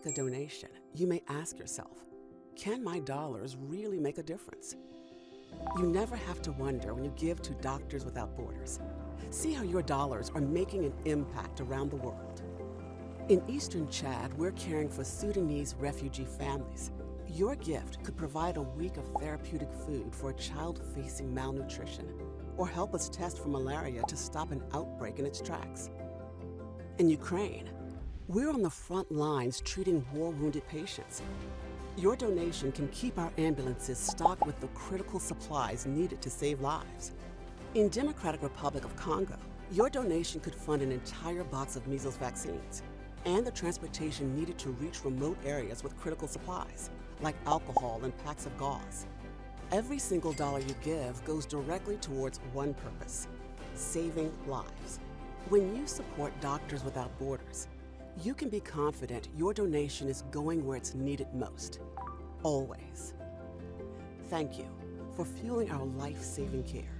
a donation, you may ask yourself, can my dollars really make a difference? You never have to wonder when you give to Doctors Without Borders. See how your dollars are making an impact around the world. In Eastern Chad, we're caring for Sudanese refugee families. Your gift could provide a week of therapeutic food for a child facing malnutrition, or help us test for malaria to stop an outbreak in its tracks. In Ukraine, we're on the front lines treating war-wounded patients. Your donation can keep our ambulances stocked with the critical supplies needed to save lives. In Democratic Republic of Congo, your donation could fund an entire box of measles vaccines and the transportation needed to reach remote areas with critical supplies, like alcohol and packs of gauze. Every single dollar you give goes directly towards one purpose: saving lives. When you support Doctors Without Borders, you can be confident your donation is going where it's needed most. Always. Thank you for fueling our life-saving care.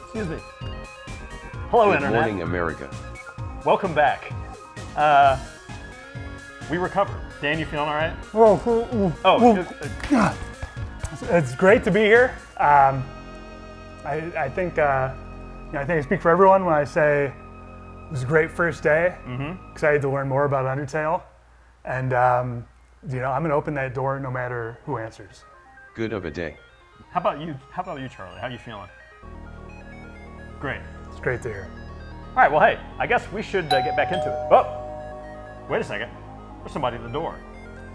Excuse me. Hello, Good Internet. morning, America. Welcome back. We recovered. Dan, you feeling all right? It's great to be here. I think I speak for everyone when I say it was a great first day. Excited to learn more about Undertale, and I'm going to open that door no matter who answers. Good of a day. How about you, Charlie? How you feeling? Great. It's great to hear. All right, well, hey, I guess we should get back into it. Oh, wait a second. There's somebody at the door.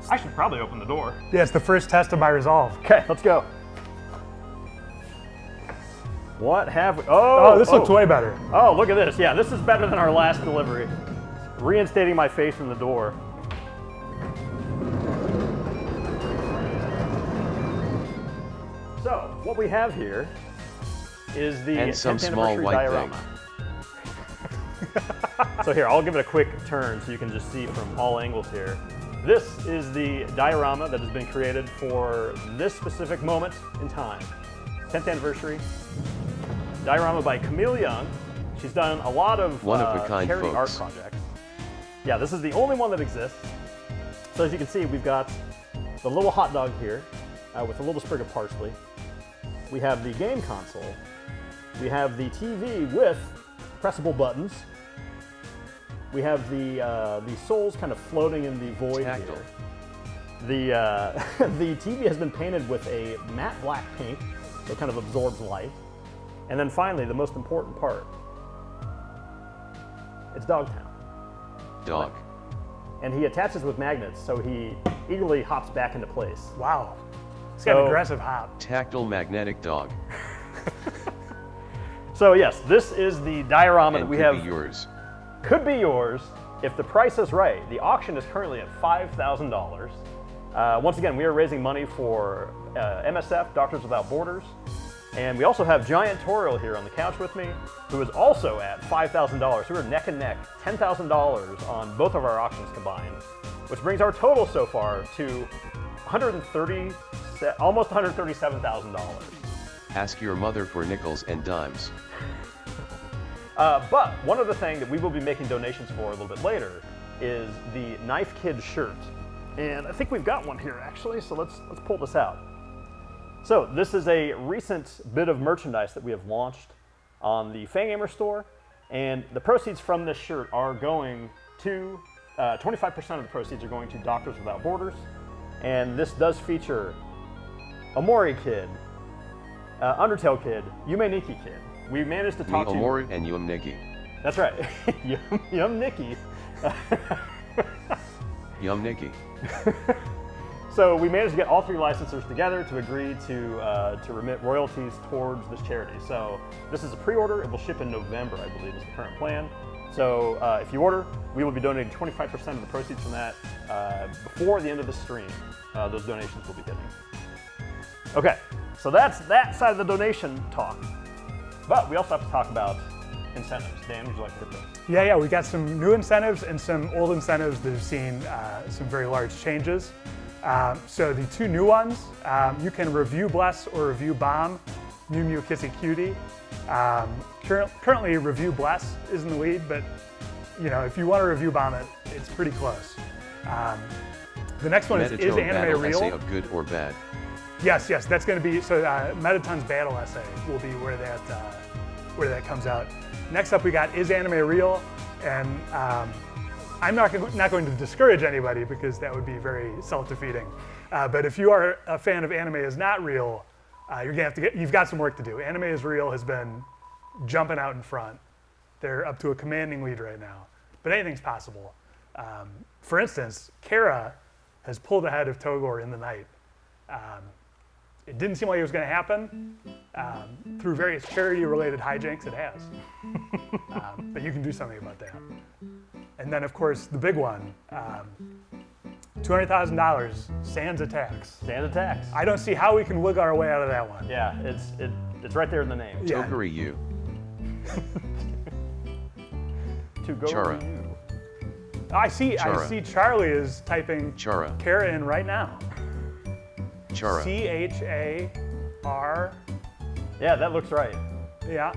I should probably open the door. Yeah, it's the first test of my resolve. Okay, let's go. What have we? Oh, this looks way better. Oh, look at this. Yeah, this is better than our last delivery. Reinstating my face in the door. So, what we have here is the And some 10th small anniversary white diorama. So here, I'll give it a quick turn so you can just see from all angles here. This is the diorama that has been created for this specific moment in time. 10th anniversary. Diorama by Camille Young. She's done a lot of One-of-a-kind charity art folks. projects. Yeah, this is the only one that exists. So as you can see, we've got the little hot dog here with a little sprig of parsley. We have the game console. We have the TV with pressable buttons. We have the souls kind of floating in the void Tactile. here. The TV has been painted with a matte black paint, so it kind of absorbs light. And then finally, the most important part, it's Dogtown. Dog. And he attaches with magnets, so he eagerly hops back into place. Wow. It's got an So- aggressive hop. Tactile magnetic dog. So yes, this is the diorama that And we could have. be yours. Could be yours if the price is right. The auction is currently at $5,000. Once again, we are raising money for MSF, Doctors Without Borders. And we also have Giant Toriel here on the couch with me, who is also at $5,000. So we're neck and neck, $10,000 on both of our auctions combined, which brings our total so far to almost $137,000. Ask your mother for nickels and dimes. But one other thing that we will be making donations for a little bit later is the Knife Kid shirt. And I think we've got one here actually, so let's pull this out. So this is a recent bit of merchandise that we have launched on the Fangamer store, and the proceeds from this shirt are going to, 25% of the proceeds are going to Doctors Without Borders, and this does feature Omori Kid, Undertale Kid, Yume Nikki Kid. We managed to Me talk to Omori and Yum Nikki. That's right. Yum Nikki. Yum Nikki. So we managed to get all 3 licensors together to agree to remit royalties towards this charity. So this is a pre-order. It will ship in November, I believe, is the current plan. So if you order, we will be donating 25% of the proceeds from that before the end of the stream. Those donations will be hitting. Okay, so that's that side of the donation talk. But we also have to talk about incentives. Dan, would you like to hit those? Yeah, we got some new incentives and some old incentives that have seen some very large changes. So the 2 new ones, you can review Bless or review Bomb, Mew Mew Kissy Cutie. Currently Review Bless is in the lead, but if you want to review Bomb it, it's pretty close. The next one is Metatone Anime battle Real? essay of good or bad. Yes, that's going to be, so Metaton's battle essay will be where that comes out. Next up we got Is Anime Real? And I'm not going to discourage anybody because that would be very self-defeating. But if you are a fan of Anime Is Not Real, you've got some work to do. Anime Is Real has been jumping out in front. They're up to a commanding lead right now, but anything's possible. For instance, Kara has pulled ahead of Togor in the night. It didn't seem like it was going to happen. Through various charity-related hijinks, it has. But you can do something about that. And then, of course, the big one, $200,000, Sans Attacks. Sans Attacks. I don't see how we can wiggle our way out of that one. Yeah, it's right there in the name. Yeah. Tokuri you. To go Chara. to you. I see Charlie is typing Chara. Kara in right now. Chara. C-H-A-R. Yeah, that looks right. Yeah.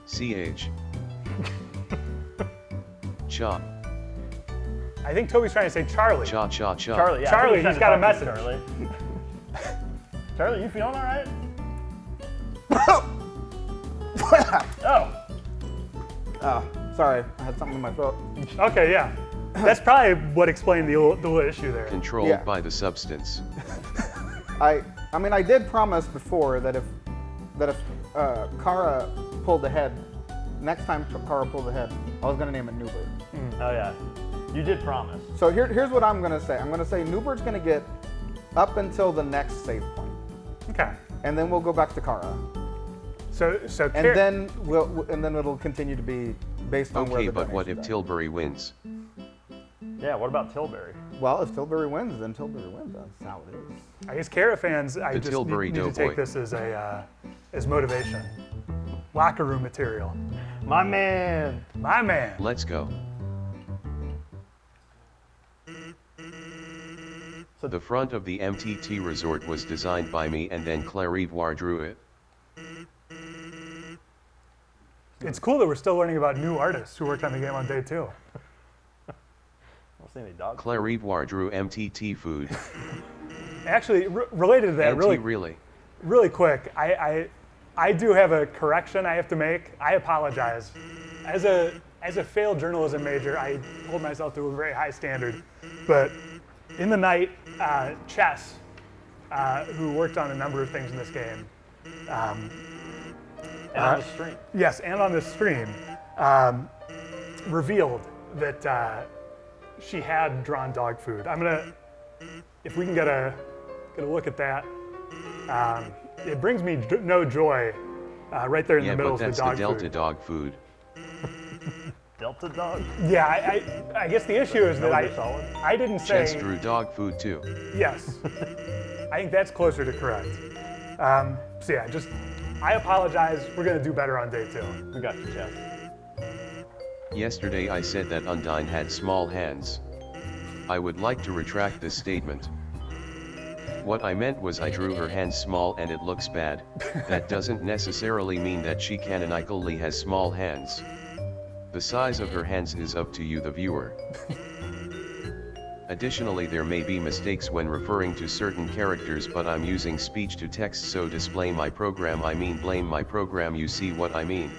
CH. Cha. I think Toby's trying to say Charlie. Cha cha cha. Charlie, yeah. Charlie, I think he's got a trying to message. talk to you, Charlie. Charlie, you feeling all right? Oh, sorry, I had something in my throat. Okay, yeah. That's probably what explained the little issue there. Controlled Yeah. by the substance. I mean, I did promise before that if Kara pulled ahead, next time Kara pulled ahead, I was gonna name it Newbert. Oh yeah, you did promise. So here's what I'm gonna say. I'm gonna say Newbert's gonna get up until the next save point, Okay. and then we'll go back to Kara, So and then it'll continue to be based on where Okay, the but what if donations are. Tilbury wins? Yeah, what about Tilbury? Well, if Tilbury wins, then Tilbury wins. That's how it is. I guess Kara fans, I The just Tilbury need to Doughboy. take this as as motivation. Locker room material. My man. My man. Let's go. The front of the MTT resort was designed by me and then Clarivoire drew it. It's cool that we're still learning about new artists who worked on the game on day 2. I don't see any dogs. Clarivoire drew MTT food. Actually, related to that, Really? really quick, I do have a correction I have to make. I apologize. As a failed journalism major, I hold myself to a very high standard. But in the night, Chess, who worked on a number of things in this game, And on the stream. yes, and on this stream, revealed that she had drawn dog food. I'm gonna, if we can get a look at that. It brings me no joy. Right there in Yeah, the middle but of that's the dog the Delta food. dog food. Delta dog. Yeah, I guess the issue is that Metal Gear Solid. I didn't say Chess drew dog food too. yes. I think that's closer to correct. So yeah, I apologize. We're gonna do better on day 2. We got you, Jeff. Yesterday I said that Undyne had small hands. I would like to retract this statement. What I meant was I drew her hands small and it looks bad. That doesn't necessarily mean that she canonically has small hands. The size of her hands is up to you, the viewer. Additionally, there may be mistakes when referring to certain characters, but I'm using speech to text, so display my program, I mean blame my program, you see what I mean.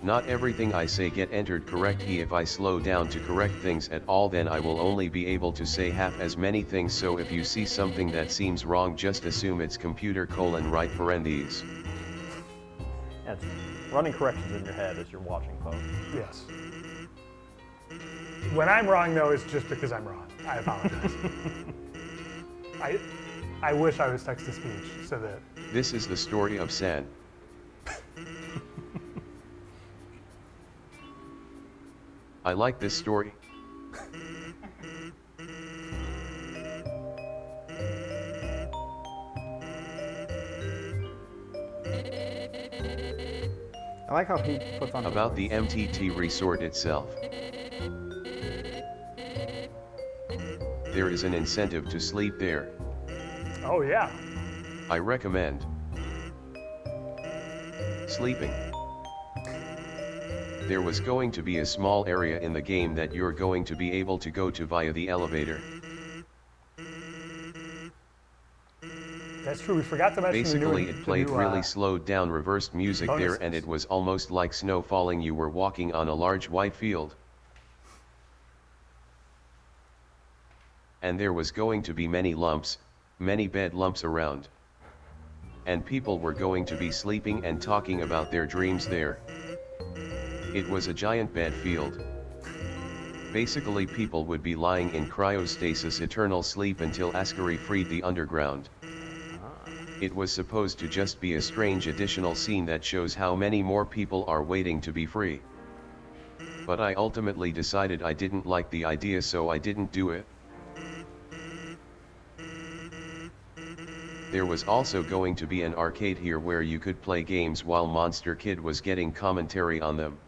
Not everything I say get entered correctly. If I slow down to correct things at all, then I will only be able to say half as many things, so if you see something that seems wrong, just assume it's computer : right parentheses. Yeah, it's running corrections in your head as you're watching, folks. Yes. When I'm wrong, though, it's just because I'm wrong. I apologize. I wish I was text-to-speech so that... This is the story of San. I like this story. I like how he puts on About the MTT resort itself. There is an incentive to sleep there. Oh, yeah. I recommend sleeping. There was going to be a small area in the game that you're going to be able to go to via the elevator. That's true. We forgot to mention Basically, it played really slow. slowed down reversed music there, and it was almost like snow falling. You were walking on a large white field. And there was going to be many lumps, many bed lumps around. And people were going to be sleeping and talking about their dreams there. It was a giant bed field. Basically, people would be lying in cryostasis eternal sleep until Ascari freed the underground. It was supposed to just be a strange additional scene that shows how many more people are waiting to be free. But I ultimately decided I didn't like the idea, so I didn't do it. There was also going to be an arcade here where you could play games while Monster Kid was getting commentary on them.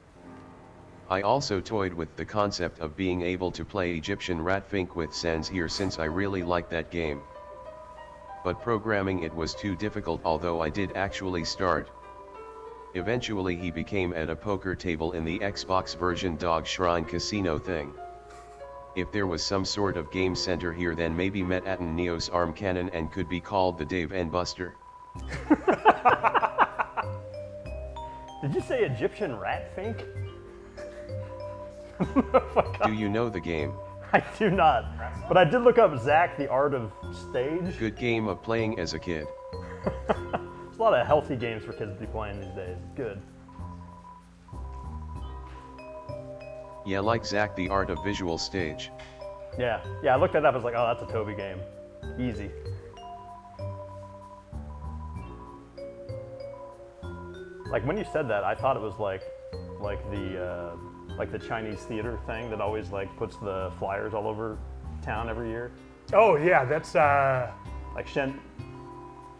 I also toyed with the concept of being able to play Egyptian Rat Fink with Sans here since I really liked that game. But programming it was too difficult, although I did actually start. Eventually he became at a poker table in the Xbox version Dog Shrine Casino thing. If there was some sort of game center here, then maybe Met Atten Neos Arm Cannon and could be called the Dave and Buster. Did you say Egyptian Rat Fink? Do you know the game? I do not, but I did look up Zach, the Art of Stage. Good game of playing as a kid. There's a lot of healthy games for kids to be playing these days. Good. Yeah, like Zach, the Art of Visual Stage. Yeah, I looked that up. I was like, oh, that's a Toby game. Easy. Like when you said that, I thought it was like the Chinese theater thing that always like puts the flyers all over town every year. Oh, yeah, that's... Like Shen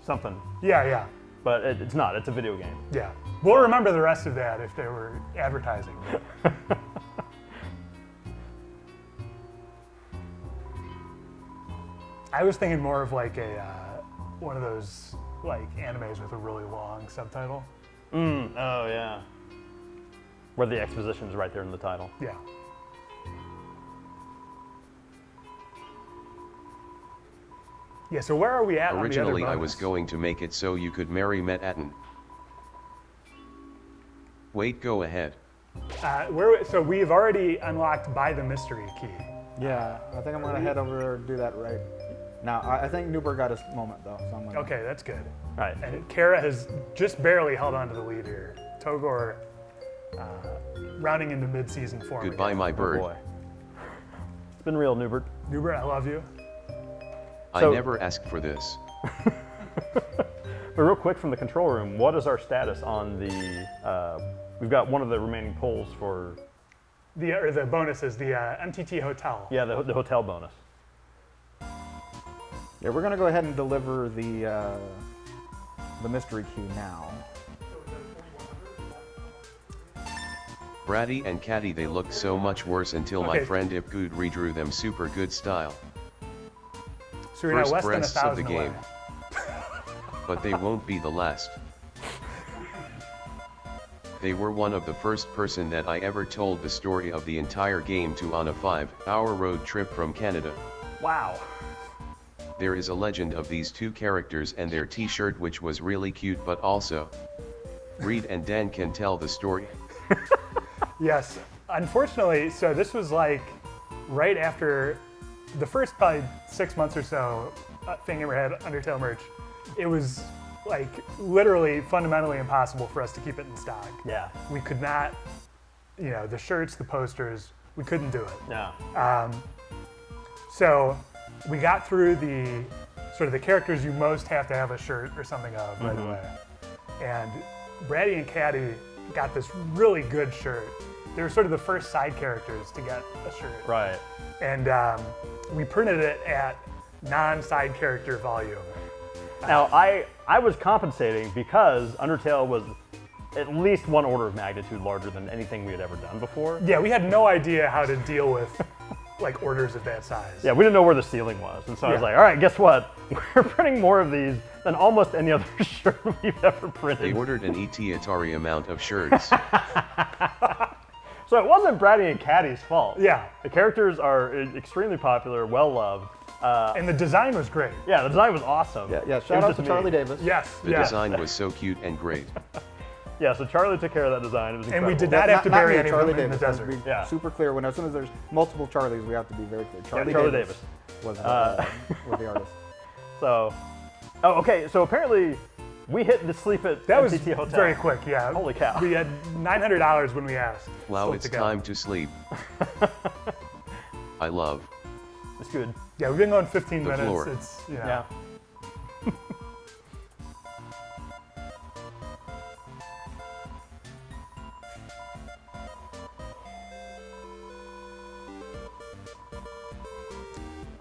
something. Yeah. But it's not. It's a video game. Yeah. We'll remember the rest of that if they were advertising. I was thinking more of like a one of those like animes with a really long subtitle. Oh yeah. Where the exposition's right there in the title. Yeah. Yeah, so where are we at? Originally, on the other I was bonus? going to make it so you could marry Met Atten. Wait, go ahead. So we've already unlocked by the mystery key. Yeah, I think I'm gonna head over there and do that right now. I think Newberg got his moment though, so I'm gonna... Okay, that's good. All right. And Kara has just barely held on to the lead here. Togor rounding into mid-season form. Goodbye, again. my bird. Boy. It's been real, Newbert. Newbert, I love you. I So- never asked for this. But real quick from the control room, what is our status on the? We've got one of the remaining polls for. The bonus is the MTT Hotel. Yeah, the hotel bonus. Yeah, we're gonna go ahead and deliver the mystery key now. Bratty and Catty, they looked so much worse until my Okay. friend Ipgood redrew them super good style. So we're now First less than breaths of the 1,000 game. away. But they won't be the last. They were one of the first person that I ever told the story of the entire game to on a 5-hour road trip from Canada. Wow. There is a legend of these two characters and their t-shirt, which was really cute, but also Reed and Dan can tell the story. Yes, unfortunately, so this was like right after the first probably 6 months or so Fangamer had Undertale merch. It was like literally fundamentally impossible for us to keep it in stock. Yeah. We could not, you know, the shirts, the posters, we couldn't do it. Yeah. So we got through the sort of the characters you most have to have a shirt or something of right away. And Braddy and Caddy got this really good shirt. They were sort of the first side characters to get a shirt. Right. And we printed it at non-side character volume. Now, I was compensating because Undertale was at least one order of magnitude larger than anything we had ever done before. Yeah, we had no idea how to deal with like orders of that size. Yeah, we didn't know where the ceiling was. And so I was like, all right, guess what? We're printing more of these than almost any other shirt we've ever printed. They ordered an ET Atari amount of shirts. So it wasn't Braddy and Caddy's fault. Yeah. The characters are extremely popular, well-loved. And the design was great. Yeah, the design was awesome. Yeah, It shout was out to just Charlie me. Davis. Yes. The design was so cute and great. Yeah, so Charlie took care of that design. It was And incredible. we did not have to bury me, any of Charlie them in the Davis. desert. Let's be Yeah. super clear. As soon as there's multiple Charlies, we have to be very clear. Charlie Davis. was the artist. So, oh, okay. So apparently, we hit the sleep at That was MTT Hotel. very quick, yeah. Holy cow. We had $900 when we asked. Wow, Still it's to go. time to sleep. I love. It's good. Yeah, we've been going 15 The minutes. floor. It's, you know. Yeah.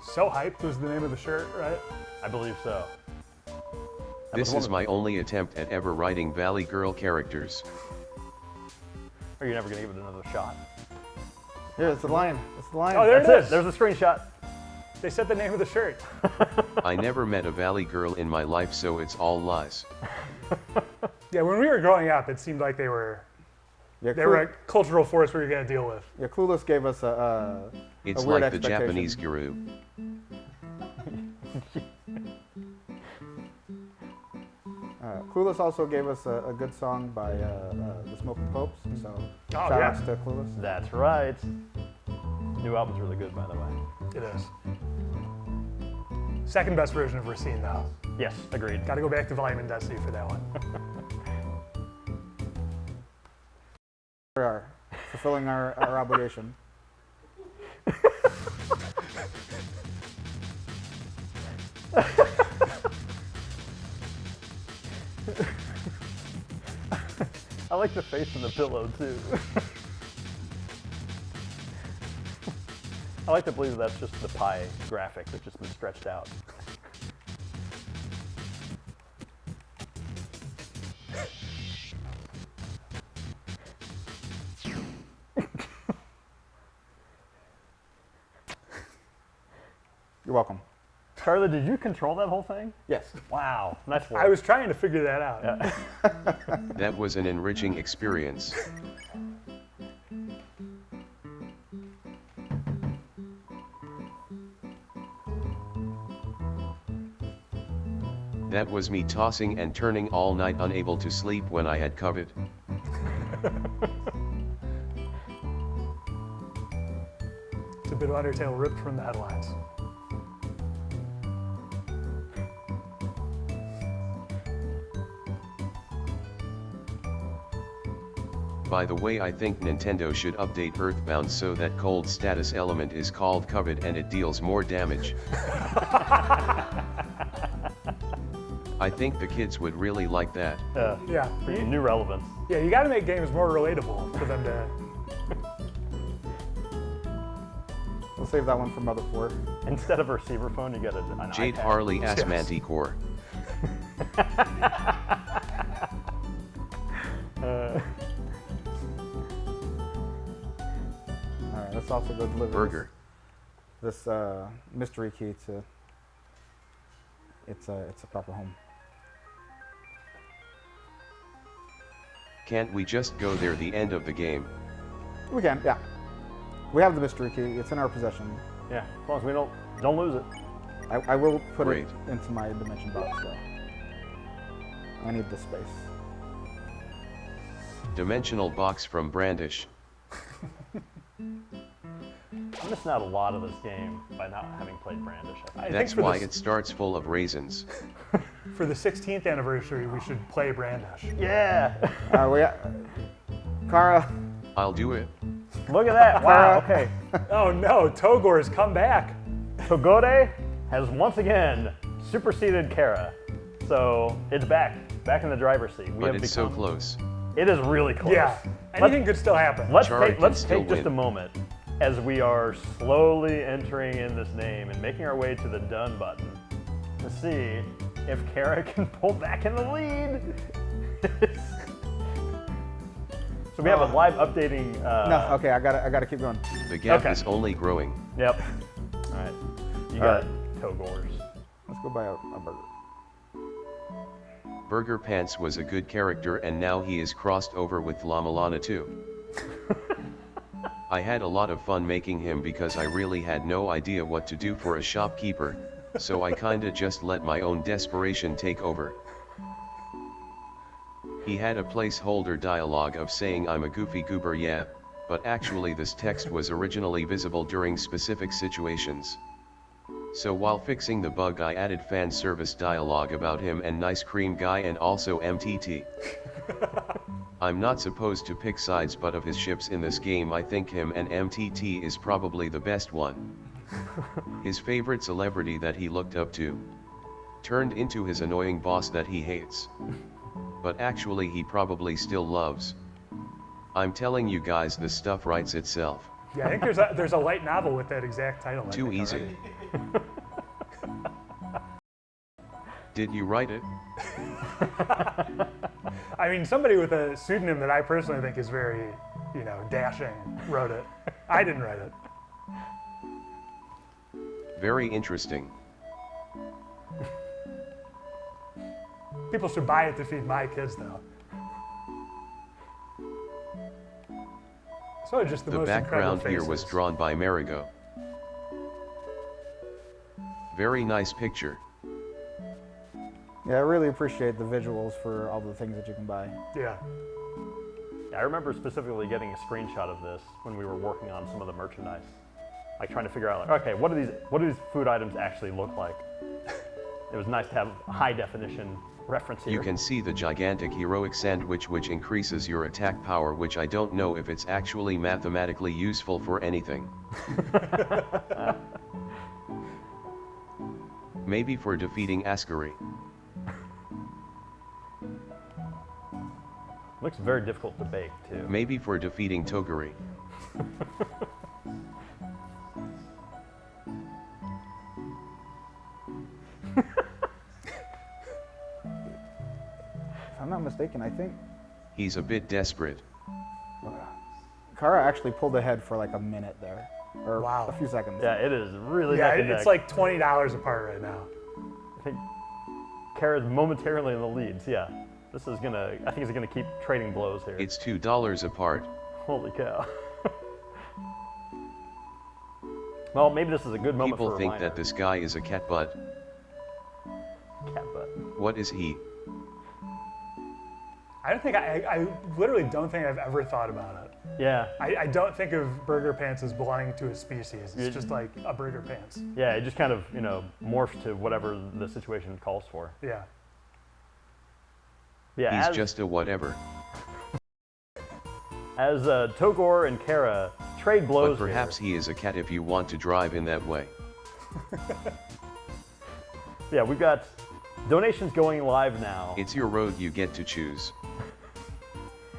So Hyped was the name of the shirt, right? I believe so. This one is of- my only attempt at ever writing Valley Girl characters. Are you never gonna give it another shot? Here, it's the lion. It's the lion. Oh, there That's it is. There's a screenshot. They said the name of the shirt. I never met a Valley Girl in my life, so it's all lies. Yeah, when we were growing up, it seemed like they were a cultural force we were going to deal with. Yeah, Clueless gave us a It's weird like the expectation. Japanese guru. Clueless also gave us a good song by the Smoking Popes. So shout yeah. outs to Clueless. That's right. New album's really good, by the way. It is. Second best version of Racine, though. Yes, agreed. Got to go back to Volume and Destiny for that one. We are fulfilling our obligation. I like the face in the pillow too. I like to believe that's just the pie graphic that's just been stretched out. You're welcome. Charlie, did you control that whole thing? Yes. Wow, nice work. I was trying to figure that out. That was an enriching experience. That was me tossing and turning all night, unable to sleep when I had COVID. It's a bit of Undertale ripped from the headlines. By the way, I think Nintendo should update Earthbound so that cold status element is called COVID and it deals more damage. I think the kids would really like that. Yeah. New relevance. Yeah, you got to make games more relatable for them to. We'll save that one for Mother 4. Instead of a receiver phone, you get an Jade iPad. Harley as Yes. Manticore. All right, let's also go deliver Burger. this mystery key to its a proper home. Can't we just go there the end of the game? We can, yeah. We have the mystery key. It's in our possession. Yeah, as long as we don't lose it. I will put Great. it into my dimension box, though. I need the space. Dimensional box from Brandish. I'm missing out a lot of this game by not having played Brandish. I think That's for why this- it starts full of raisins. for the 16th anniversary, we should play Brandish. Yeah. We got Kara. I'll do it. Look at that. Wow. Okay. Oh no, Togor's come back. Togore has once again superseded Kara. So it's back in the driver's seat. But it's so close. It is really close. Yeah, anything could still happen. Let's Chara take, can let's still take just a win. moment as we are slowly entering in this name and making our way to the done button to see if Kara can pull back in the lead. So we have a live updating. No, okay, I gotta keep going. The gap Okay. is only growing. Yep. All right. You got Togors. Let's go buy a burger. Burger Pants was a good character and now he is crossed over with La Milana too. I had a lot of fun making him because I really had no idea what to do for a shopkeeper, so I kinda just let my own desperation take over. He had a placeholder dialogue of saying I'm a goofy goober, yeah, but actually this text was originally visible during specific situations. So while fixing the bug I added fan service dialogue about him and nice cream guy and also MTT. I'm not supposed to pick sides, but of his ships in this game I think him and MTT is probably the best one. His favorite celebrity that he looked up to turned into his annoying boss that he hates. But actually he probably still loves. I'm telling you guys, this stuff writes itself. Yeah, I think there's a light novel with that exact title. I Too think, easy. already. Did you write it? I mean, somebody with a pseudonym that I personally think is very, dashing wrote it. I didn't write it. Very interesting. People should buy it to feed my kids, though. So just the The most background incredible here was faces. drawn by Marigo. Very nice picture. Yeah, I really appreciate the visuals for all the things that you can buy. Yeah. I remember specifically getting a screenshot of this when we were working on some of the merchandise. Like trying to figure out, like, okay, what do these food items actually look like? It was nice to have a high definition reference here. You can see the gigantic heroic sandwich which increases your attack power, which I don't know if it's actually mathematically useful for anything. Maybe for defeating Ascari. Looks very difficult to bake too. Maybe for defeating Toguri. If I'm not mistaken, I think He's a bit desperate. Kara actually pulled ahead for like a minute there, or Wow. a few seconds. Yeah, it is really Yeah, neck and it's neck. like $20 apart right now. I think Kara's momentarily in the leads. Yeah, I think it's gonna keep trading blows here. It's $2 apart. Holy cow. Well, maybe this is a good moment People for a think reminder. that this guy is a cat butt. Cat butt. What is he? I literally don't think I've ever thought about it. Yeah, I don't think of burger pants as belonging to a species. It's just like a burger pants. yeah, it just kind of morphs to whatever the situation calls for. Yeah. Yeah, He's as, just a whatever. as Togor and Kara trade blows But perhaps he is a cat if you want to drive in that way. Yeah, we've got donations going live now. It's your road, you get to choose.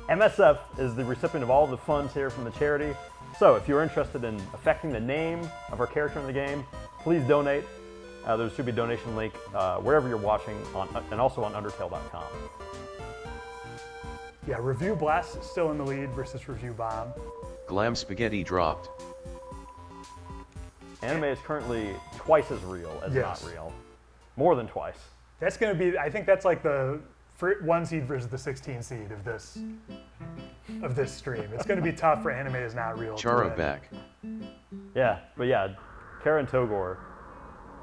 MSF is the recipient of all the funds here from the charity. So if you're interested in affecting the name of our character in the game, please donate. There should be a donation link wherever you're watching and also on Undertale.com. Yeah, Review Blast still in the lead versus Review Bomb. Glam Spaghetti dropped. Anime is currently twice as real as Yes. not real. More than twice. That's going to be, I think that's like the 1 seed versus the 16 seed of this stream. It's going to be tough for Anime is Not Real. to Chara win. back. Yeah, but yeah, Kara and Togor.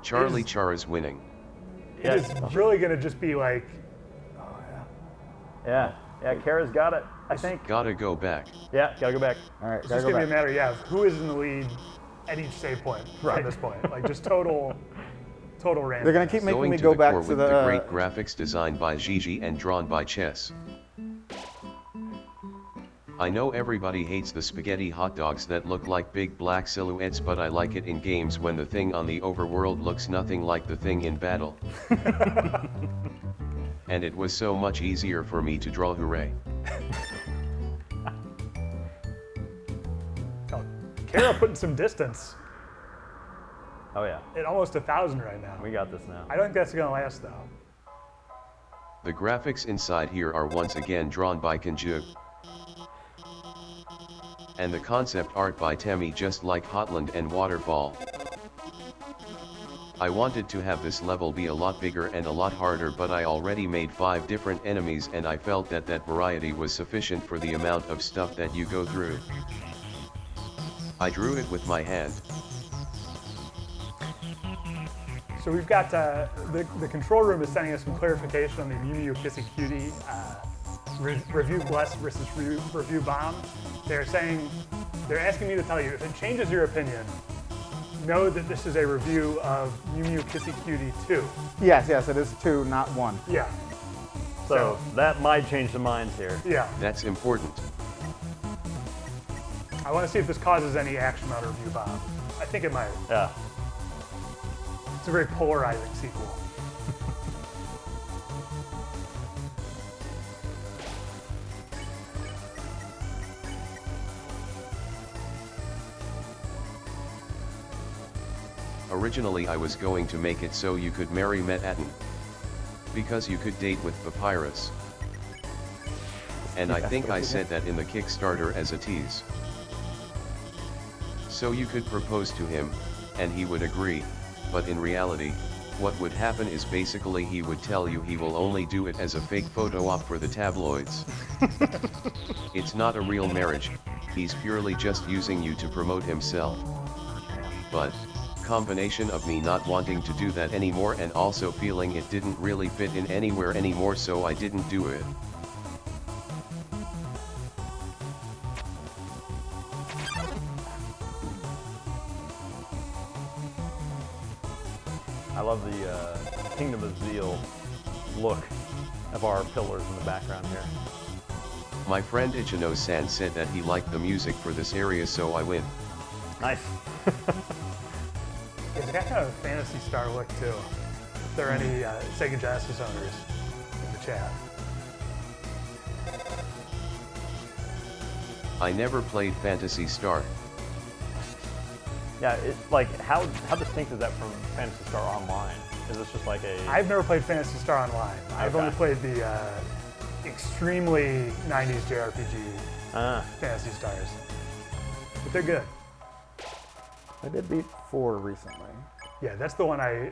Charlie Chara's winning. It is really going to just be like, Yeah, Kara's got it, I think. Gotta go back. Yeah, gotta go back. All right, it's gotta just go going to be a back. matter, of who is in the lead at each save point from this point. Like just total total random. They're gonna keep making Going me to go the back core to with the. the great graphics designed by Gigi and drawn by Chess. I know everybody hates the spaghetti hot dogs that look like big black silhouettes, but I like it in games when the thing on the overworld looks nothing like the thing in battle. And it was so much easier for me to draw, hooray. Oh, Kara putting some distance Oh yeah, at almost 1,000 right now. we got this now. I don't think that's gonna last though. The graphics inside here are once again drawn by Kanju. And the concept art by Tammy, just like Hotland and Waterfall. I wanted to have this level be a lot bigger and a lot harder, but I already made 5 different enemies and I felt that that variety was sufficient for the amount of stuff that you go through. I drew it with my hand. So we've got the control room is sending us some clarification on the Mew Mew Kissy Cutie review bless versus review bomb. They're asking me to tell you, if it changes your opinion, know that this is a review of Mew Mew Kissy Cutie 2. Yes, it is 2, not 1. Yeah, So that might change the minds here. yeah. That's important. I want to see if this causes any action on review bomb. I think it might. Yeah. It's a very polarizing sequel. Originally I was going to make it so you could marry Met-Atten. Because you could date with Papyrus. And I think I said that in the Kickstarter as a tease. So you could propose to him, and he would agree, but in reality, what would happen is basically he would tell you he will only do it as a fake photo op for the tabloids. It's not a real marriage, he's purely just using you to promote himself. But, combination of me not wanting to do that anymore and also feeling it didn't really fit in anywhere anymore, so I didn't do it. I love the Kingdom of Zeal look of our pillars in the background here. My friend Ichino-san said that he liked the music for this area, so I win. Nice. It's got kind of a Fantasy Star look too. If there are any Sega Genesis owners in the chat. I never played Phantasy Star. Yeah, like how distinct is that from Phantasy Star Online? Is this just like a? I've never played Fantasy Star Online. I've only played the extremely 90s JRPG Fantasy Stars. But they're good. I did beat 4 recently. Yeah, that's the one I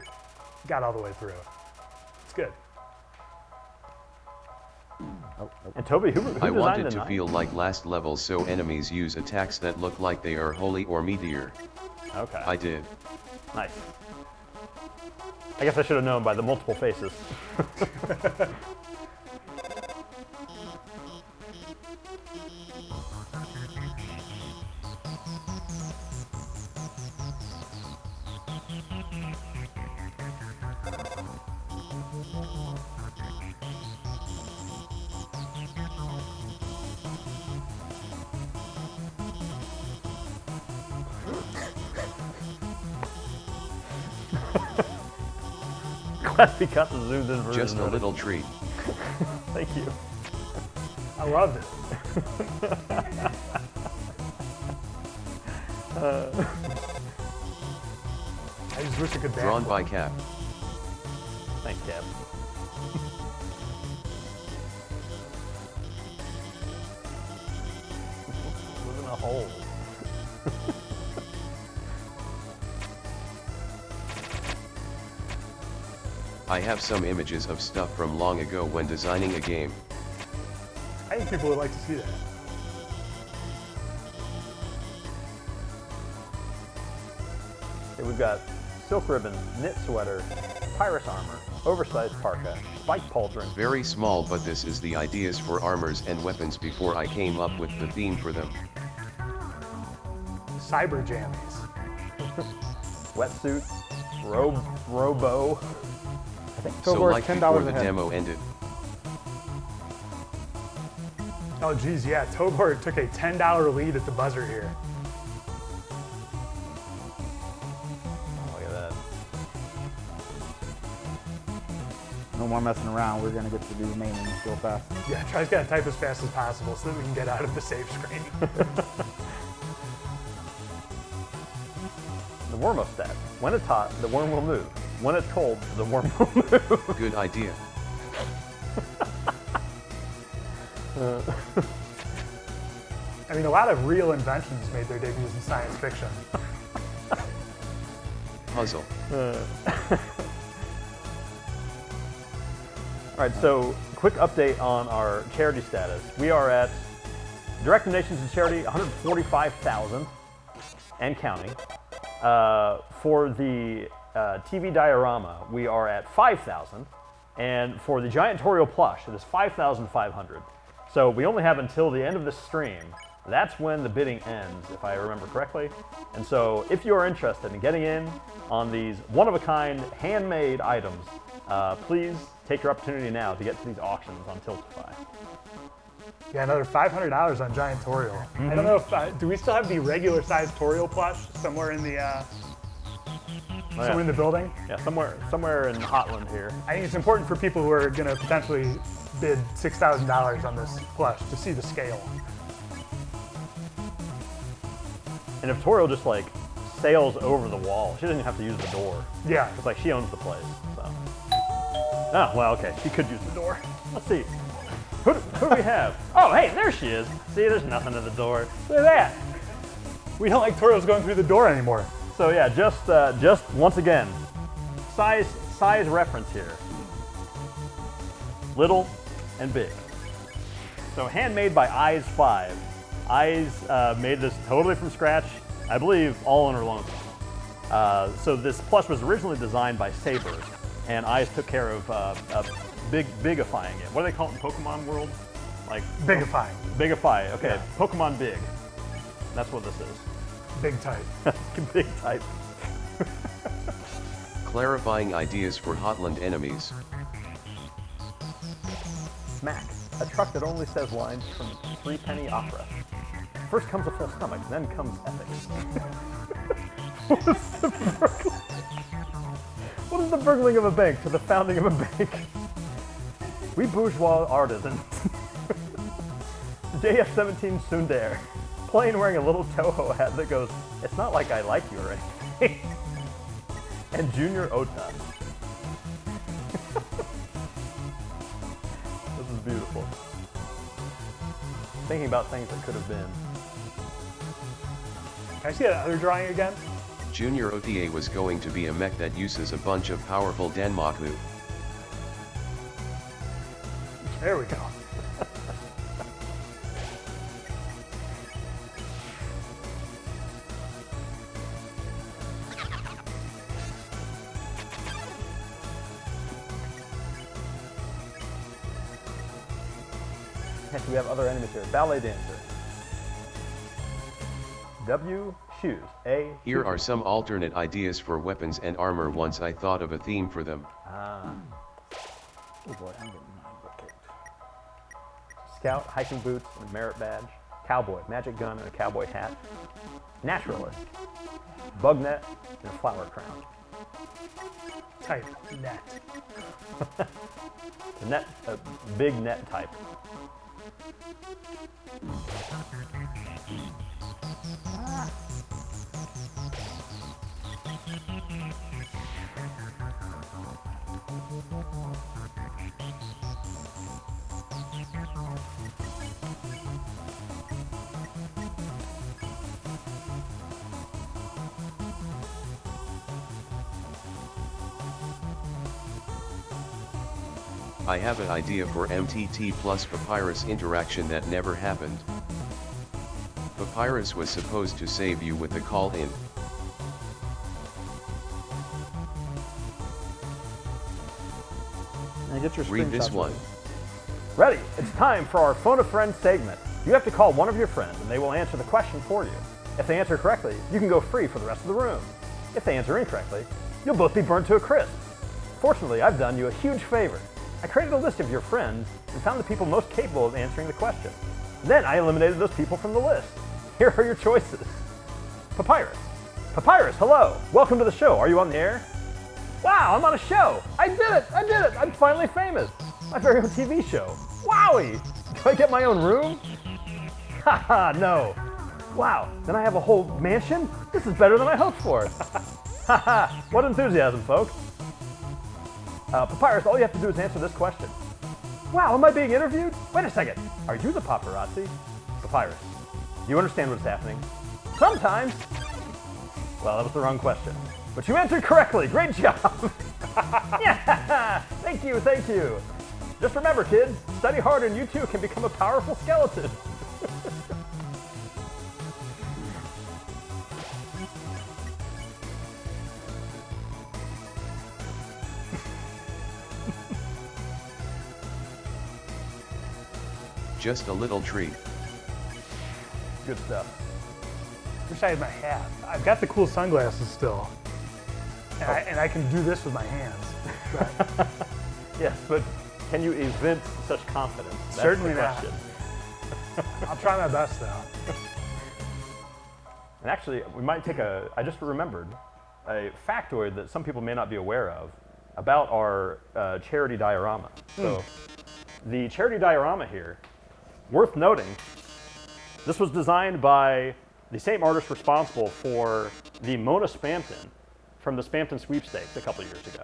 got all the way through. It's good. And Toby, who I designed wanted the to knife? feel like last level, so enemies use attacks that look like they are holy or meteor. Okay. I did. Nice. I guess I should have known by the multiple faces. Glad we got the zoomed in version. Just a of it. little treat. Thank you. I loved it. I just wish I could back Drawn by Cap. Thanks, Cap. Live in a hole. I have some images of stuff from long ago when designing a game. I think people would like to see that. Okay, we've got silk ribbon, knit sweater, pirate's armor, oversized parka, spiked pauldron. Very small, but this is the ideas for armors and weapons before I came up with the theme for them. Cyber jammies. Wetsuit, robe, Robo. I think So Togor like is $10 before the ahead. demo ended. Oh, geez, yeah. Togor took a $10 lead at the buzzer here. Look at that. No more messing around. We're going to get to do naming real fast. Yeah, Try's got to type as fast as possible so that we can get out of the save screen. The worm-up stat. When it's hot, the worm will move. When it's cold, the worm will move. Good idea. I mean, a lot of real inventions made their debuts in science fiction. Puzzle. All right, so quick update on our charity status. We are at direct donations to charity, 145,000 and counting. For the TV diorama, we are at 5,000, and for the giant Toriel plush, it is 5,500. So we only have until the end of the stream. That's when the bidding ends, if I remember correctly. And so if you are interested in getting in on these one-of-a-kind handmade items, please take your opportunity now to get to these auctions on Tiltify. Yeah, another $500 on giant Toriel. I don't know if, do we still have the regular size Toriel plush somewhere in the, somewhere in the building? Yeah, somewhere in Hotland here. I think it's important for people who are going to potentially bid $6,000 on this plush to see the scale. And if Toriel just like sails over the wall, she doesn't even have to use the door. Yeah. It's like she owns the place. So. Oh, well, okay. She could use the door. Let's see. Who do we have? Oh, hey, there she is. See, there's nothing at the door. Look at that. We don't like Toriel's going through the door anymore. So yeah, just once again, size reference here. Little and big. So handmade by Eyes 5. Eyes made this totally from scratch, I believe all on her lonesome. So this plush was originally designed by Saber, and Eyes took care of bigifying it. What do they call it in Pokemon world? Like Bigifying. Bigify, okay. Yeah. Pokemon Big. That's what this is. Big type. Big type. Clarifying ideas for Hotland enemies. Smack. A truck that only says lines from Three Penny Opera. First comes a full stomach, then comes ethics. What is the burgling of a bank to the founding of a bank? We bourgeois artisans. JF-17 Sundare. Plain wearing a little Toho hat that goes, "It's not like I like you or anything." And Junior Ota. This is beautiful. Thinking about things that could have been. Can I see that other drawing again? Junior OTA was going to be a mech that uses a bunch of powerful Denmaku. There we go. Heck, we have other enemies here. Ballet dancer. W, shoes. A, Here are some alternate ideas for weapons and armor once I thought of a theme for them. Ah. Oh boy, I'm getting mine booked. Scout, hiking boots, and merit badge. Cowboy, magic gun and a cowboy hat. Naturalist. Bug net and a flower crown. Type net. A net, a big net type. I have an idea for MTT plus Papyrus interaction that never happened. Papyrus was supposed to save you with a call-in. Now get your Read this screenshots one. Ready? It's time for our Phone a Friend segment. You have to call one of your friends and they will answer the question for you. If they answer correctly, you can go free for the rest of the room. If they answer incorrectly, you'll both be burnt to a crisp. Fortunately, I've done you a huge favor. I created a list of your friends and found the people most capable of answering the question. Then I eliminated those people from the list. Here are your choices. Papyrus. Papyrus, hello. Welcome to the show. Are you on the air? Wow, I'm on a show. I did it. I'm finally famous. My very own TV show. Wowie. Do I get my own room? Haha, no. Wow, then I have a whole mansion? This is better than I hoped for. Haha, what enthusiasm, folks. Papyrus, all you have to do is answer this question. Wow, am I being interviewed? Wait a second. Are you the paparazzi? Papyrus, do you understand what's happening? Sometimes. Well, that was the wrong question. But you answered correctly. Great job. Yeah, thank you. Just remember, kids, study hard and you too can become a powerful skeleton. Just a little treat. Good stuff. Wish I had my hat. I've got the cool sunglasses still. And I can do this with my hands. But Yes, but can you evince such confidence? That's Certainly the not. question. I'll try my best though. And actually, we might take I just remembered a factoid that some people may not be aware of about our charity diorama. So the charity diorama here, worth noting, this was designed by the same artist responsible for the Mona Spampton from the Spampton sweepstakes a couple years ago.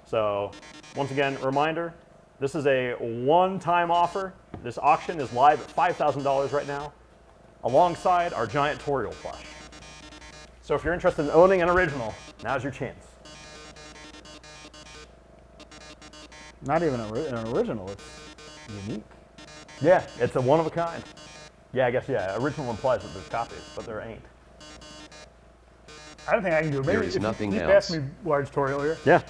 So once again, a reminder, this is a one-time offer. This auction is live at $5,000 right now, alongside our giant Toriel plush. So if you're interested in owning an original, now's your chance. Not even an original, it's unique. Yeah, it's a one of a kind. Yeah, I guess, yeah, original implies that there's copies, but there ain't. I don't think I can do it. Maybe There is if nothing you else. pass me large Toriel here. Yeah.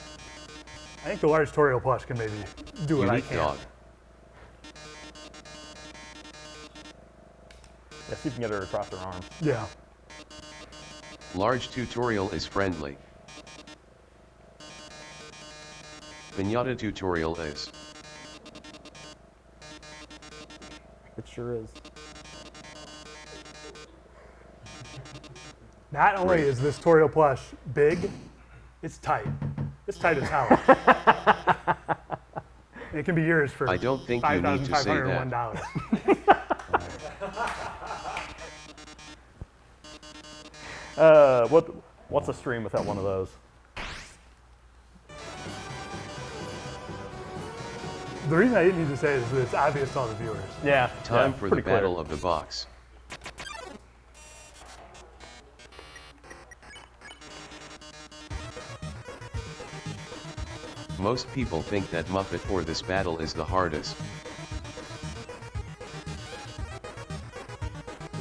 I think the large Toriel plush can maybe do what I Unique can. dog. Yeah, see if you can get her across her arm. Yeah. Large tutorial is friendly. Pinata tutorial is. It sure is. Not only Great. is this Toriel plush big, it's tight. It's tight as hell. It can be yours for I don't think you need to say that. $5,501. What's a stream without one of those? The reason I didn't need to say it is that it's obvious to all the viewers. Yeah. Time yeah, for the pretty clear. battle of the box. Most people think that Muppet for this battle is the hardest.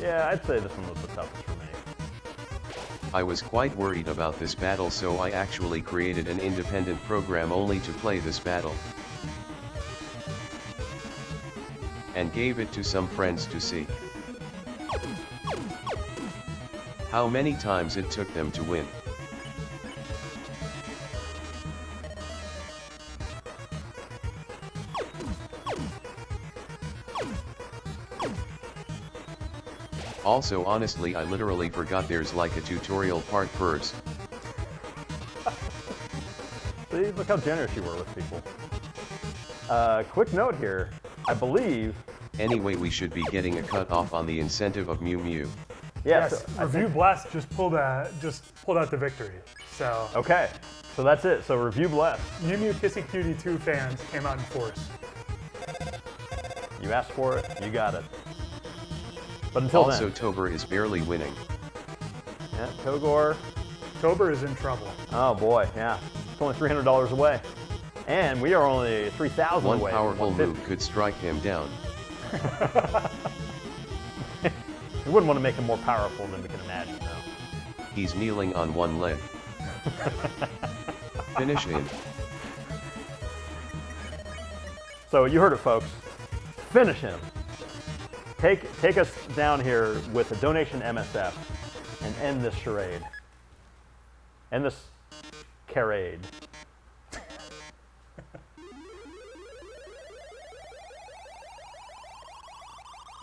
Yeah, I'd say this one was the toughest for me. I was quite worried about this battle, so I actually created an independent program only to play this battle. And gave it to some friends to see how many times it took them to win. Also, honestly, I literally forgot there's like a tutorial part first. See, look how generous you were with people. Quick note here, I believe. Anyway, we should be getting a cut off on the incentive of Mew Mew. Yeah, Yes, so I Review think- Blessed just pulled out the victory. So Okay, so that's it. So review blessed. Mew Mew Kissy Cutie 2 fans came out in force. You asked for it, you got it. But until Also, then, Tober is barely winning. yeah, Togor. Tober is in trouble. Oh boy, yeah, it's only $300 away, and we are only 3,000 One away. from powerful 150. move could strike him down. We wouldn't want to make him more powerful than we can imagine, though. He's kneeling on one leg. Finish him. So you heard it, folks. Finish him. Take us down here with a donation MSF and end this charade. End this carried.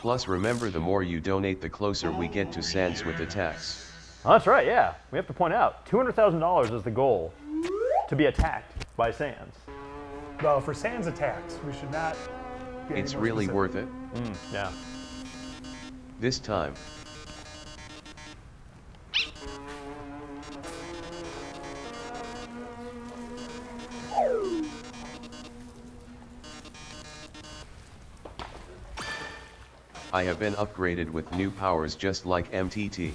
Plus remember, the more you donate, the closer we get to Sans with attacks. Oh, that's right, yeah. We have to point out, $200,000 is the goal to be attacked by Sans. Well, for Sans attacks, we should not be any It's more really specific. worth it. Yeah. This time. I have been upgraded with new powers just like MTT.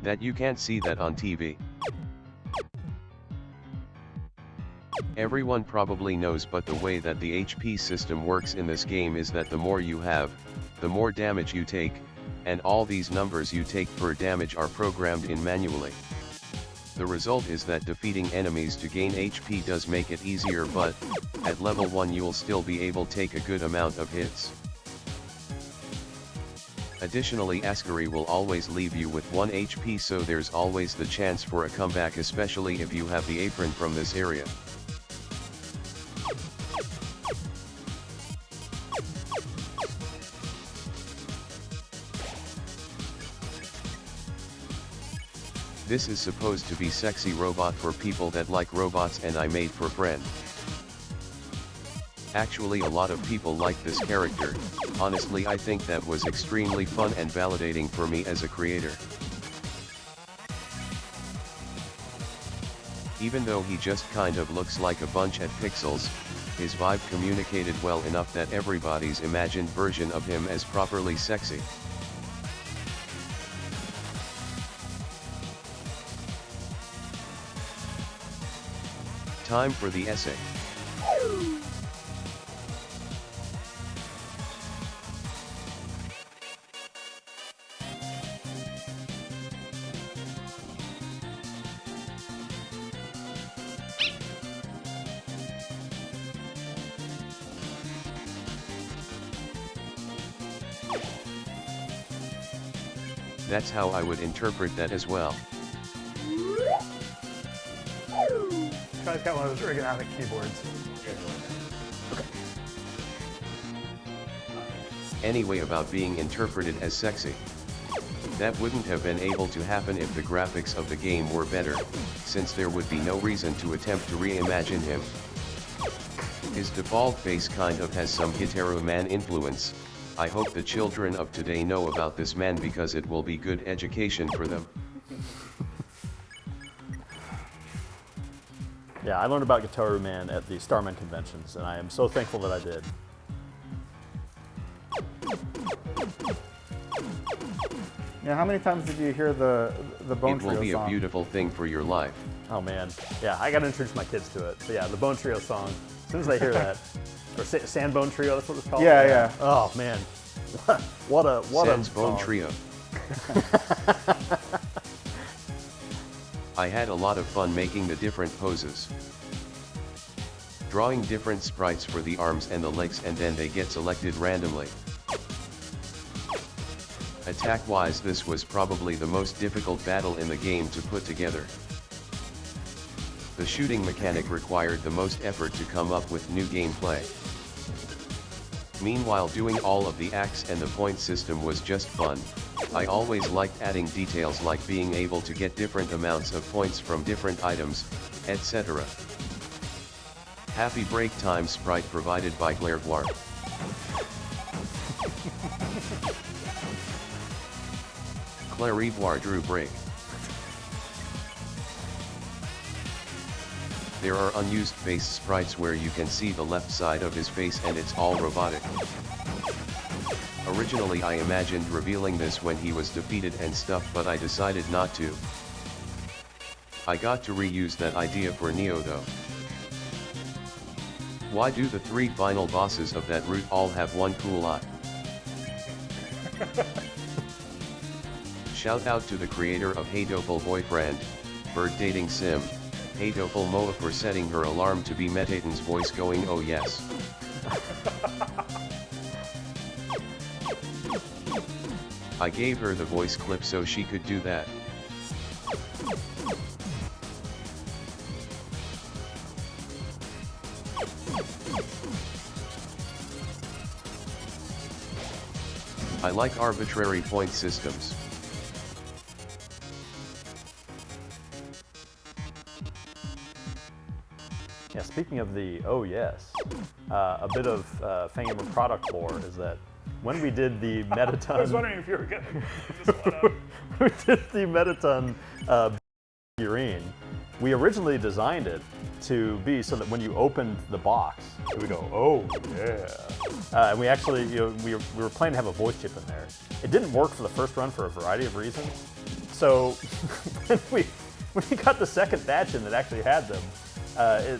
That you can't see that on TV. Everyone probably knows, but the way that the HP system works in this game is that the more you have, the more damage you take, and all these numbers you take per damage are programmed in manually. The result is that defeating enemies to gain HP does make it easier, but at level 1 you'll still be able to take a good amount of hits. Additionally, Ascari will always leave you with 1 HP, so there's always the chance for a comeback, especially if you have the apron from this area. This is supposed to be sexy robot for people that like robots, and I made for friend. Actually, a lot of people like this character. Honestly, I think that was extremely fun and validating for me as a creator. Even though he just kind of looks like a bunch of pixels, his vibe communicated well enough that everybody's imagined version of him as properly sexy. Time for the essay. That's how I would interpret that as well. Try's got one of those ergonomic keyboards. Anyway, about being interpreted as sexy. That wouldn't have been able to happen if the graphics of the game were better, since there would be no reason to attempt to reimagine him. His default face kind of has some hetero man influence. I hope the children of today know about this man, because it will be good education for them. Yeah, I learned about Guitar Man at the Starman conventions, and I am so thankful that I did. Yeah, how many times did you hear the Bone It Trio will be a song? beautiful thing for your life. Oh man, yeah, I gotta introduce my kids to it. But yeah, the Bone Trio song, as soon as they hear that, or Sandbone Trio, that's what it's called? Yeah, yeah. Oh man, what a Sans song. Bone Trio. I had a lot of fun making the different poses. Drawing different sprites for the arms and the legs, and then they get selected randomly. Attack-wise, this was probably the most difficult battle in the game to put together. The shooting mechanic required the most effort to come up with new gameplay. Meanwhile, doing all of the acts and the point system was just fun. I always liked adding details like being able to get different amounts of points from different items, etc. Happy break time sprite provided by Clairvoire. Clairvoire drew break. There are unused face sprites where you can see the left side of his face and it's all robotic. Originally I imagined revealing this when he was defeated and stuff, but I decided not to. I got to reuse that idea for Neo though. Why do the 3 final bosses of that route all have one cool eye? Shout out to the creator of Hey Dopal Boyfriend, Bird Dating Sim, Hey Dopal Moa, for setting her alarm to be Metaton's voice going oh yes. I gave her the voice clip so she could do that. I like arbitrary point systems. Yeah, speaking of the oh yes, a bit of Fangamer product lore is that when we did the Metaton... I was wondering if you were going to bring this one up. we did the Metaton figurine, we originally designed it to be so that when you opened the box, it would go, oh yeah. And we actually, we were planning to have a voice chip in there. It didn't work for the first run for a variety of reasons. So when we got the second batch in that actually had them,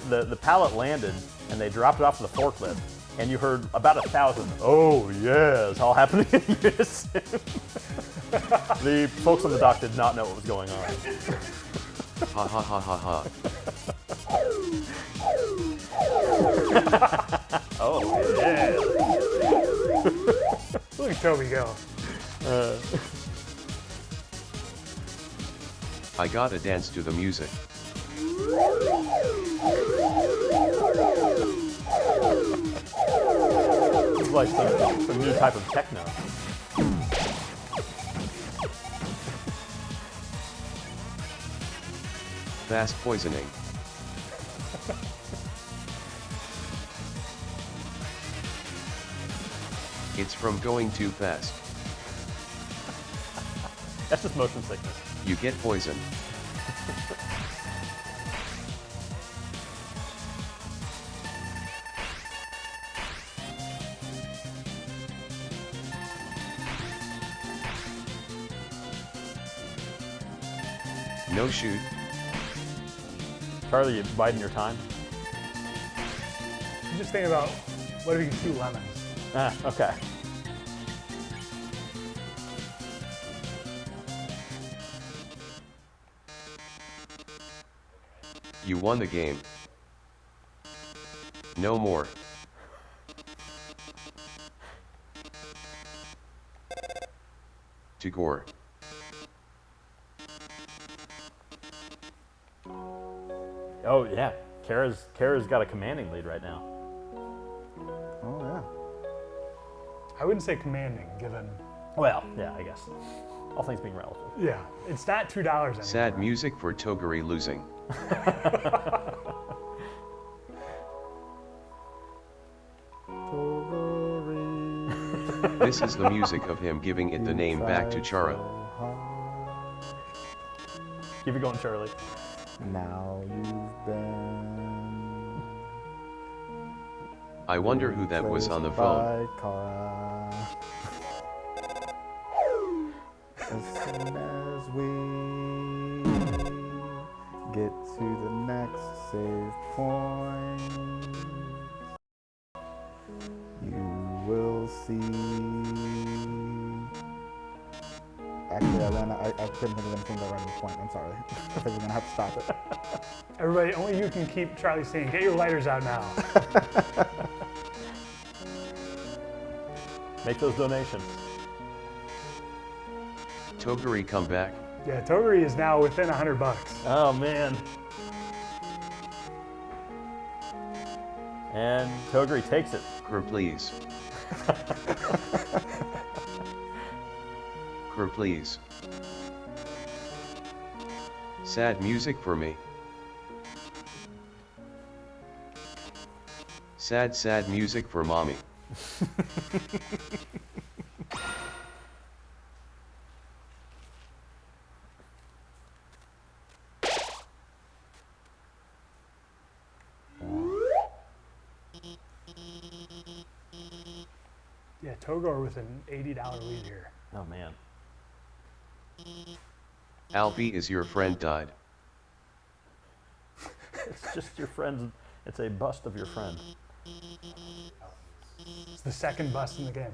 the pallet landed and they dropped it off the forklift, and you heard about 1,000 oh yes all happening in unison. The folks on the dock did not know what was going on. Ha ha ha ha ha. Oh yeah. Look at Toby go. I gotta dance to the music. It's like some new type of techno. Fast poisoning. It's from going too fast. That's just motion sickness. You get poisoned. No shoot. Charlie, you biding your time? I'm just thinking about what if you can shoot lemons? Ah, okay. You won the game. No more. To gore. Oh yeah, Kara's got a commanding lead right now. Oh yeah. I wouldn't say commanding, given. Well, yeah, I guess. All things being relative. Yeah, it's not $2 anymore. Sad music for Toguri losing. This is the music of him giving it the name back to Chara. Keep it going, Charlie. Now you've been. I wonder who that was on the phone. by Kara. As soon as we get to the next save point, you will see. Actually, I couldn't think of anything to run this point. I'm sorry. I think we're gonna have to stop it. Everybody, only you can keep Charlie singing. Get your lighters out now. Make those donations. Toguri come back. Yeah, Toguri is now within $100. Oh man. And Toguri takes it. Crew please. Crew please. Sad music for me. Sad, sad music for mommy. Yeah, Togor with an $80 lead here. Oh man. Alfie is your friend died. It's just your friend. It's a bust of your friend. It's the second bust in the game.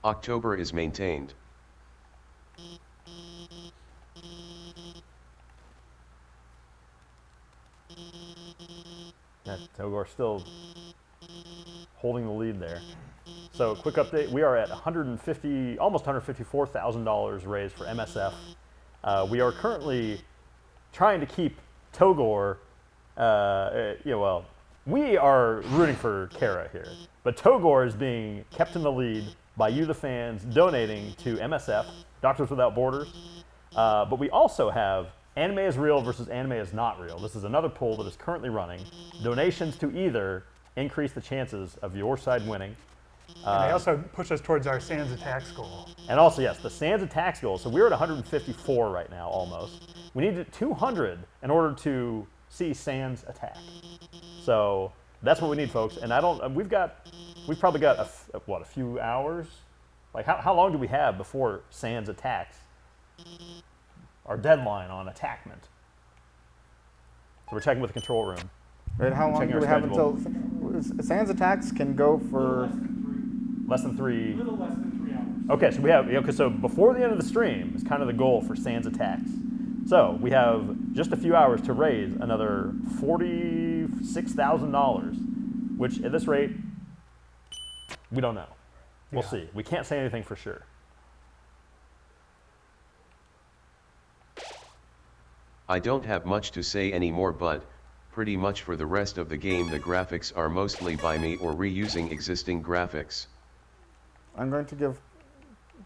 October is maintained. Yeah, Togor still holding the lead there. So quick update, we are at almost $154,000 raised for MSF. We are currently trying to keep Togor, well, we are rooting for Kara here, but Togor is being kept in the lead by you, the fans, donating to MSF, Doctors Without Borders. But we also have Anime is Real versus Anime is Not Real. This is another poll that is currently running. Donations to either increase the chances of your side winning. And they also push us towards our Sans attacks goal. And also, yes, the Sans attacks goal. So we're at 154 right now, almost. We need 200 in order to see Sans attack. So that's what we need, folks. And we've probably got a few hours. Like how long do we have before Sans attacks? Our deadline on attackment. So we're checking with the control room. Wait, how long Checking do we our have schedule. until Sans attacks can go for? Less than 3. A little less than 3 hours. Okay, so we have, so before the end of the stream is kind of the goal for Sans attacks. So we have just a few hours to raise another $46,000, which at this rate, we don't know. We'll see. We can't say anything for sure. I don't have much to say anymore, but pretty much for the rest of the game the graphics are mostly by me or reusing existing graphics. I'm going to give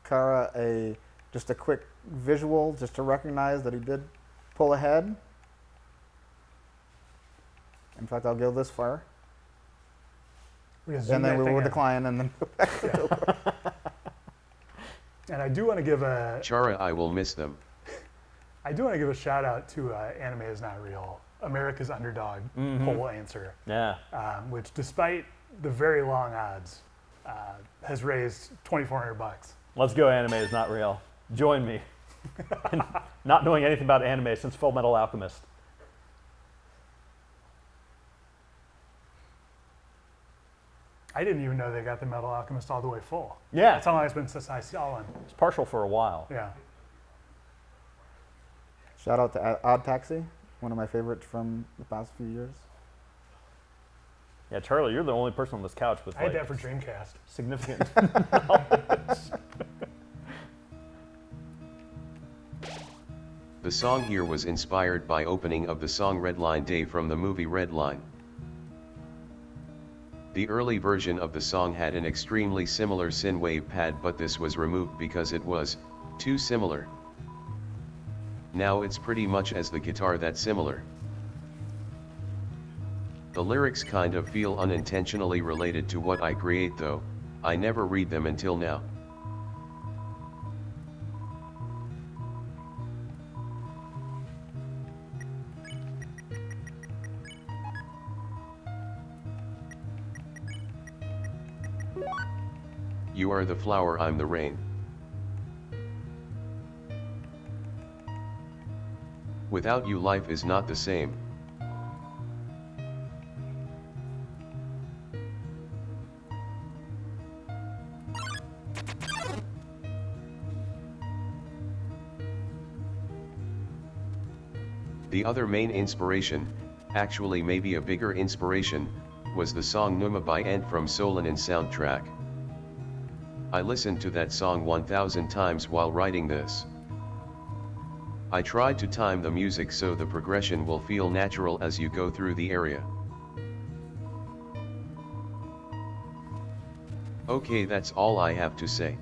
Kara just a quick visual just to recognize that he did pull ahead. In fact, I'll go this far. And then we will decline and then go back to Togor. And I do want to give a Chara, I will miss them. shout out to Anime is Not Real, America's underdog poll answer. Yeah. Which, despite the very long odds, has raised $2,400. Let's go, Anime is Not Real. Join me in not knowing anything about anime since Full Metal Alchemist. I didn't even know they got the Metal Alchemist all the way full. Yeah. That's how long it's been since I saw one. It's partial for a while. Yeah. Shout out to Odd Taxi, one of my favorites from the past few years. Yeah, Charlie, you're the only person on this couch with I had that for Dreamcast. significant knowledge. The song here was inspired by opening of the song Redline Day from the movie Redline. The early version of the song had an extremely similar synthwave pad, but this was removed because it was too similar. Now it's pretty much as the guitar that similar. The lyrics kind of feel unintentionally related to what I create, though I never read them until now. You are the flower, I'm the rain. Without you life is not the same. The other main inspiration, actually maybe a bigger inspiration, was the song Numa by Ant from Solanin soundtrack. I listened to that song 1,000 times while writing this. I tried to time the music so the progression will feel natural as you go through the area. Okay, that's all I have to say.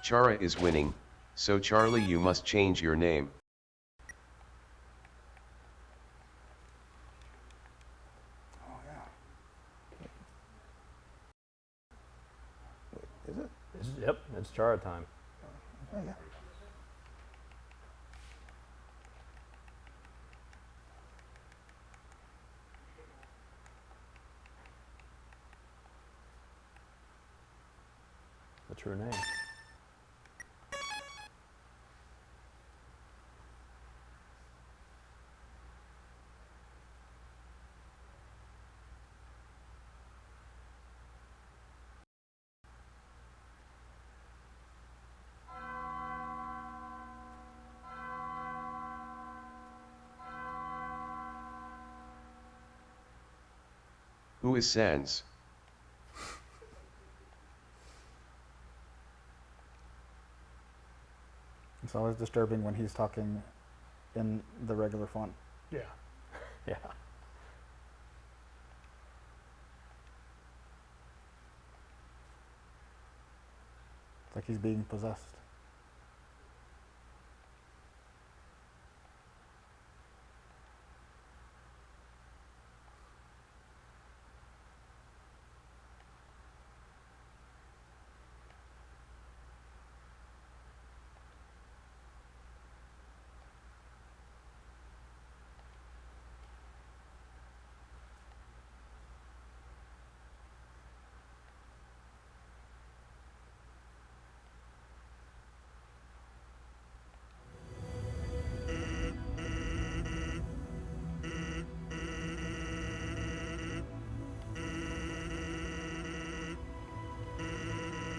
Chara is winning, so Charlie, you must change your name. Oh yeah. Wait, is it? Yep, it's Chara time. Oh yeah. The true name. Who is Sans? It's always disturbing when he's talking in the regular font. Yeah. Yeah. It's like he's being possessed.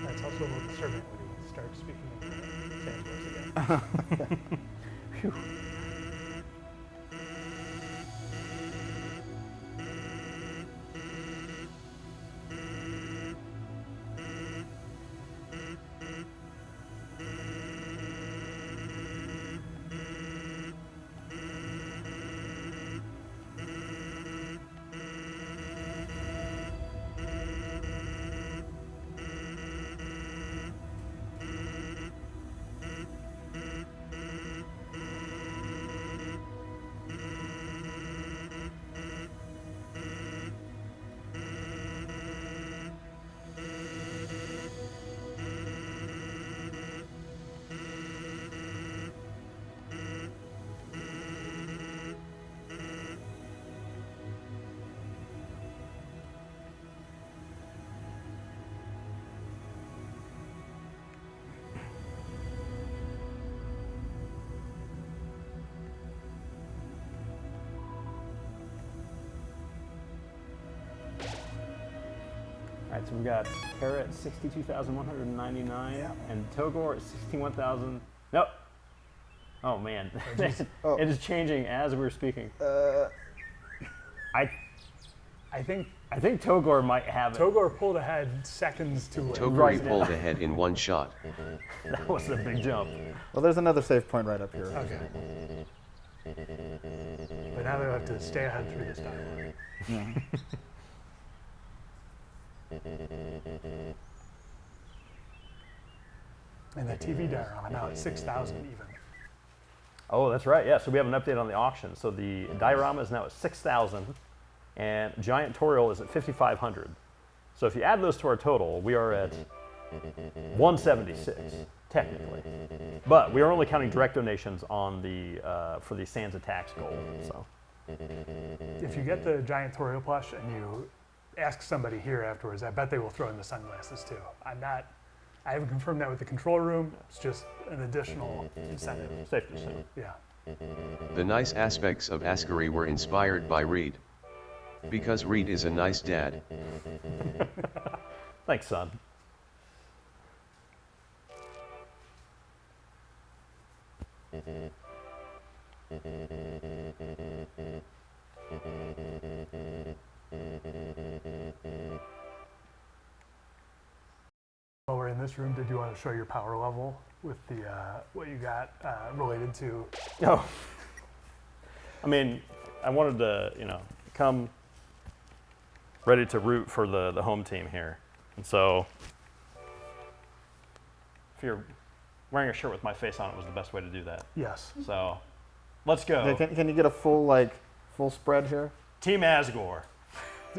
That's also a little disturbing when he starts speaking in Sans voice again. Phew. All right, so we've got Kara at 62,199 Yeah. and Togor at 61,000. Nope. Oh man, Oh. it is changing as we're speaking. I think I think Togor might have it. Togor pulled ahead seconds to it. Toguri Right. pulled ahead in one shot. That was a big jump. Well, there's another save point right up here. Okay. But now they'll have to stay ahead through this time. Yeah. And the TV diorama now at 6,000 even. Oh, that's right. Yeah, so we have an update on the auction. So the diorama is now at 6,000, and Giant Toriel is at 5,500. So if you add those to our total, we are at 176 technically. But we are only counting direct donations on the for the Sans Attacks goal. So If you get the Giant Toriel plush and you ask somebody here afterwards, I bet they will throw in the sunglasses too. I haven't confirmed that with the control room. It's just an additional incentive. safe to assume. Yeah. The nice aspects of Ascari were inspired by Reed. Because Reed is a nice dad. Thanks, son. While we're in this room, did you want to show your power level with the what you got related to? No. I mean, I wanted to, come ready to root for the home team here. And so, if you're wearing a shirt with my face on it was the best way to do that. Yes. So, let's go. Okay, can you get a full spread here? Team Asgore.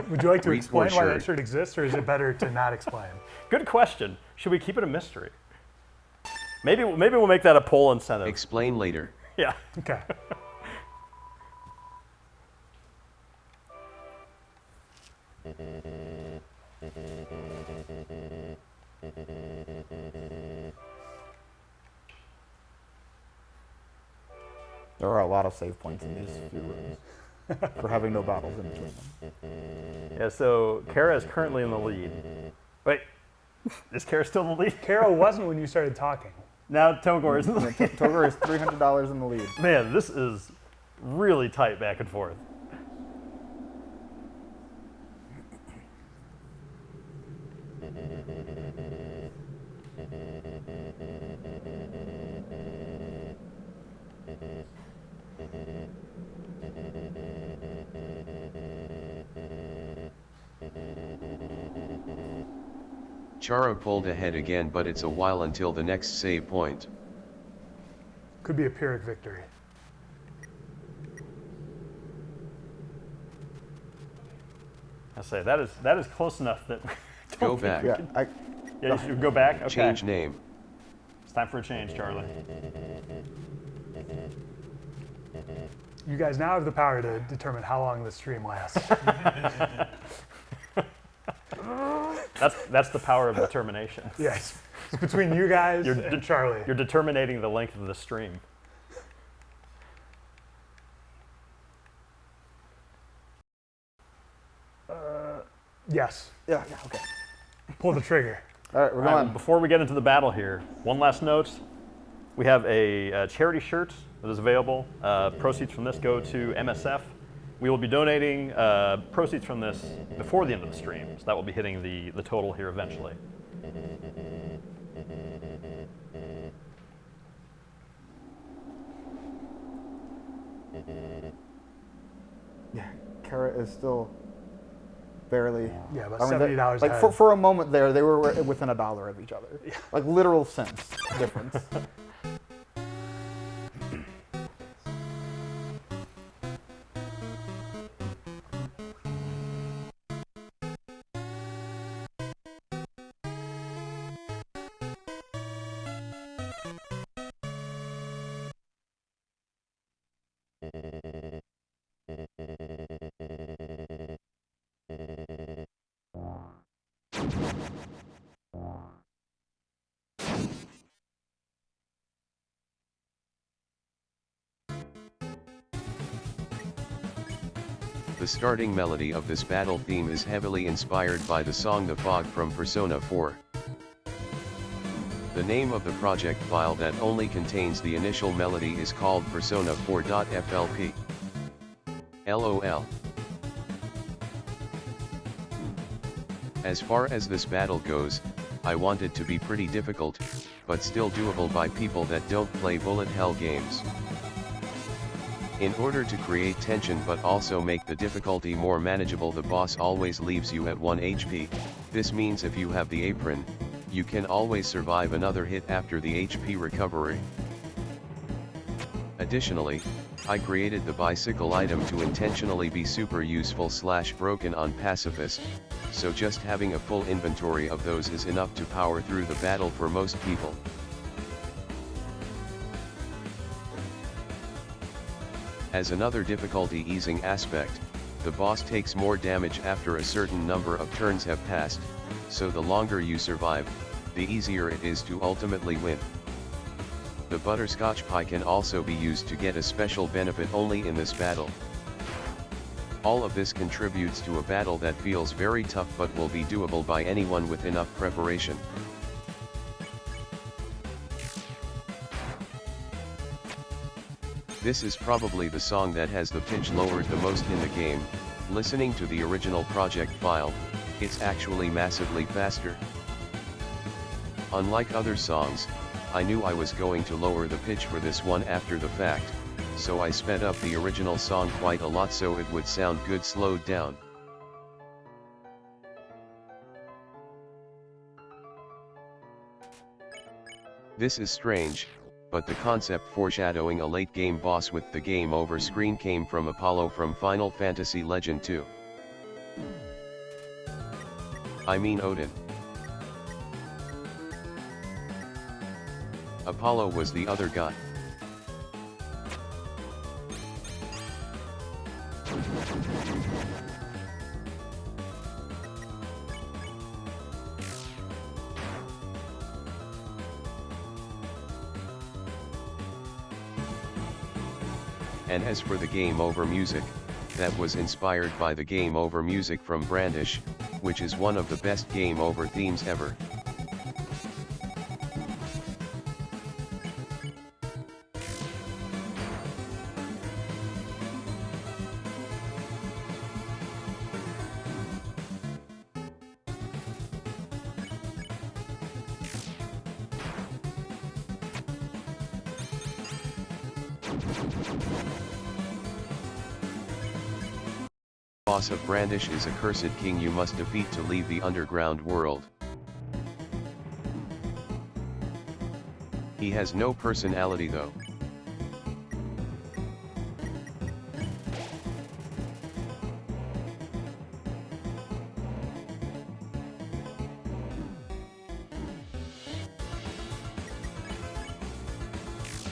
Would you like to Read explain more why that shirt. shirt exists, or is it better to not explain? Good question. Should we keep it a mystery? Maybe we'll make that a poll incentive. Explain later. Yeah. Okay. There are a lot of save points in these few rooms for having no battles in between them. Yeah, so Kara is currently in the lead. Wait, is Kara still in the lead? Carol wasn't when you started talking. Now Togor is in the lead. Togor is $300 in the lead. Man, this is really tight back and forth. Charo pulled ahead again, but it's a while until the next save point. Could be a Pyrrhic victory. I say that is close enough that Go back. Yeah, yeah, you should go back. Okay. Change name. It's time for a change, Charlie. You guys now have the power to determine how long this stream lasts. That's the power of determination. Yes. It's between you guys and Charlie. You're determining the length of the stream. Yes. yeah, okay. Pull the trigger. All right, we're All right, going. before we get into the battle here, one last note. We have a charity shirt that is available. Proceeds from this go to MSF. We will be donating proceeds from this before the end of the stream, so that will be hitting the total here eventually. Yeah, Kara is still barely. Yeah, about I mean, $70 Like ahead. for a moment there, they were within $1 of each other. Like literal cents difference. The starting melody of this battle theme is heavily inspired by the song The Fog from Persona 4. The name of the project file that only contains the initial melody is called Persona 4.flp. LOL. As far as this battle goes, I want it to be pretty difficult, but still doable by people that don't play bullet hell games. In order to create tension but also make the difficulty more manageable, the boss always leaves you at 1 HP, this means if you have the apron, you can always survive another hit after the HP recovery. Additionally, I created the bicycle item to intentionally be super useful / broken on pacifist, so just having a full inventory of those is enough to power through the battle for most people. As another difficulty easing aspect, the boss takes more damage after a certain number of turns have passed, so the longer you survive, the easier it is to ultimately win. The butterscotch pie can also be used to get a special benefit only in this battle. All of this contributes to a battle that feels very tough but will be doable by anyone with enough preparation. This is probably the song that has the pitch lowered the most in the game. Listening to the original project file, it's actually massively faster. Unlike other songs, I knew I was going to lower the pitch for this one after the fact, so I sped up the original song quite a lot so it would sound good slowed down. This is strange, but the concept foreshadowing a late-game boss with the game over screen came from Apollo from Final Fantasy Legend 2. I mean Odin. Apollo was the other god. And as for the game over music, that was inspired by the game over music from Brandish, which is one of the best game over themes ever. The boss of Brandish is a cursed king you must defeat to leave the underground world. He has no personality though.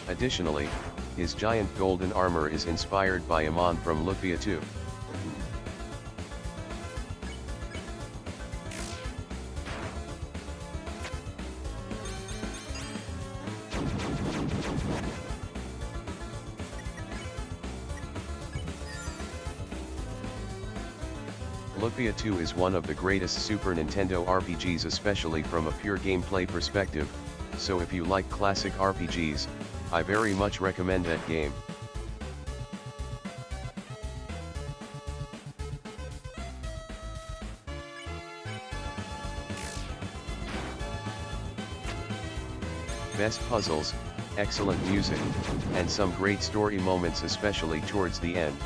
Additionally, his giant golden armor is inspired by Amon from Lufia 2. Lufia 2 is one of the greatest Super Nintendo RPGs, especially from a pure gameplay perspective, so if you like classic RPGs, I very much recommend that game. Best puzzles, excellent music, and some great story moments, especially towards the end.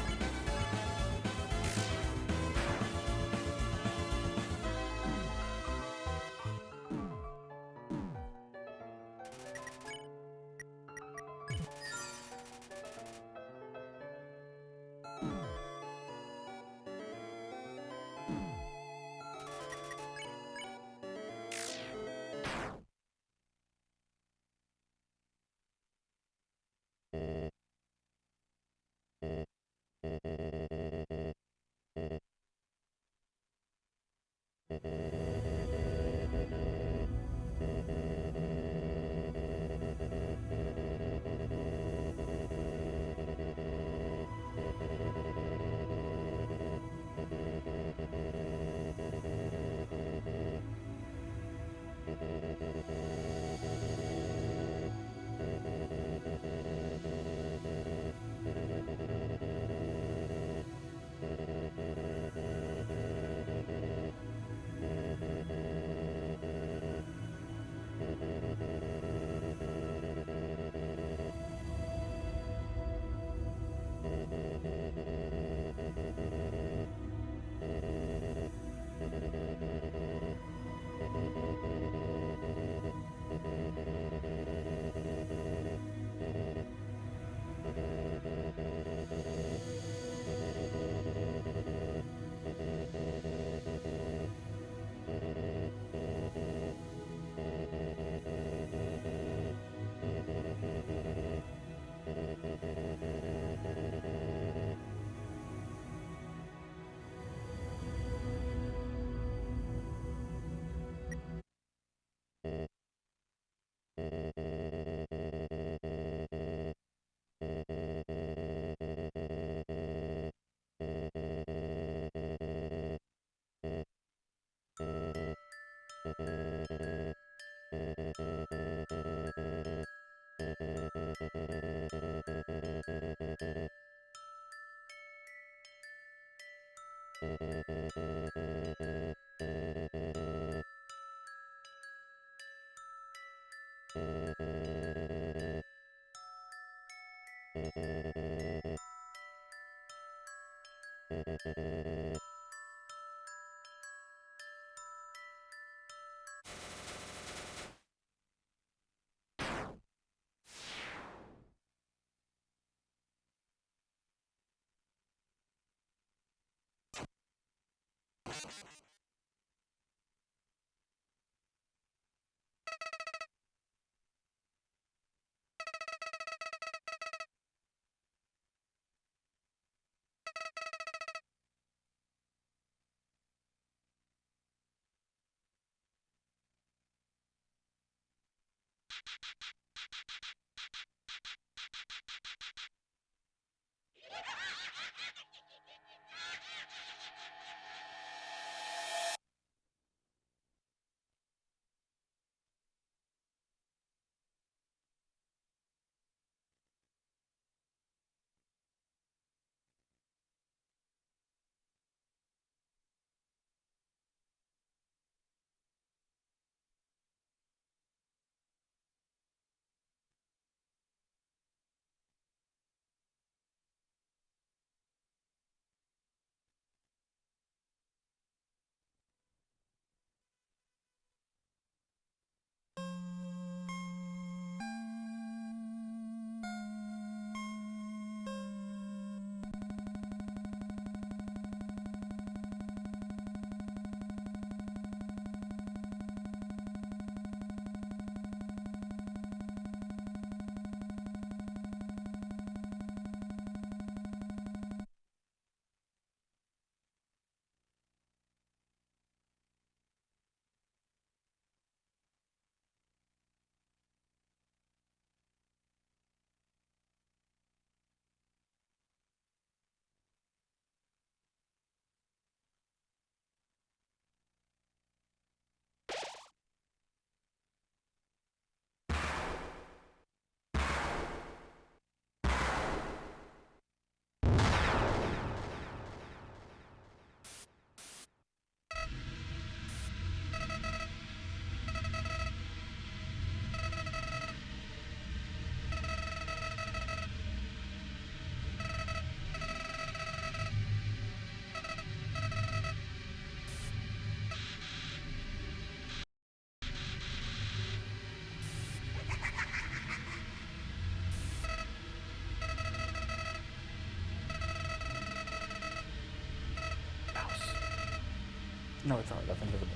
No, it's not. That's invisible.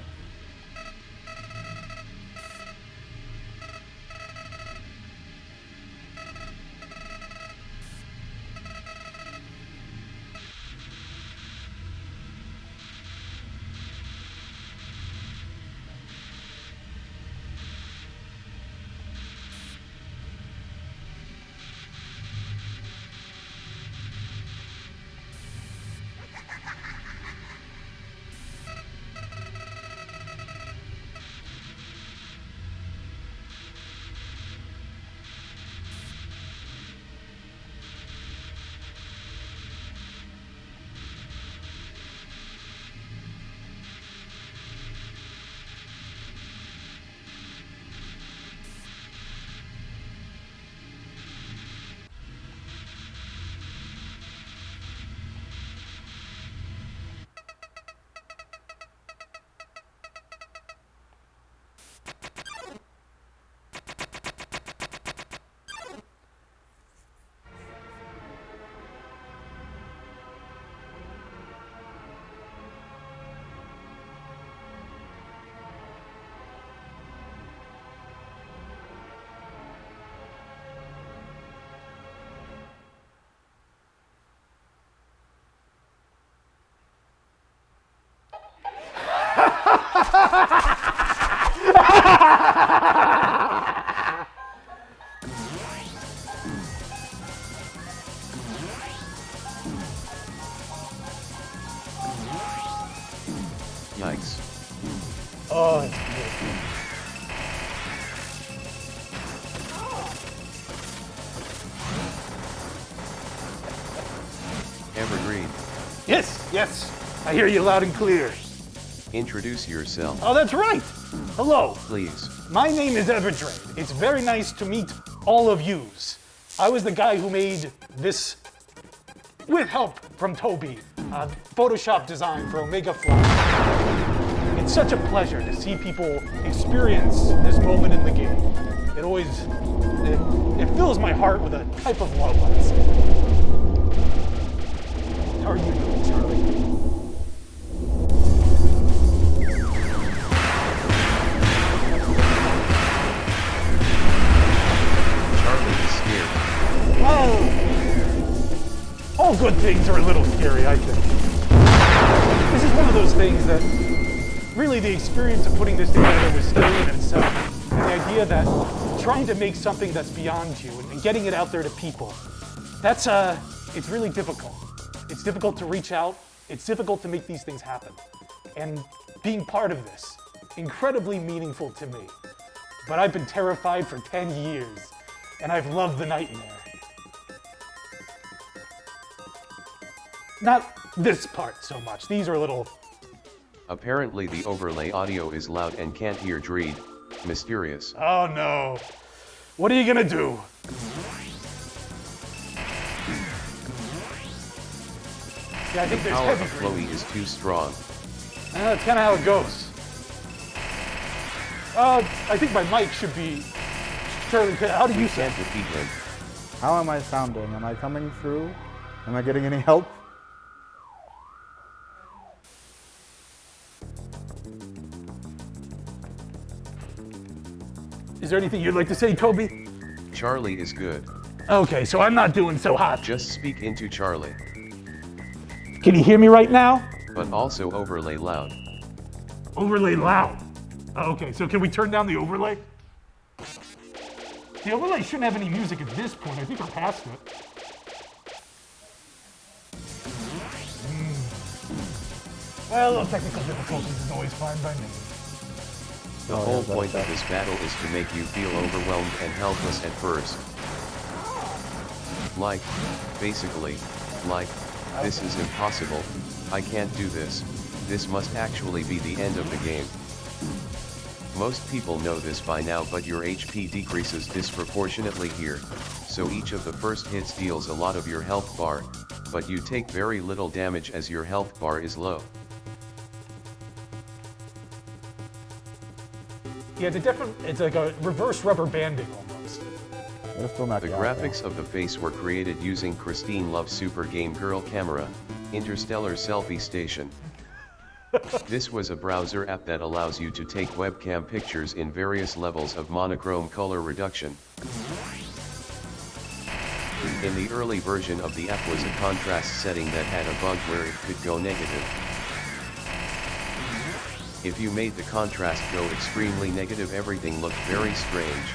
Yikes. Oh, it's beautiful. Evergreen, Yes, yes, I hear you loud and clear. introduce yourself, Oh, that's right. Hello, please. my name is Everdrain. It's very nice to meet all of yous. I was the guy who made this, with help from Toby, Photoshop design for Omega Fly. It's such a pleasure to see people experience this moment in the game. It always, it fills my heart with a type of love, I'd say. How are you doing, Charlie? things are a little scary, I think. This is one of those things that really the experience of putting this together was scary in itself. And the idea that trying to make something that's beyond you and getting it out there to people, that's, it's really difficult. It's difficult to reach out. It's difficult to make these things happen. And being part of this, incredibly meaningful to me. But I've been terrified for 10 years, and I've loved the nightmare. Not this part so much. These are a little... Apparently the overlay audio is loud and can't hear Dreed. Mysterious. Oh no. What are you gonna do? Yeah, I think The there's power heavy of breathing. Chloe is too strong. That's kind of how it goes. I think my mic should be... Charlie, how do you We sound? can't defeat him. How am I sounding? Am I coming through? Am I getting any help? Is there anything you'd like to say, Toby? Charlie is good. Okay, so I'm not doing so hot. Just speak into Charlie, Can you hear me right now? but also overlay loud. Overlay loud. Okay, so can we turn down the overlay? The overlay shouldn't have any music at this point. I think we're past it. Well, a little technical difficulties is always fine by me. The whole point of this battle is to make you feel overwhelmed and helpless at first. Like, basically, like, this is impossible, I can't do this, this must actually be the end of the game. Most people know this by now, but your HP decreases disproportionately here, so each of the first hits deals a lot of your health bar, but you take very little damage as your health bar is low. Yeah, it's like a reverse rubber banding almost. They're still not The going graphics of the face were created using Christine Love's Super Game Girl camera, Interstellar Selfie Station. This was a browser app that allows you to take webcam pictures in various levels of monochrome color reduction. In the early version of the app was a contrast setting that had a bug where it could go negative. If you made the contrast go extremely negative, everything looked very strange.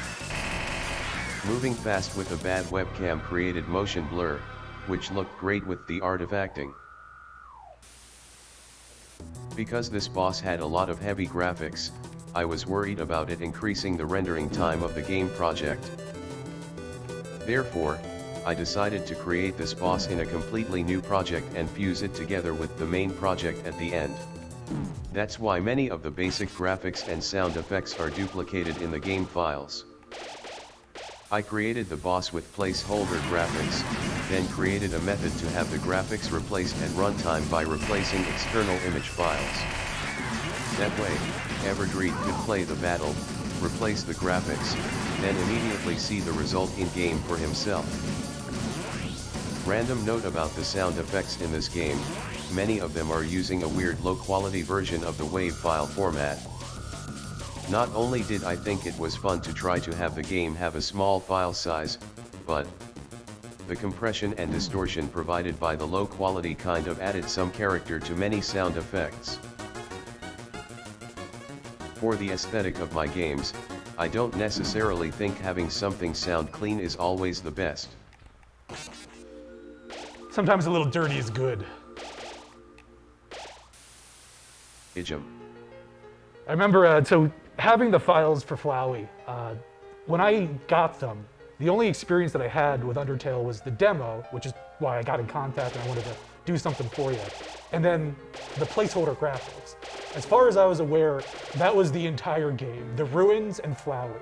Moving fast with a bad webcam created motion blur, which looked great with the artifacting. Because this boss had a lot of heavy graphics, I was worried about it increasing the rendering time of the game project. Therefore, I decided to create this boss in a completely new project and fuse it together with the main project at the end. That's why many of the basic graphics and sound effects are duplicated in the game files. I created the boss with placeholder graphics, then created a method to have the graphics replaced at runtime by replacing external image files. That way, Everdreed could play the battle, replace the graphics, then immediately see the result in-game for himself. Random note about the sound effects in this game, many of them are using a weird low-quality version of the WAV file format. Not only did I think it was fun to try to have the game have a small file size, but the compression and distortion provided by the low-quality kind of added some character to many sound effects. For the aesthetic of my games, I don't necessarily think having something sound clean is always the best. Sometimes a little dirty is good. Ijum. I remember, so having the files for Flowey, when I got them, the only experience that I had with Undertale was the demo, which is why I got in contact and I wanted to do something for you. And then the placeholder graphics. As far as I was aware, that was the entire game, the ruins and Flowey.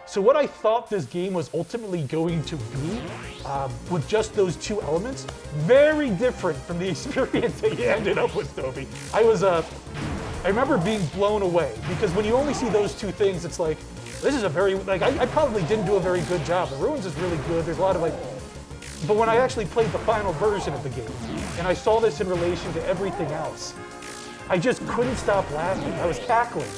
So what I thought this game was ultimately going to be, with just those two elements, very different from the experience that you ended up with, Toby. I remember being blown away, because when you only see those two things, it's like, this is a very, like, I probably didn't do a very good job. The Ruins is really good, there's a lot of like, but when I actually played the final version of the game, and I saw this in relation to everything else, I just couldn't stop laughing. I was cackling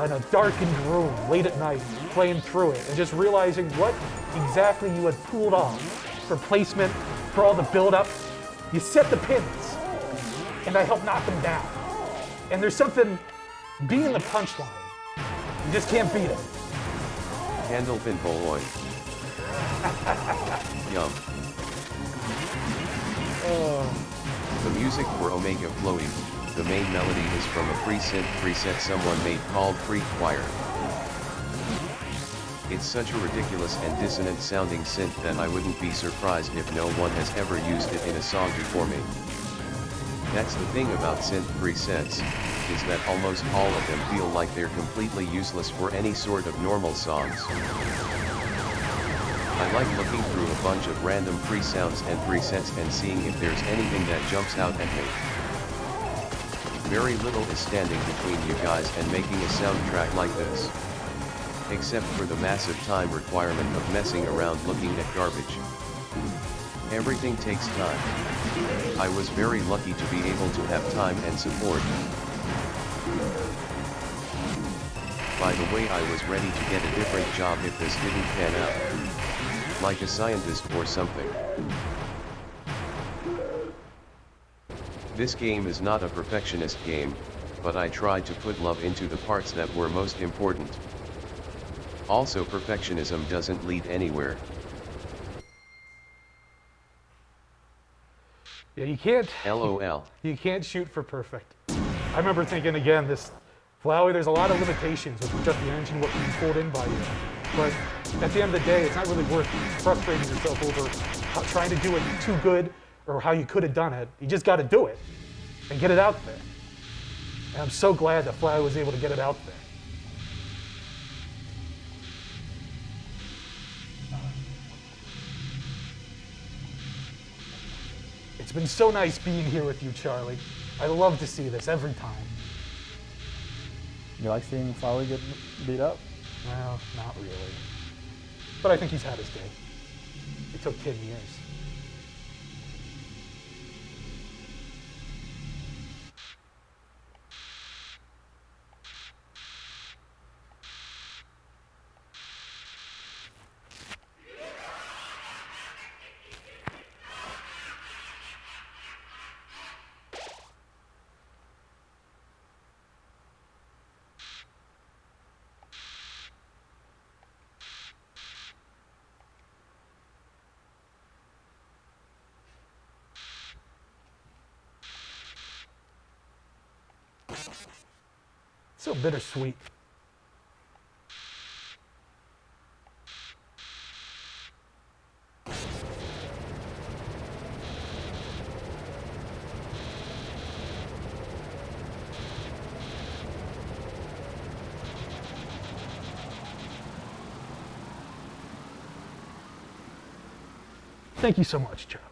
in a darkened room late at night, playing through it, and just realizing what exactly you had pulled off for placement, for all the build-up. You set the pins, and I help knock them down. And there's something being the punchline. You just can't beat it. Handle pinball oil. Yum. The music for Omega Floating, the main melody is from a preset someone made called Freak Choir. It's such a ridiculous and dissonant sounding synth that I wouldn't be surprised if no one has ever used it in a song before me. That's the thing about synth presets, is that almost all of them feel like they're completely useless for any sort of normal songs. I like looking through a bunch of random pre-sounds and presets and seeing if there's anything that jumps out at me. Very little is standing between you guys and making a soundtrack like this. Except for the massive time requirement of messing around looking at garbage. Everything takes time. I was very lucky to be able to have time and support. By the way, I was ready to get a different job if this didn't pan out. Like a scientist or something. This game is not a perfectionist game, but I tried to put love into the parts that were most important. Also, perfectionism doesn't lead anywhere. Yeah, you can't. LOL. You can't shoot for perfect. I remember thinking again, this Flowey, there's a lot of limitations with just the engine, what can be pulled in by you. But at the end of the day, it's not really worth frustrating yourself over trying to do it too good or how you could have done it. You just got to do it and get it out there. And I'm so glad that Flowey was able to get it out there. It's been so nice being here with you, Charlie. I love to see this every time. You like seeing Flowey get beat up? Well, not really. But I think he's had his day. It took 10 years. So bittersweet. Thank you so much, Charlie.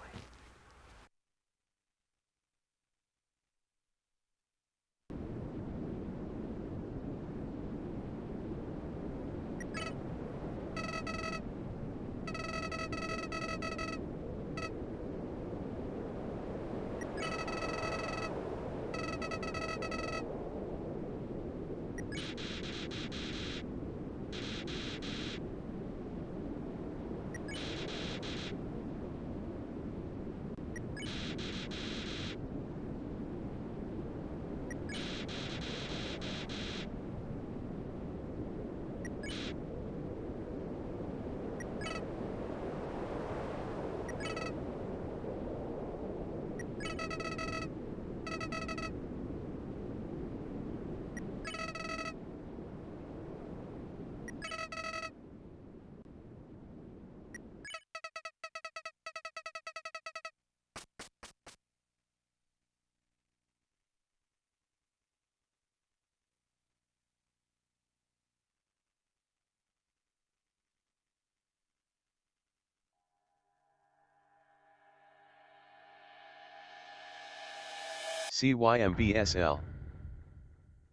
CYMBSL.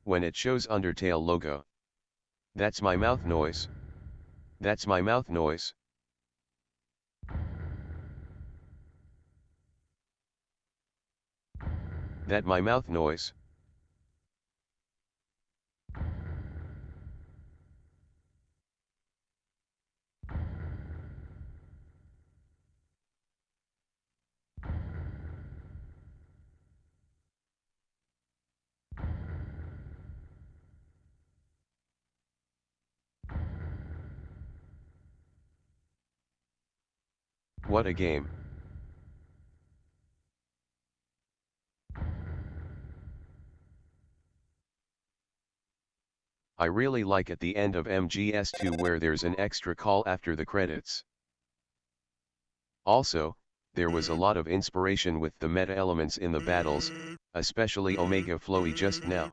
When it shows Undertale logo. That's my mouth noise. That's my mouth noise. That my mouth noise. What a game. I really like at the end of MGS2 where there's an extra call after the credits. Also, there was a lot of inspiration with the meta elements in the battles, especially Omega Flowy just now.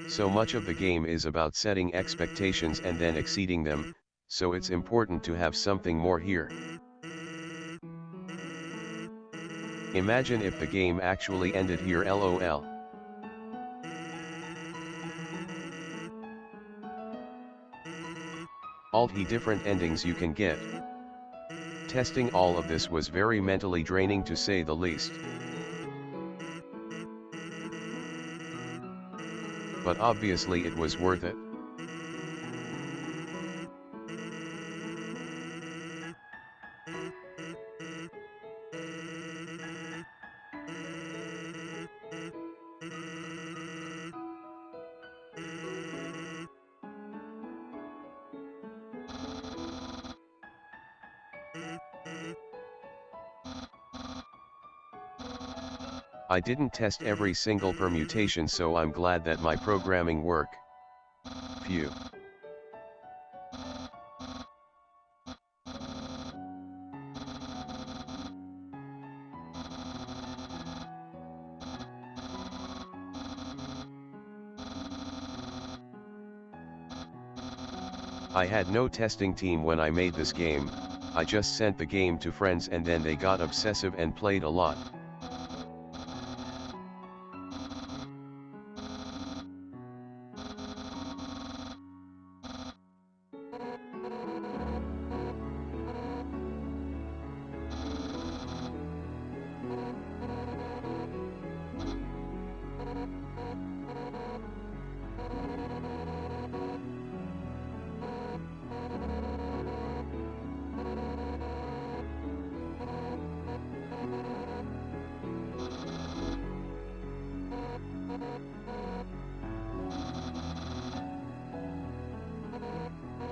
So much of the game is about setting expectations and then exceeding them, so it's important to have something more here. Imagine if the game actually ended here, lol. Alt-he different endings you can get. Testing all of this was very mentally draining to say the least. But obviously it was worth it. I didn't test every single permutation, so I'm glad that my programming work. Phew. I had no testing team when I made this game, I just sent the game to friends and then they got obsessive and played a lot.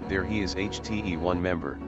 There he is, HTE1 member.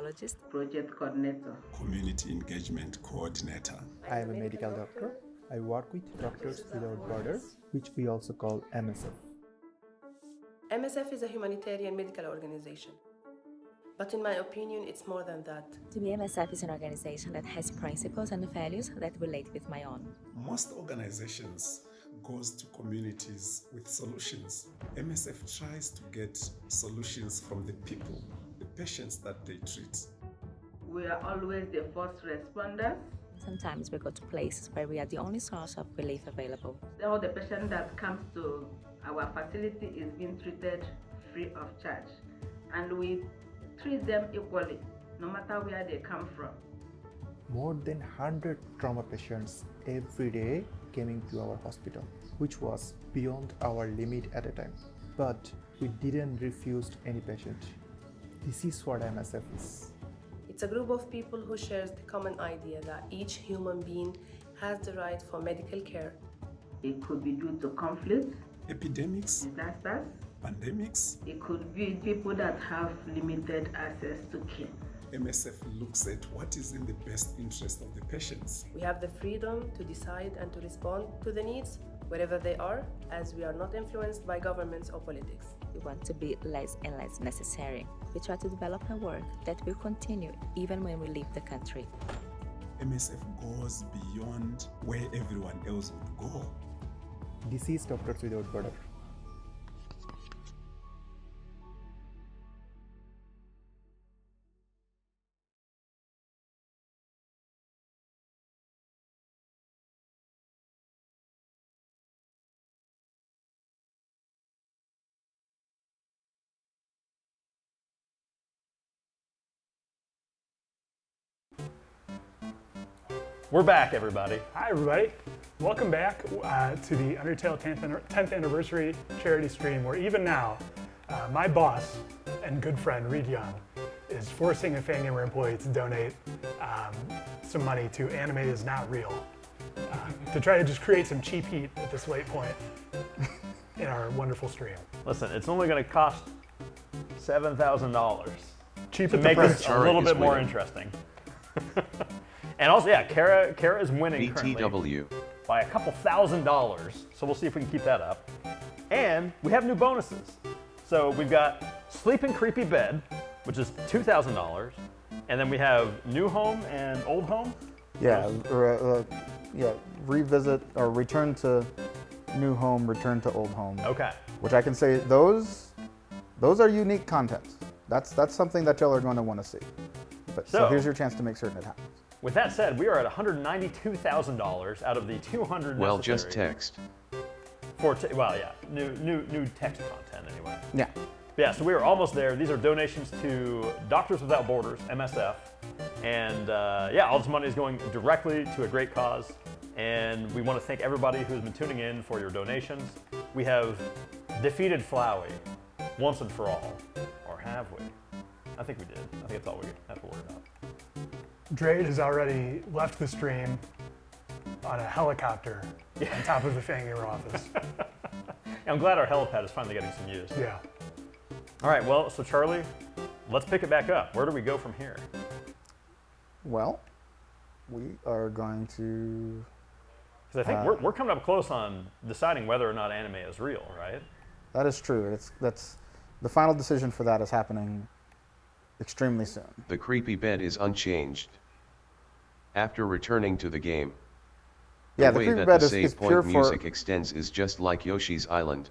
Psychologist, project coordinator, community engagement coordinator. I am a medical doctor. I work with Doctors Without Borders, which we also call MSF. MSF is a humanitarian medical organization. But in my opinion, it's more than that. To me, MSF is an organization that has principles and values that relate with my own. Most organizations goes to communities with solutions. MSF tries to get solutions from the people. The patients that they treat. We are always the first responders. Sometimes we go to places where we are the only source of relief available. All the patient that comes to our facility is being treated free of charge. And we treat them equally, no matter where they come from. More than 100 trauma patients every day came into our hospital, which was beyond our limit at a time. But we didn't refuse any patient. This is what MSF is. It's a group of people who shares the common idea that each human being has the right for medical care. It could be due to conflict, Epidemics, disasters. pandemics, It could be people that have limited access to care. MSF looks at what is in the best interest of the patients. We have the freedom to decide and to respond to the needs wherever they are, as we are not influenced by governments or politics. We want to be less and less necessary. We try to develop a work that will continue even when we leave the country. MSF goes beyond where everyone else would go. This is Doctors Without Borders. We're back, everybody. Hi, everybody. Welcome back to the Undertale 10th anniversary charity stream, where even now, my boss and good friend, Reed Young, is forcing a Fangamer employee to donate some money to Anime Is Not Real, to try to just create some cheap heat at this late point in our wonderful stream. Listen, it's only going to cost $7,000 Cheap to at the make price. this a little bit more winning. interesting. And also, yeah, Kara is winning currently BTW. by a couple $1,000s, so we'll see if we can keep that up. And we have new bonuses. So we've got Sleeping Creepy Bed, which is $2,000, and then we have New Home and Old Home. Yeah, revisit or return to new home, return to old home. Okay. Which I can say those are unique content. That's something that y'all are going to want to see. But so here's your chance to make certain it happens. With that said, we are at $192,000 out of the 200 Well, necessary. just text. Well, yeah, new text content anyway. Yeah. Yeah, so we are almost there. These are donations to Doctors Without Borders, MSF, and yeah, all this money is going directly to a great cause. And we want to thank everybody who's been tuning in for your donations. We have defeated Flowey once and for all, or have we? I think we did. I think that's all we have to worry about. Drade has already left the stream on a helicopter on top of the Fangamer office. I'm glad our helipad is finally getting some use. Yeah. All right, well, so Charlie, let's pick it back up. Where do we go from here? Well, we are going to... Because I think we're coming up close on deciding whether or not anime is real, right? That is true. That's the final decision for that is happening extremely soon. The creepy bed is unchanged. After returning to the game, yeah, the way creepy that bed the is save pure point music extends is just like Yoshi's Island.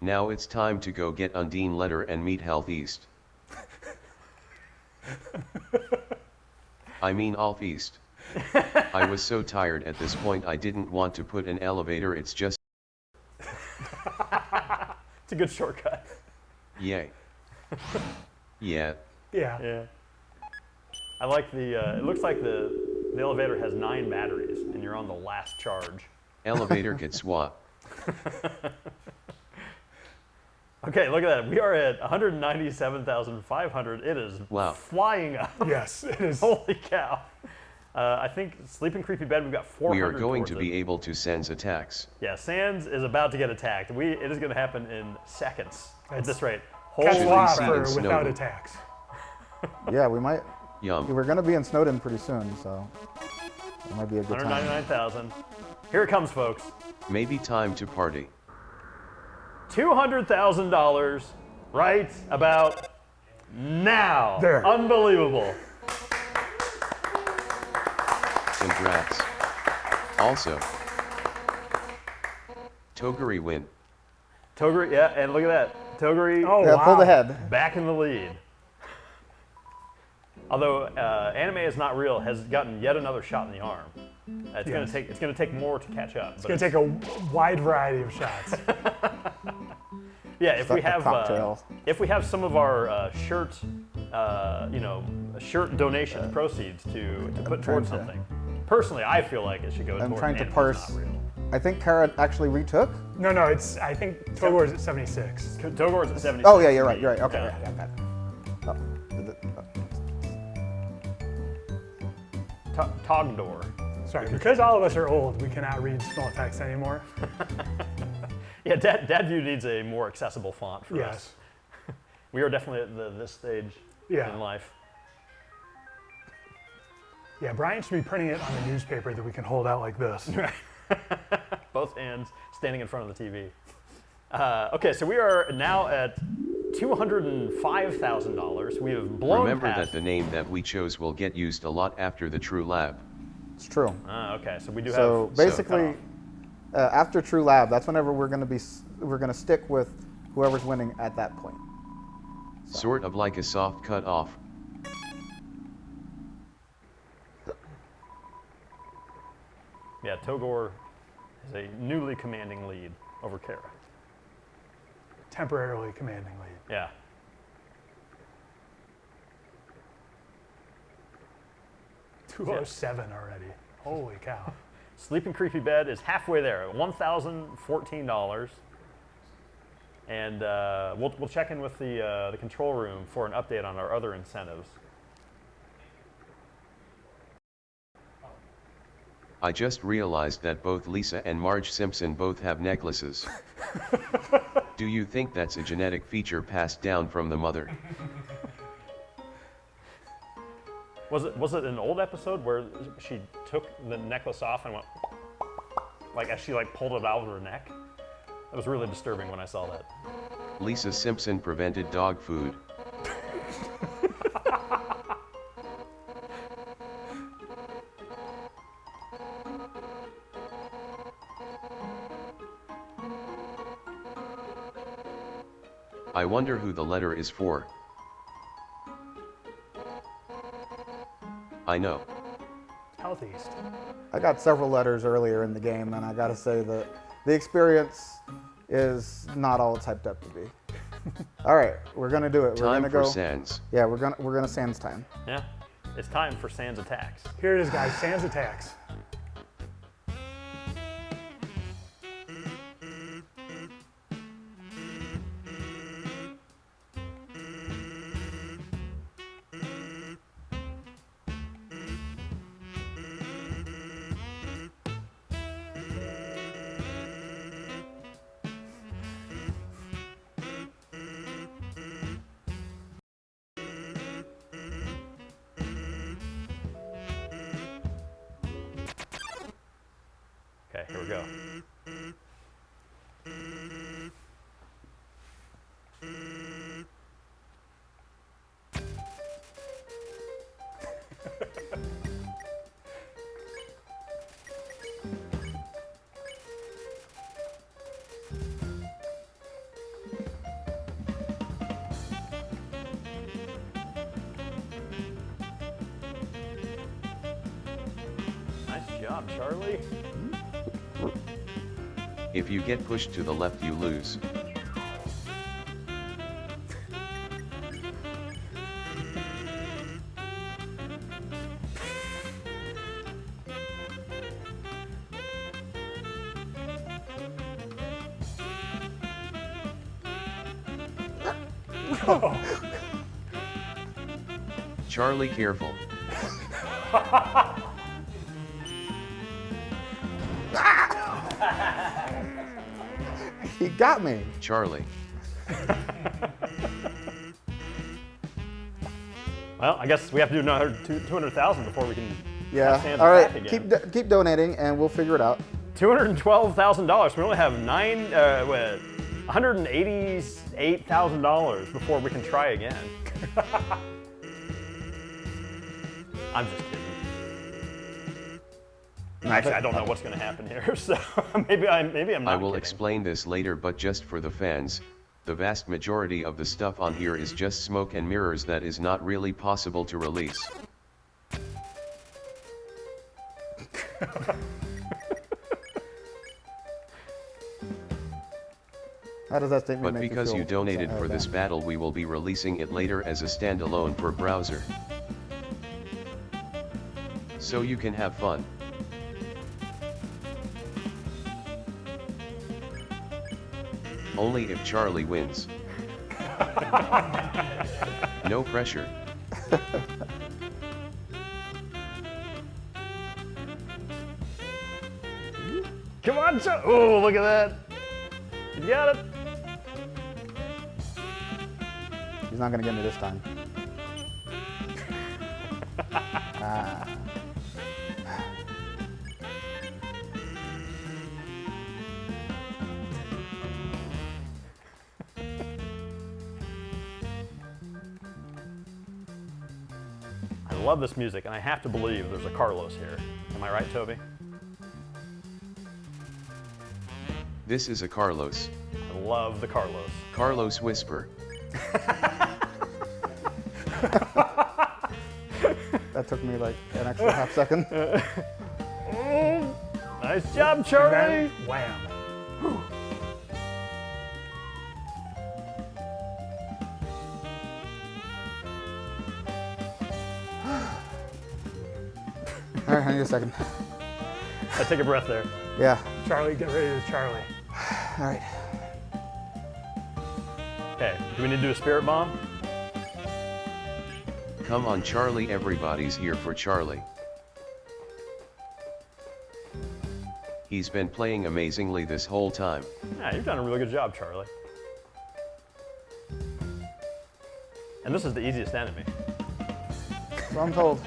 Now it's time to go get Undine Letter and meet Health East. I mean Alf East. I was so tired at this point I didn't want to put an elevator, it's just... It's a good shortcut. Yay. Yeah. Yeah. Yeah. I like the, it looks like the elevator has 9 batteries and you're on the last charge. Elevator gets swap. Okay, look at that. We are at 197,500. It is flying up. Yes, it is. Holy cow. I think Sleeping Creepy Bed, we've got 400. We are going to be able to sense attacks. Yeah, Sans is about to get attacked. It is going to happen in seconds at this rate. Catch for without attacks. Yeah, we might. Yum. We're going to be in Snowden pretty soon, so it might be a good time. 199,000. Here it comes, folks. Maybe time to party. $200,000 right about now. There. Unbelievable. Congrats. Also, Toguri win. Toguri, yeah, and look at that. Toguri Oh, Yeah, wow. pulled ahead. back in the lead. Although anime is not real, has gotten yet another shot in the arm. It's gonna take more to catch up. It's going to take a wide variety of shots. Yeah, if we Stuck have the cocktail. if we have some of our shirt donation proceeds to put towards trying to- something. Personally, I feel like it should go I'm towards trying to anime parse. Not real. I think Kara actually retook. No, I think Togor is at 76. Togor's at 76. Oh yeah, you're right. Okay, Yeah. yeah, got it. Oh, did it- oh. Togdor. Sorry, because all of us are old, we cannot read small text anymore. Yeah, Dad View needs a more accessible font for Yes. us. We are definitely at this stage in life. Yeah, Brian should be printing it on a newspaper that we can hold out like this. Both hands standing in front of the TV. Okay, so we are now at $205,000. We have blown Remember past. that the name that we chose will get used a lot after the True Lab. It's true. Okay, so we do So have. basically, after True Lab, that's whenever we're going to stick with whoever's winning at that point. Sort of like a soft cut off. Yeah, Togor is a newly commanding lead over Kara. Temporarily commanding lead. Yeah. $207 already. Holy cow. Sleeping Creepy Bed is halfway there, $1,014. And we'll check in with the control room for an update on our other incentives. I just realized that both Lisa and Marge Simpson both have necklaces. Do you think that's a genetic feature passed down from the mother? Was it an old episode where she took the necklace off and went like as she pulled it out of her neck? That was really disturbing when I saw that. Lisa Simpson prevented dog food. I wonder who the letter is for. I know. Southeast. I got several letters earlier in the game, and I got to say that the experience is not all it's hyped up to be. All right, we're gonna do it. We're Time gonna for go. Sans. Yeah, we're gonna Sans time. Yeah, it's time for Sans attacks. Here it is, guys. Sans attacks. Okay, here we go. Nice job, Charlie. If you get pushed to the left, you lose. Charlie, careful. He got me. Charlie. Well, I guess we have to do another 200,000 before we can. have Yeah. Sans All right. attack again. Keep donating, and we'll figure it out. $212,000. We only have $188,000 before we can try again. I'm just kidding. Actually, I don't know what's going to happen here, so maybe I'm not I will kidding. explain this later, but just for the fans, the vast majority of the stuff on here is just smoke and mirrors that is not really possible to release. How does that statement But make because you you feel? donated for this battle, we will be releasing it later as a standalone per browser. So you can have fun. Only if Charlie wins. No pressure. Come on, oh, look at that. You got it. He's not gonna get me this time. Ah. I love this music, and I have to believe there's a Carlos here. Am I right, Toby? This is a Carlos. I love the Carlos. Carlos Whisper. That took me like an extra half second. Nice job, Charlie. And then, wham. All right, I need a second. I take a breath there. Yeah. Charlie, get ready to Charlie. All right. Okay, do we need to do a spirit bomb? Come on, Charlie, everybody's here for Charlie. He's been playing amazingly this whole time. Yeah, you've done a really good job, Charlie. And this is the easiest enemy. So I'm told.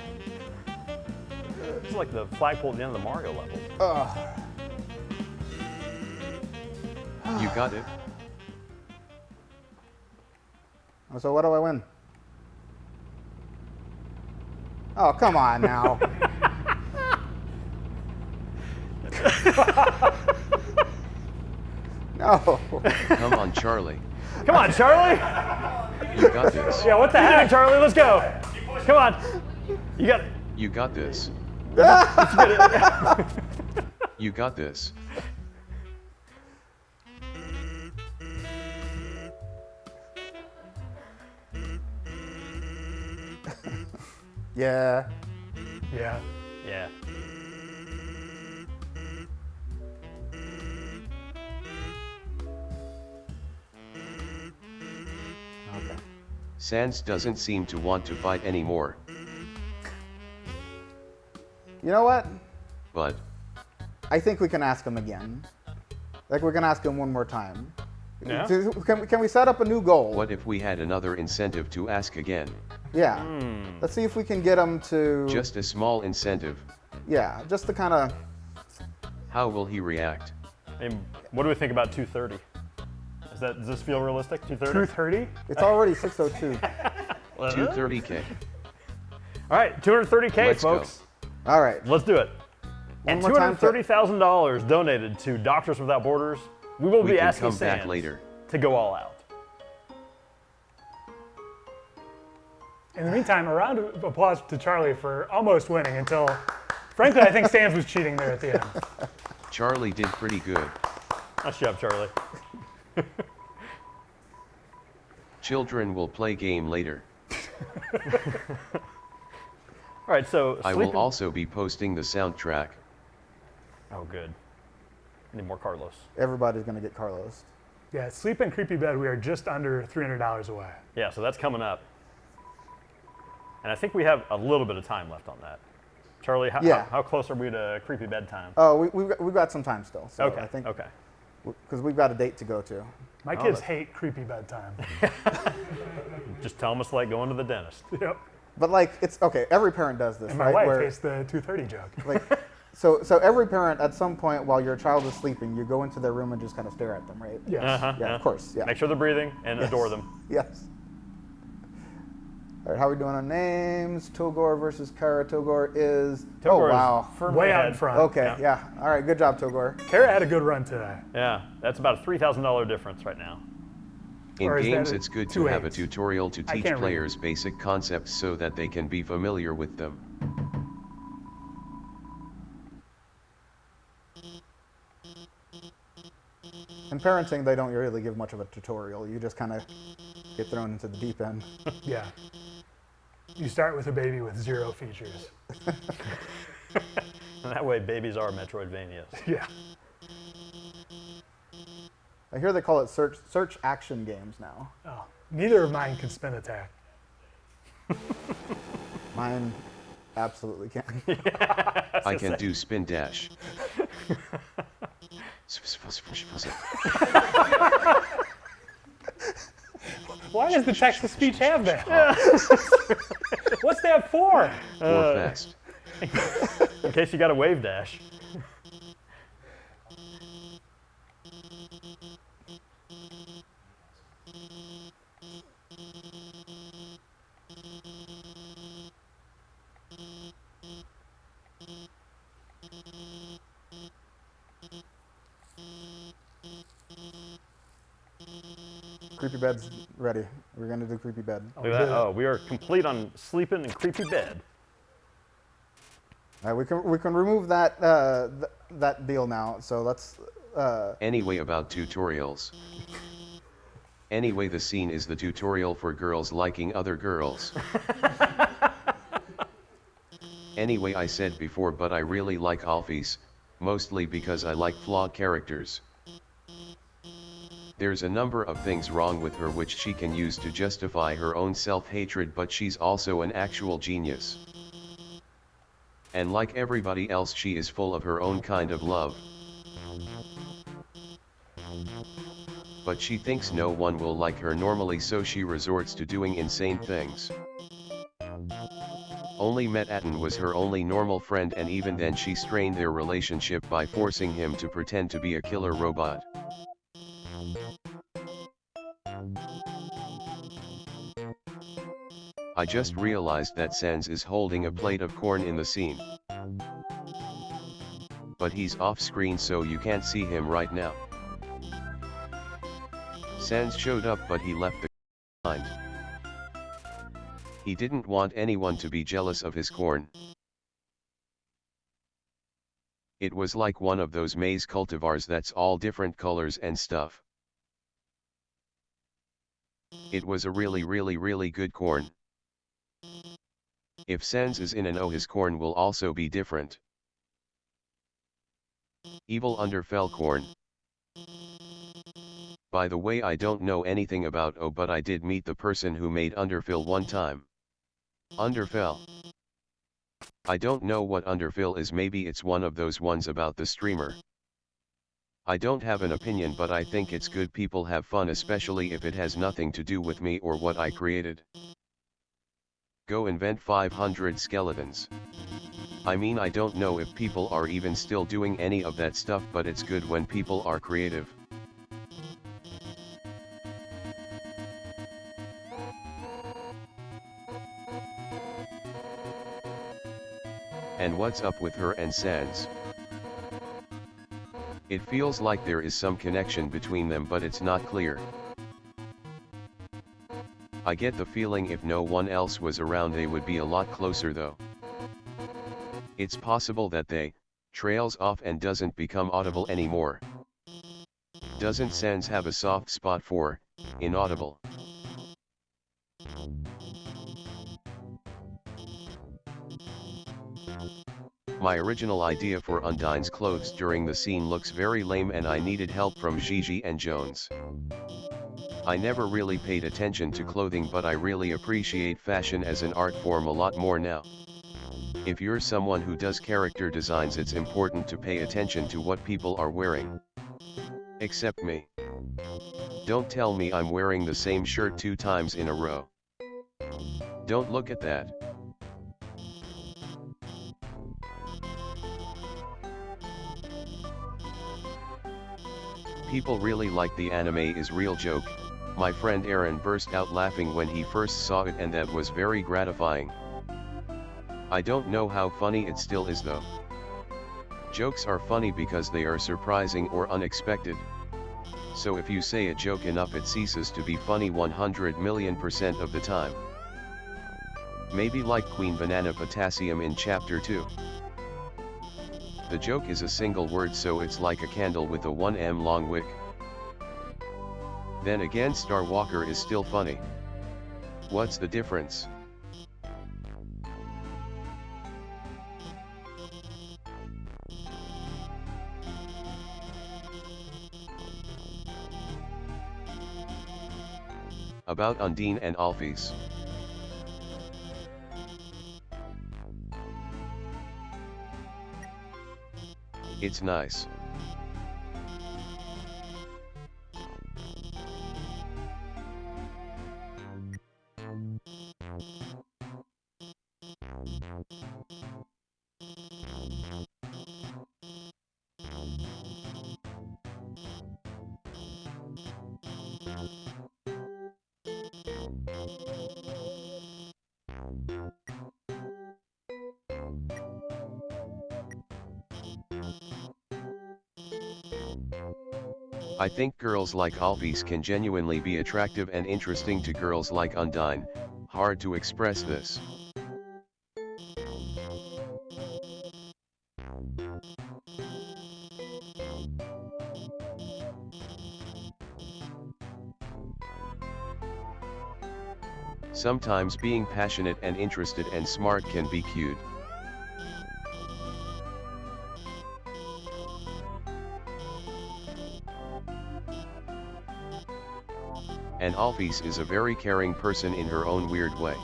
This is like the flagpole at the end of the Mario level. You got it. So what do I win? Oh, come on now. No. Come on, Charlie. Come on, Charlie. You got this. Yeah, what the heck, Charlie? Let's go. Come on. You got it. You got this. You got this. Yeah. Yeah. Yeah. Okay. Sans doesn't seem to want to fight anymore. You know what? But I think we can ask him again. Like we're gonna ask him one more time. Yeah? Can we set up a new goal? what if we had another incentive to ask again? Yeah. Let's see if we can get him to. Just a small incentive. Yeah, just to kind of. How will he react? And what do we think about 230? Does this feel realistic? 230? 230? It's already 6:02. 230K. All right, 230K, Let's go. folks. All right. Let's do it. And more time to- $230,000 donated to Doctors Without Borders. We will We be can asking come back Sans later. to go all out. In the meantime, a round of applause to Charlie for almost winning until, frankly, I think Sans was cheating there at the end. Charlie did pretty good. Nice job, Charlie. Children will play game later. All right, so I will also be posting the soundtrack. Oh, good. I need more Carlos. Everybody's gonna get Carlos. Yeah, Sleep and Creepy Bed, we are just under $300 away. Yeah, so that's coming up. And I think we have a little bit of time left on that. Charlie, how close are we to creepy bedtime? Oh, we've got some time still. So Okay, I think, okay. Because we've got a date to go to. My kids hate creepy bedtime. Just tell them it's like going to the dentist. Yep. But like, it's okay. Every parent does this, And right? my wife hates the 230 joke. Like, so every parent at some point while your child is sleeping, you go into their room and just kind of stare at them, right? Yes. Yeah, of course. Yeah. Make sure they're breathing and adore them. Yes. All right, how are we doing on names? Togor versus Kara. Togor is. Togor oh wow, is firmly Way out in ahead. front. Okay, yeah. All right, good job, Togor. Kara had a good run today. Yeah, that's about a $3,000 difference right now. In Or is games, that it's good two to have a eights? tutorial to I teach can't read. players basic concepts so that they can be familiar with them. In parenting, they don't really give much of a tutorial. You just kind of get thrown into the deep end. Yeah. You start with a baby with 0 features. And that way, babies are Metroidvanias. Yeah. I hear they call it search action games now. Oh, neither of mine can spin attack. Mine absolutely can. I can do spin dash. Why does the text-to-speech have that? What's that for? Or fast. In case you got a wave dash. Creepy bed's ready. We're gonna do creepy bed. Look at that. Oh, we are complete on sleeping in creepy bed. All right, we can remove that that deal now. So let's. Anyway, about tutorials. Anyway, the scene is the tutorial for girls liking other girls. Anyway, I said before, but I really like Alphys, mostly because I like flawed characters. There's a number of things wrong with her which she can use to justify her own self-hatred, but she's also an actual genius. And like everybody else, she is full of her own kind of love. But she thinks no one will like her normally, so she resorts to doing insane things. Only Metaton was her only normal friend, and even then she strained their relationship by forcing him to pretend to be a killer robot. I just realized that Sans is holding a plate of corn in the scene. But he's off screen, so you can't see him right now. Sans showed up, but he left the behind. He didn't want anyone to be jealous of his corn. It was like one of those maize cultivars that's all different colors and stuff. It was a really good corn. If Sans is in an O, his corn will also be different. Evil Underfell corn. By the way, I don't know anything about O, but I did meet the person who made Underfill one time. Underfell. I don't know what Underfill is, maybe it's one of those ones about the streamer. I don't have an opinion, but I think it's good. People have fun, especially if it has nothing to do with me or what I created. Go invent 500 skeletons. I mean, I don't know if people are even still doing any of that stuff, but it's good when people are creative. And what's up with her and Sans? It feels like there is some connection between them, but it's not clear. I get the feeling if no one else was around they would be a lot closer though. It's possible that they trails off and doesn't become audible anymore. Doesn't Sans have a soft spot for inaudible? My original idea for Undyne's clothes during the scene looks very lame, and I needed help from Gigi and Jones. I never really paid attention to clothing, but I really appreciate fashion as an art form a lot more now. If you're someone who does character designs, it's important to pay attention to what people are wearing. Except me. Don't tell me I'm wearing the same shirt 2 times in a row. Don't look at that. People really like the anime is real joke. My friend Aaron burst out laughing when he first saw it, and that was very gratifying. I don't know how funny it still is though. Jokes are funny because they are surprising or unexpected. So if you say a joke enough, it ceases to be funny 100,000,000% of the time. Maybe like Queen Banana Potassium in Chapter 2. The joke is a single word, so it's like a candle with a 1m long wick. Then again, Star Walker is still funny. What's the difference? About Undine and Alphys. It's nice. I think girls like Alphys can genuinely be attractive and interesting to girls like Undine. Hard to express this. Sometimes being passionate and interested and smart can be cute. And Alphys is a very caring person in her own weird way.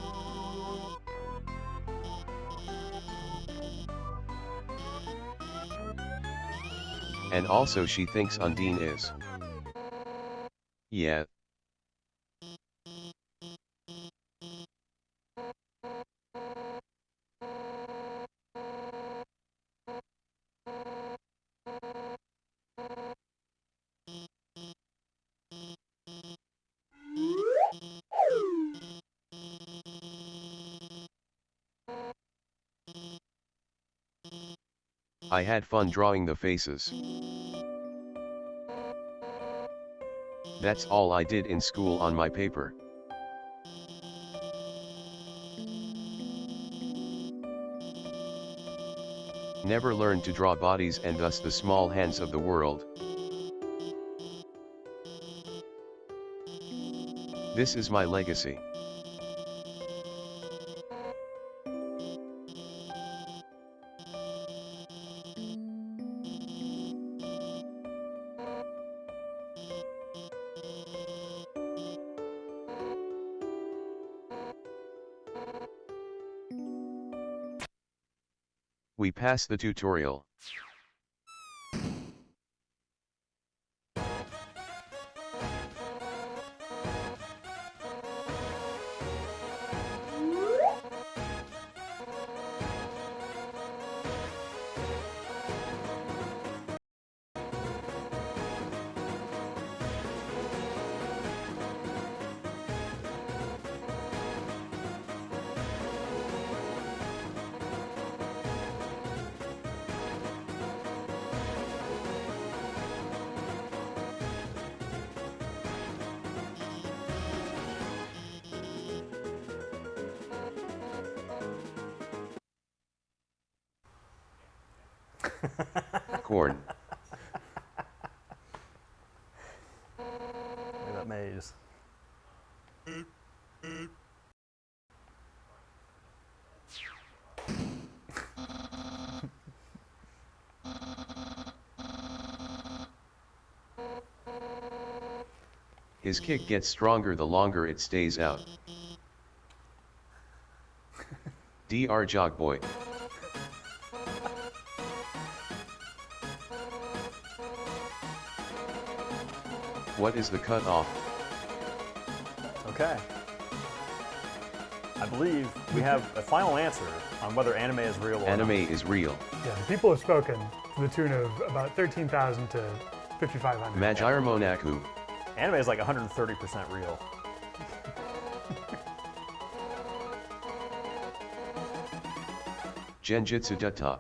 And also she thinks Undine is. Yeah. I had fun drawing the faces. That's all I did in school on my paper. Never learned to draw bodies and thus the small hands of the world. This is my legacy. We passed the tutorial. Corn. Look at that maze. His kick gets stronger the longer it stays out. Dr. Jogboy. What is the cutoff? Okay. I believe we have a final answer on whether anime is real or not. Anime is real. Yeah, people have spoken to the tune of about 13,000 to 5,500. Majiramonaku. Anime is like 130% real. Genjutsu Dutta.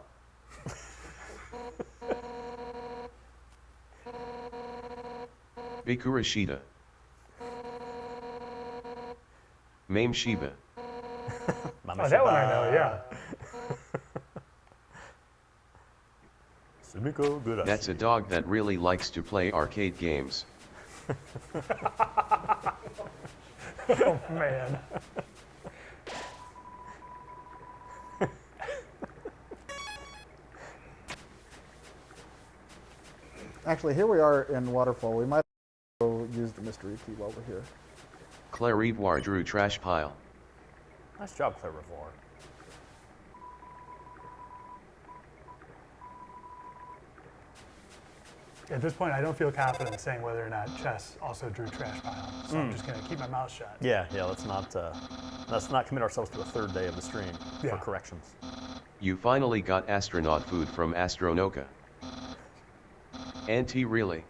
Bikurashita. Mame Shiba. Oh, that one I know, yeah. Sumiko Gurashi. That's a dog that really likes to play arcade games. Oh, man. Actually, here we are in Waterfall. We might go use the mystery key while we're here. Clarivoire drew trash pile. Nice job, Clarivoire. At this point, I don't feel confident saying whether or not Chess also drew trash pile, so I'm just going to keep my mouth shut. Yeah, let's not commit ourselves to a third day of the stream for corrections. You finally got astronaut food from Astronoka. Auntie, really?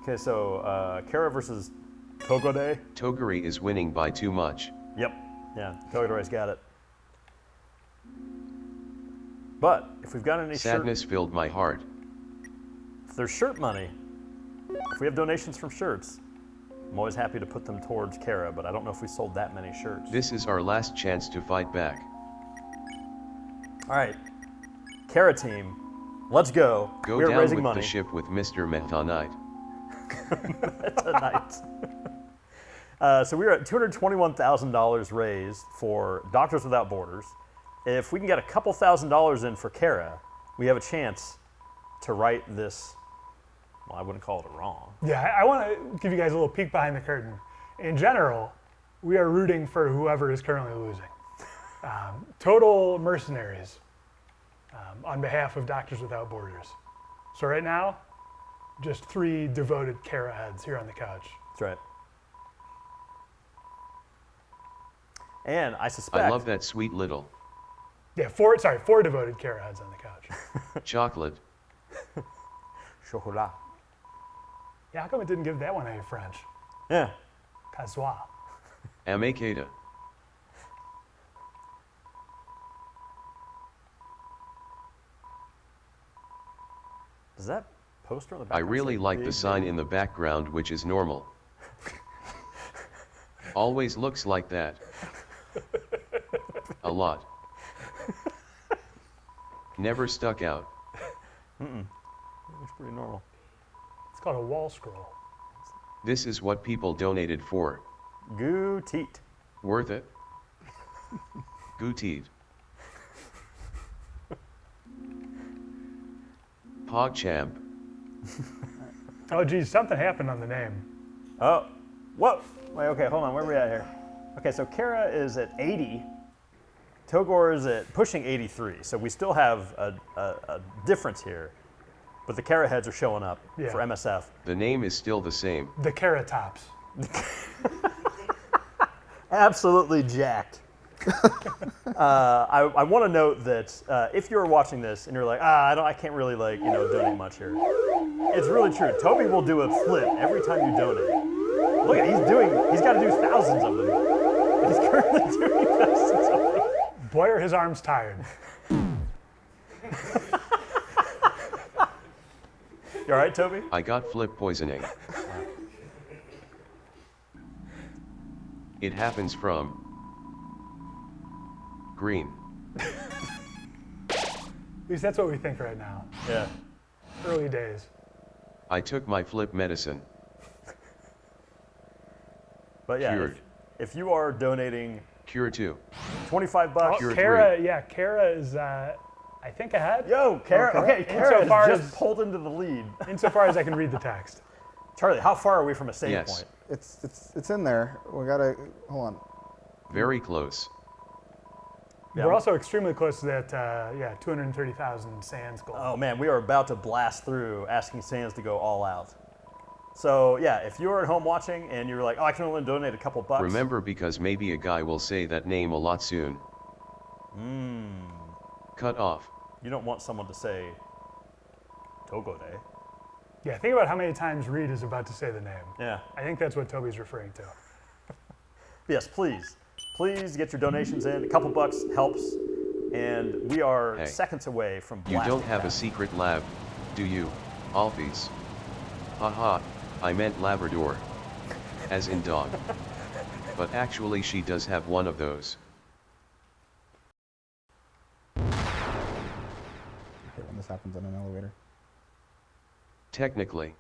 Okay, so Kara versus Togode. Toguri is winning by too much. Yep. Yeah, Togode's got it. But if we've got any Sadness filled my heart. If there's shirt money, if we have donations from shirts, I'm always happy to put them towards Kara, but I don't know if we sold that many shirts. This is our last chance to fight back. All right, Kara team, let's go. Go We're down raising with money. the ship with Mr. Meta Knight. Tonight. So we're at $221,000 raised for Doctors Without Borders. If we can get a couple $1,000s in for Kara, we have a chance to right this. Well, I wouldn't call it a wrong. Yeah, I want to give you guys a little peek behind the curtain. In general, we are rooting for whoever is currently losing. Total mercenaries on behalf of Doctors Without Borders. So right now, just 3 devoted Kara heads here on the couch. That's right. And I suspect. I love that sweet little Yeah, 4 devoted Kara heads on the couch. chocolate. Chocolat. Yeah, how come it didn't give that one any French? Yeah. Casois. Amekata. Does that poster on the I background really say like the big sign baby? in the background, which is normal. Always looks like that. A lot. Never stuck out. Looks pretty normal. It's called a wall scroll. This is what people donated for. Goo teat. Worth it? Gootied. PogChamp. Oh, geez, something happened on the name. Oh, whoa. Wait, okay, hold on. Where are we at here? Okay, so Kara is at 80. Togor is at pushing 83. So we still have a difference here. But the Kara heads are showing up for MSF. The name is still the same. The Kara tops. Absolutely jacked. I want to note that if you're watching this and you're like, I can't really donate much here. It's really true. Toby will do a flip every time you donate. Look at he's got to do thousands of them. He's currently doing thousands of them. Boy, are his arms tired. You all right, Toby? I got flip poisoning. It happens from green. At least that's what we think right now. Yeah. Early days. I took my flip medicine. But yeah, Cured. if you are donating Cure 2. $25. Oh, Kara is, I think, ahead. Yo, Kara. Okay, Kara has just pulled into the lead. Insofar as I can read the text. Charlie, how far are we from a save Yes. point? It's in there. We gotta hold on. Very close. Yeah. We're also extremely close to that, 230,000 Sands goal. Oh man, we are about to blast through asking Sands to go all out. So yeah, if you're at home watching and you're like, oh, I can only donate a couple bucks. Remember, because maybe a guy will say that name a lot soon. Cut off. You don't want someone to say Togode. Yeah, think about how many times Reed is about to say the name. Yeah. I think that's what Toby's referring to. Yes, please. Please get your donations in. A couple bucks helps. And we are seconds away from You don't have a secret lab, do you, Alphys? Haha, I meant Labrador. As in dog. But actually she does have one of those. I hate when this happens in an elevator. Technically.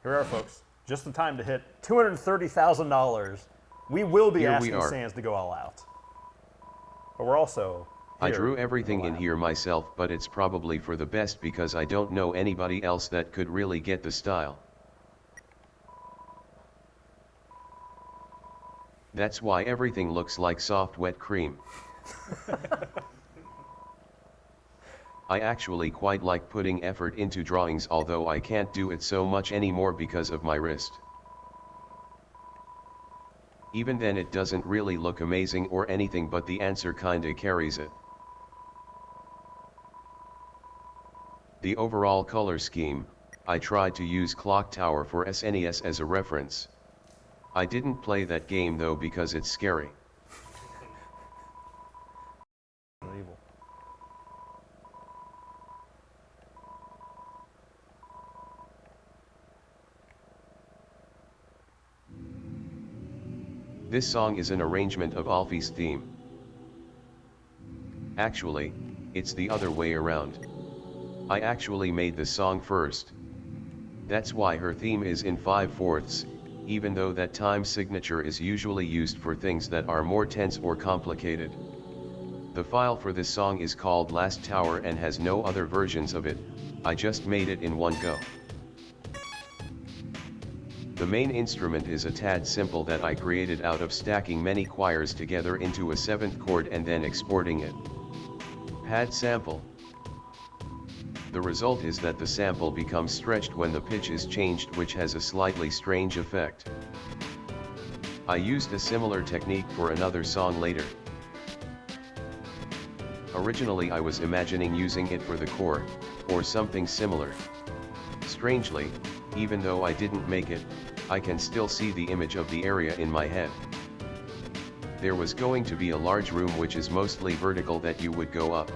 Here we are, folks. Just in time to hit $230,000. We will be asking Sans to go all out. But we're also I drew everything in here myself, but it's probably for the best because I don't know anybody else that could really get the style. That's why everything looks like soft wet cream. I actually quite like putting effort into drawings, although I can't do it so much anymore because of my wrist. Even then it doesn't really look amazing or anything, but the answer kinda carries it. The overall color scheme, I tried to use Clock Tower for SNES as a reference. I didn't play that game though because it's scary. This song is an arrangement of Alfie's theme. Actually, it's the other way around. I actually made the song first. That's why her theme is in 5/4, even though that time signature is usually used for things that are more tense or complicated. The file for this song is called Last Tower and has no other versions of it, I just made it in one go. The main instrument is a tad simple that I created out of stacking many choirs together into a 7th chord and then exporting it. Pad sample. The result is that the sample becomes stretched when the pitch is changed, which has a slightly strange effect. I used a similar technique for another song later. Originally I was imagining using it for the core, or something similar. Strangely, even though I didn't make it, I can still see the image of the area in my head. There was going to be a large room which is mostly vertical that you would go up.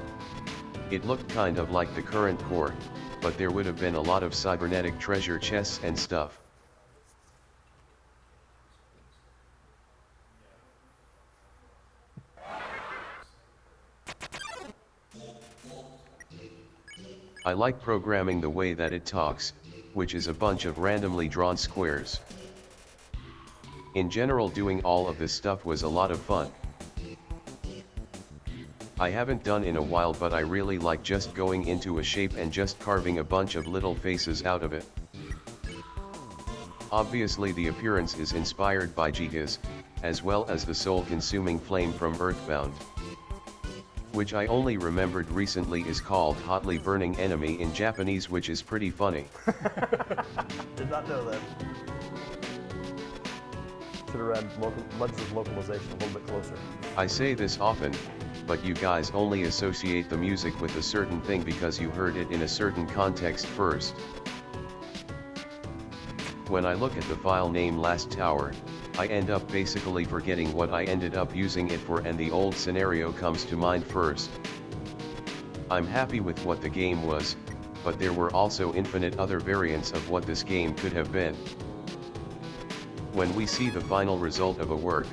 It looked kind of like the current core, but there would have been a lot of cybernetic treasure chests and stuff. I like programming the way that it talks, which is a bunch of randomly drawn squares. In general, doing all of this stuff was a lot of fun. I haven't done in a while, but I really like just going into a shape and just carving a bunch of little faces out of it. Obviously the appearance is inspired by Gigas, as well as the soul-consuming flame from Earthbound, which I only remembered recently is called Hotly Burning Enemy in Japanese, which is pretty funny. Did not know that. Should have read Legends of Localization a little bit closer. I say this often, but you guys only associate the music with a certain thing because you heard it in a certain context first. When I look at the file name Last Tower, I end up basically forgetting what I ended up using it for, and the old scenario comes to mind first. I'm happy with what the game was, but there were also infinite other variants of what this game could have been. When we see the final result of a work,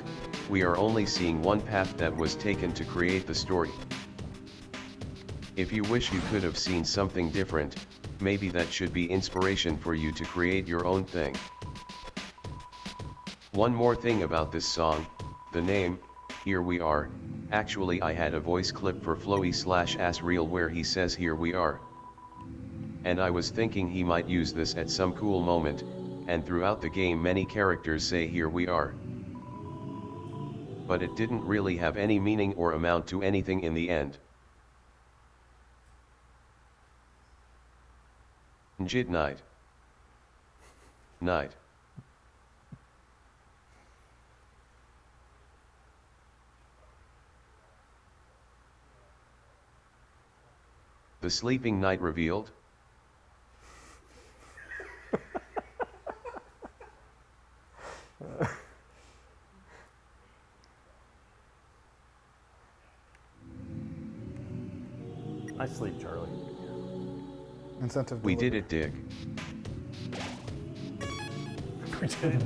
we are only seeing one path that was taken to create the story. If you wish you could have seen something different, maybe that should be inspiration for you to create your own thing. One more thing about this song, the name, Here We Are. Actually I had a voice clip for Flowy/Asreal where he says Here We Are. And I was thinking he might use this at some cool moment, and throughout the game many characters say Here We Are. But it didn't really have any meaning or amount to anything in the end. Njit night. Night. The sleeping night revealed. I sleep, Charlie. Incentive. We did it, Dick.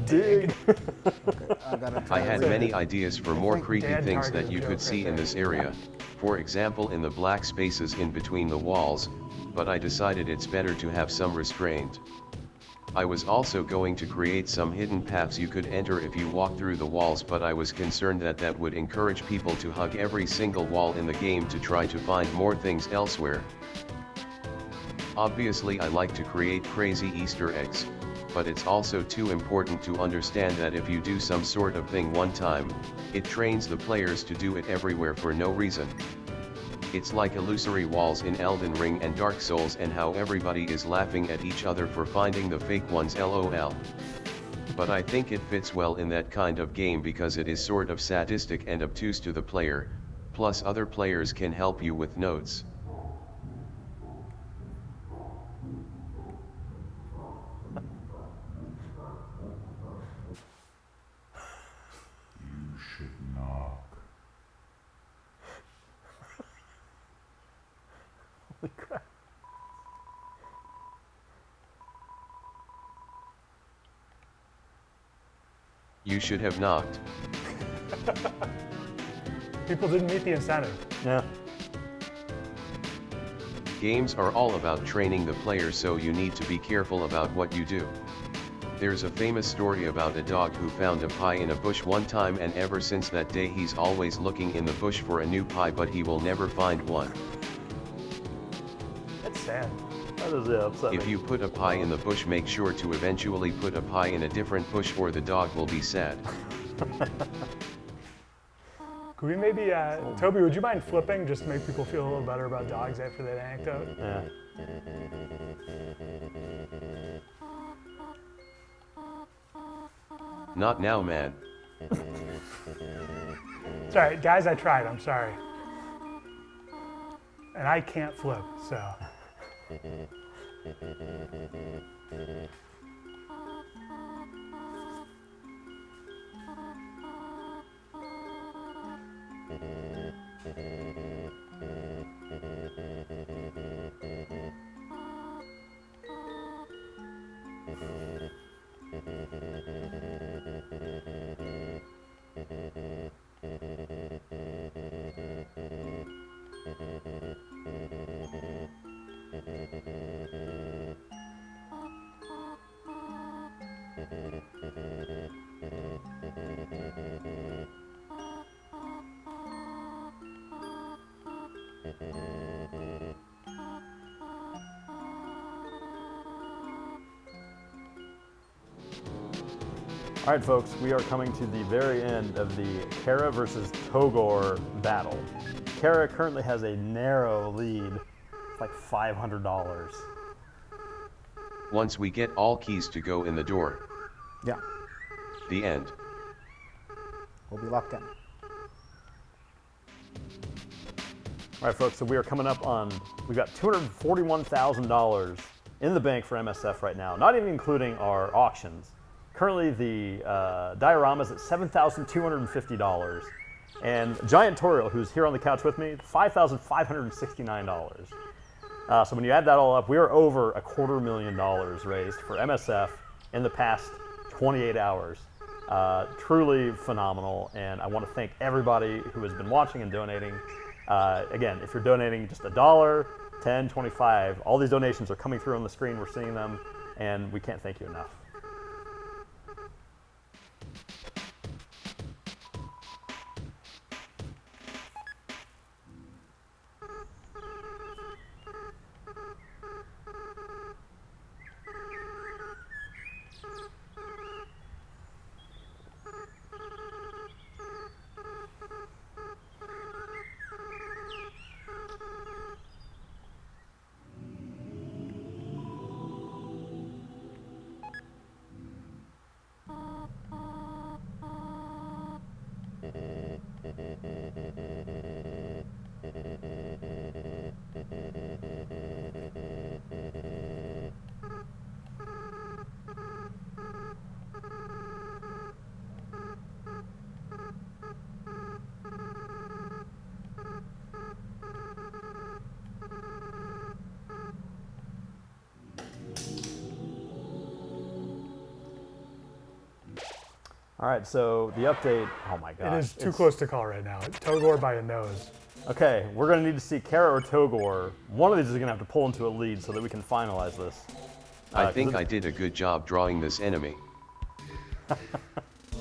Dig. I had many ideas for more creepy Dad things that targeted you joke could see right in there. this area, for example in the black spaces in between the walls, but I decided it's better to have some restraint. I was also going to create some hidden paths you could enter if you walk through the walls, but I was concerned that that would encourage people to hug every single wall in the game to try to find more things elsewhere. Obviously I like to create crazy Easter eggs, but it's also too important to understand that if you do some sort of thing one time, it trains the players to do it everywhere for no reason. It's like illusory walls in Elden Ring and Dark Souls and how everybody is laughing at each other for finding the fake ones, lol. But I think it fits well in that kind of game because it is sort of sadistic and obtuse to the player, plus other players can help you with notes. You should knock. Holy crap. You should have knocked. People didn't meet the incentive. Yeah. Games are all about training the player, so you need to be careful about what you do. There's a famous story about a dog who found a pie in a bush one time, and ever since that day he's always looking in the bush for a new pie, but he will never find one. That's sad. That is upsetting. If you put a pie in the bush, make sure to eventually put a pie in a different bush or the dog will be sad. Could we maybe, Toby, would you mind flipping just to make people feel a little better about dogs after that anecdote? Yeah. Not now, man. It's all right, guys, I tried, I'm sorry. And I can't flip, so. All right, folks, we are coming to the very end of the Kara versus Togor battle. Kara currently has a narrow lead. It's like $500. Once we get all keys to go in the door. Yeah, The end. we'll be locked in. All right, folks, so we are coming up on, we've got $241,000 in the bank for MSF right now, not even including our auctions. Currently, the diorama is at $7,250. And Giant Toriel, who's here on the couch with me, $5,569. So when you add that all up, we are over $250,000 raised for MSF in the past 28 hours. Truly phenomenal, and I want to thank everybody who has been watching and donating. Again, if you're donating just $1, $10, $25, all these donations are coming through on the screen. We're seeing them, and we can't thank you enough. All right, so the update, oh my gosh. It is too close to call right now. Togor by a nose. Okay, we're gonna need to see Kara or Togor. One of these is gonna have to pull into a lead so that we can finalize this. I think I did a good job drawing this enemy.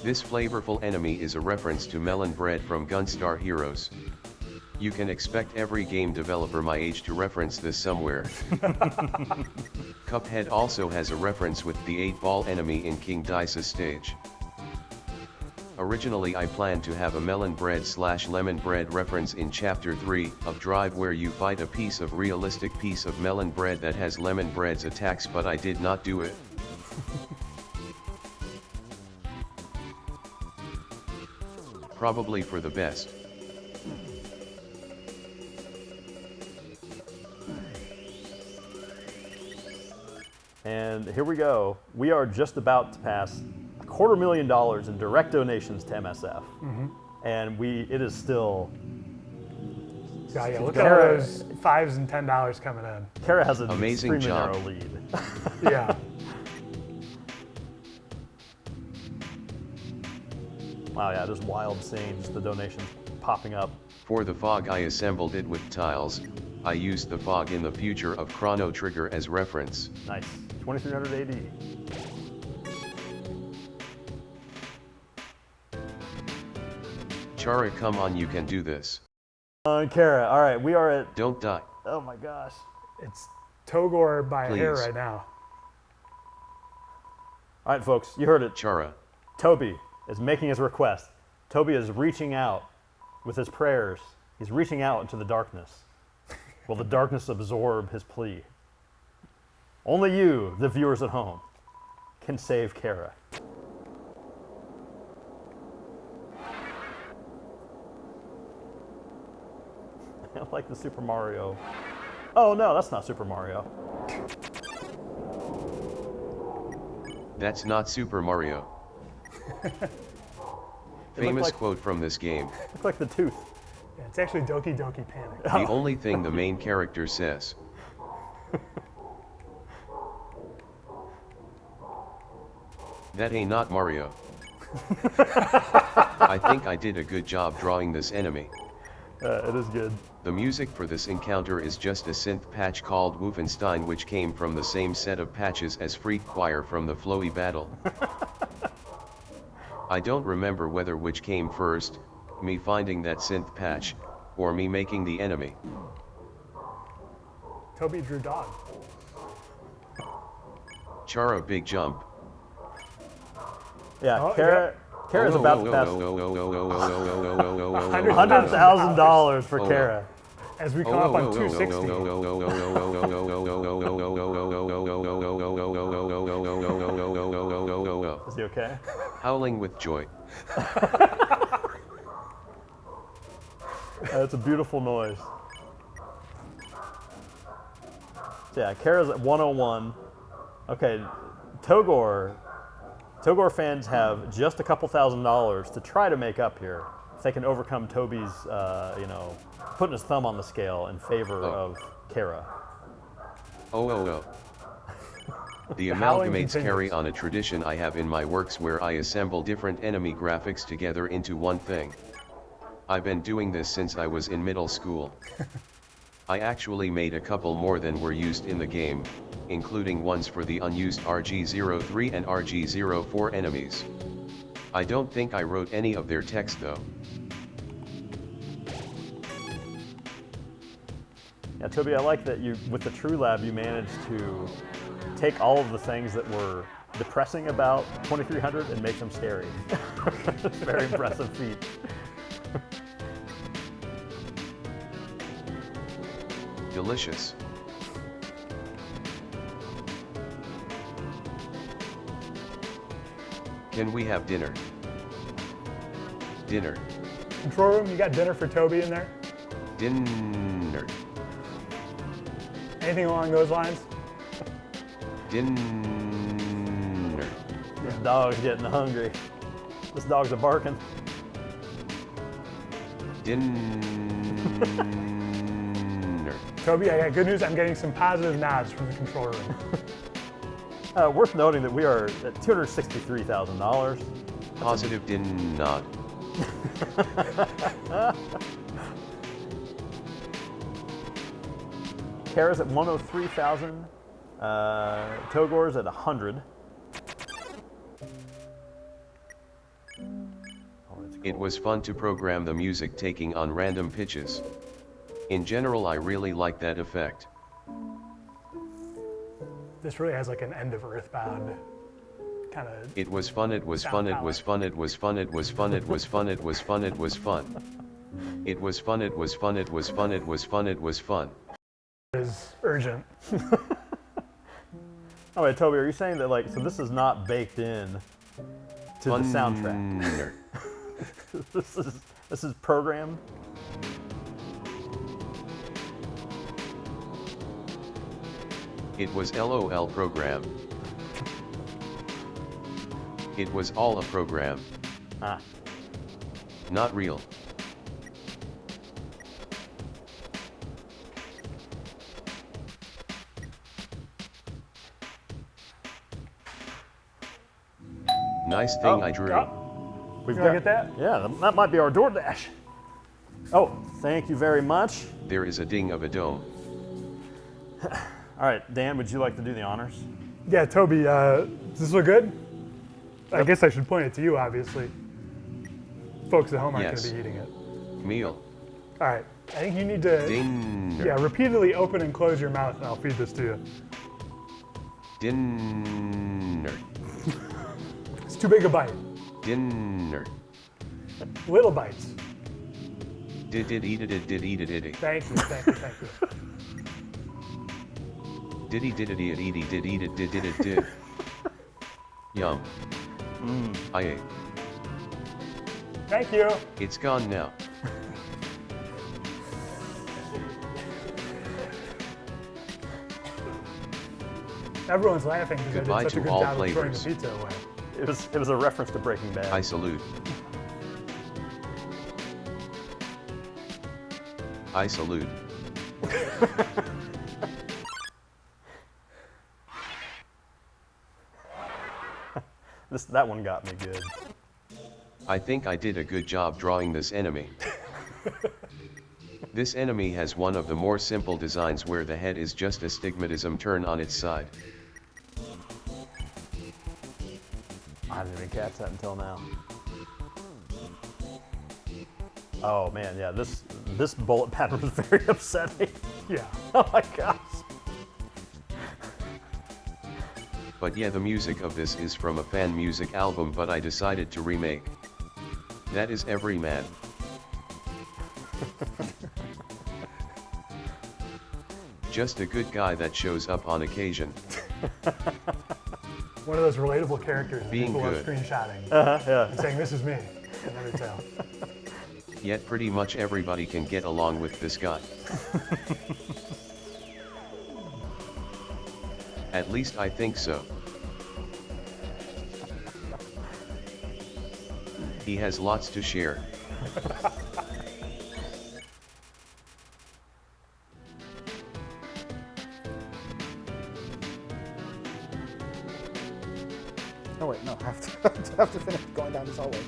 This flavorful enemy is a reference to melon bread from Gunstar Heroes. You can expect every game developer my age to reference this somewhere. Cuphead also has a reference with the 8-ball enemy in King Dice's stage. Originally I planned to have a melon bread/lemon bread reference in chapter 3 of Drive where you fight a realistic piece of melon bread that has lemon bread's attacks, but I did not do it. Probably for the best. And here we go. We are just about to pass $250,000 in direct donations to MSF. And it is still... Yeah, look at all those $5s and $10 coming in. Kara has an amazing job. narrow lead. Yeah. Wow, yeah, it is wild seeing just the donations popping up. For the fog I assembled it with tiles. I used the fog in the future of Chrono Trigger as reference. Nice. 2300 AD. Chara, come on, you can do this. Kara, all right, we are at... Don't die. Oh my gosh. It's Togor by a hair Please. right now. All right, folks, you heard it. Chara. Toby is making his request. Toby is reaching out with his prayers. He's reaching out into the darkness. Will the darkness absorb his plea? Only you, the viewers at home, can save Kara. I like the Super Mario. Oh no, that's not Super Mario. That's not Super Mario. Famous quote from this game. Look like the tooth. Yeah, it's actually Doki Doki Panic. The only thing the main character says. That ain't not Mario. I think I did a good job drawing this enemy. It is good. The music for this encounter is just a synth patch called Wolfenstein, which came from the same set of patches as Freak Choir from the Flowy Battle. I don't remember whether which came first, me finding that synth patch, or me making the enemy. Toby drew dog. Chara, big jump. Yeah, Kara's about to pass $100,000 for Kara. As we come up on 260. Is he okay? Howling with joy. That's a beautiful noise. So yeah, Kara's at 101. Okay, Togor fans have just a couple $1,000s to try to make up here. If they can overcome Toby's, putting his thumb on the scale in favor of Kara. The amalgamates carry on a tradition I have in my works where I assemble different enemy graphics together into one thing. I've been doing this since I was in middle school. I actually made a couple more than were used in the game, including ones for the unused RG-03 and RG-04 enemies. I don't think I wrote any of their text though. Yeah, Toby, I like that with the True Lab, you managed to take all of the things that were depressing about 2300 and make them scary. Very impressive feat. Delicious. Can we have dinner? Dinner. Control room, you got dinner for Toby in there? Dinner. Anything along those lines? Dinner. This dog's getting hungry. This dog's a barking. Dinner. Toby, I got good news. I'm getting some positive nods from the control room. Worth noting that we are at $263,000. Positive did not. Kara's at 103,000. Togor's at 100. It was fun to program the music taking on random pitches. In general, I really like that effect. This really has like an end of Earthbound kind of. It was fun, it was fun, it was fun, it was fun, it was fun, it was fun, it was fun, it was fun. It was fun, it was fun, it was fun, it was fun, it was fun. Is urgent. Oh wait, Toby, are you saying that like, so this is not baked in to the soundtrack? This is programmed? It was LOL program. It was all a program. Ah. Not real. Nice thing I drew. We've got, get that? Yeah, that might be our DoorDash. Oh, thank you very much. There is a ding of a dome. All right, Dan, would you like to do the honors? Yeah, Toby, does this look good? I guess I should point it to you, obviously. Folks at home aren't going to be eating it. Meal. All right, I think you need to repeatedly open and close your mouth, and I'll feed this to you. Dinner. It's too big a bite. Dinner. Little bites. Did eat it, did eat it, did. Thank you, thank you, thank you. Did it, did it, did. Yum. I ate. Thank you. It's gone now. Everyone's laughing because Goodbye I did such a to good all job of throwing the flavors. pizza away. It was a reference to Breaking Bad. I salute. I salute. That one got me good. I think I did a good job drawing this enemy. This enemy has one of the more simple designs where the head is just a stigmatism turn on its side. I didn't even catch that until now. Oh man, yeah, this bullet pattern was very upsetting. Yeah. Oh my gosh. But yeah, the music of this is from a fan music album, but I decided to remake. That is every man. Just a good guy that shows up on occasion. One of those relatable characters that Being people good. love screenshotting Yeah. and saying, "This is me," in Undertale. Yet pretty much everybody can get along with this guy. At least I think so. He has lots to share. Oh wait, no, I have to finish going down this hallway.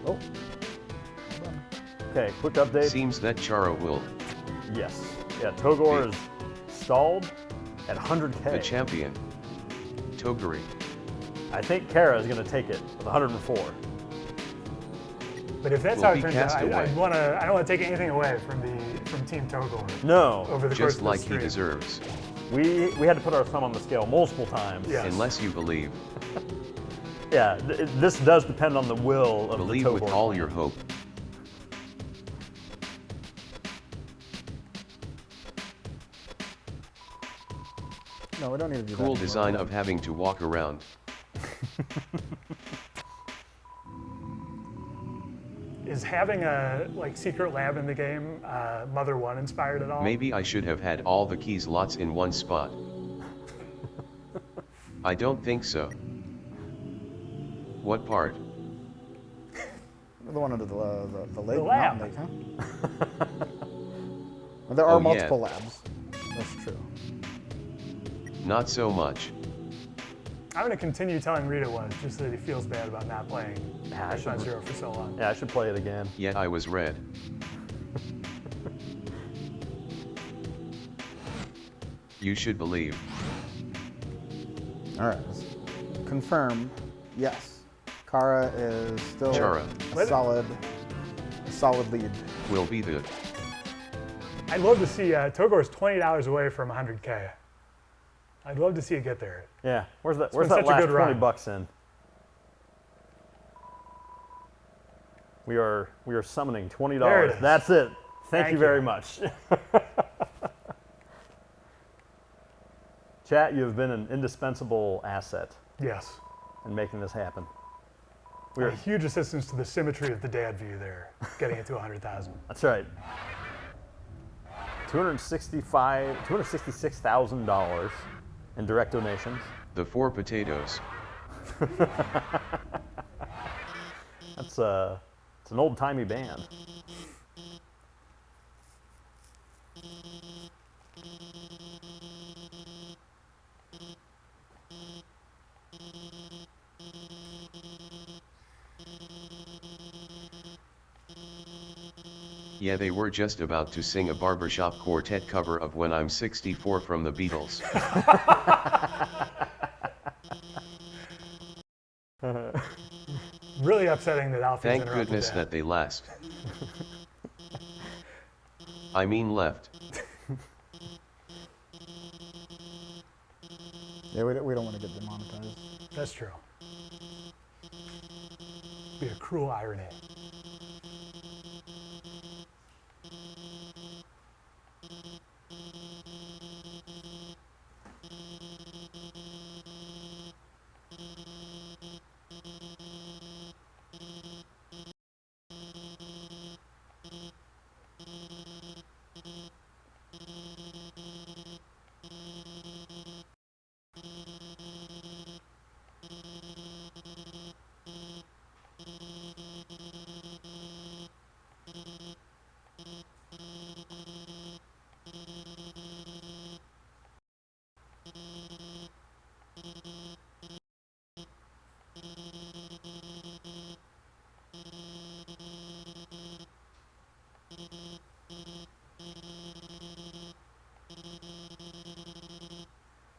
Oh. Okay, quick update. Seems that Charo will. Yes. Yeah, Togor is stalled at 100K. The champion. Toguri. I think Kara is going to take it with 104. But if that's Will how be it turns out, cast I away. don't want to take anything away from Team Togor. No. Over the course Just of like this he stream. deserves. We had to put our thumb on the scale multiple times. Yes. Unless you believe. Yeah, this does depend on the will of Believe the with Togor all clan. your hope. No, we don't need to do that. Cool anymore. design of having to walk around. Is having a secret lab in the game Mother 1 inspired at all? Maybe I should have had all the keys lots in one spot. I don't think so. What part? The one under the lake. The lab. Mountain lake, huh? Well, there are Oh, yeah. multiple labs. That's true. Not so much. I'm going to continue telling Rita was, just so that he feels bad about not playing Yeah, I should- Zero for so long. Yeah, I should play it again. Yet I was red. You should believe. All right, let's confirm. Yes, Kara is still Chara. a solid lead. Will be the. I'd love to see Togor's $20 away from 100K. I'd love to see it get there. Yeah, where's that been last such a good 20 run. bucks in? We are summoning $20. There it is. That's it. Thank you Thank very you. much. Chat, you have been an indispensable asset Yes. in making this happen. A huge assistance to the symmetry of the dad view there, getting it to 100,000. That's right. $266,000 in direct donations. The 4 potatoes. It's an old-timey band. Yeah, they were just about to sing a barbershop quartet cover of When I'm 64 from the Beatles. Really upsetting that Alfie's Thank interrupted goodness Dad. that they last. I mean left. Yeah, we don't want to get demonetized. That's true. Be a cruel irony.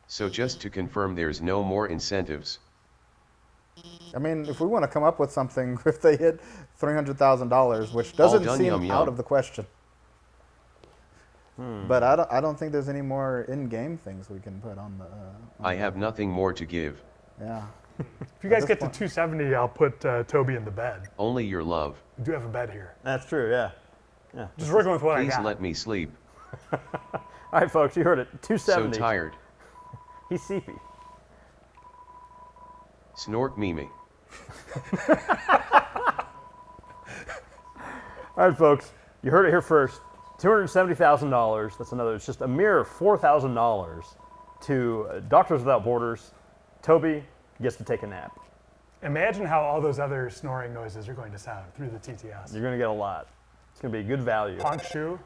So just to confirm, there's no more incentives. I mean, if we want to come up with something, if they hit $300,000, which doesn't done, seem yum, yum. out of the question. But I don't think there's any more in-game things we can put on the. I have nothing more to give. Yeah. If you guys this get to point- 270, I'll put Toby in the bed. Only your love. We do have a bed here. That's true, yeah. Yeah. Just working with what I Please got. let me sleep. All right, folks, you heard it. So 270. tired. He's sleepy. Snort Mimi. All right, folks, you heard it here first. $270,000. That's another. It's just a mere $4,000 to Doctors Without Borders. Toby gets to take a nap. Imagine how all those other snoring noises are going to sound through the TTS. You're going to get a lot. It's going to be a good value. Honk shoe.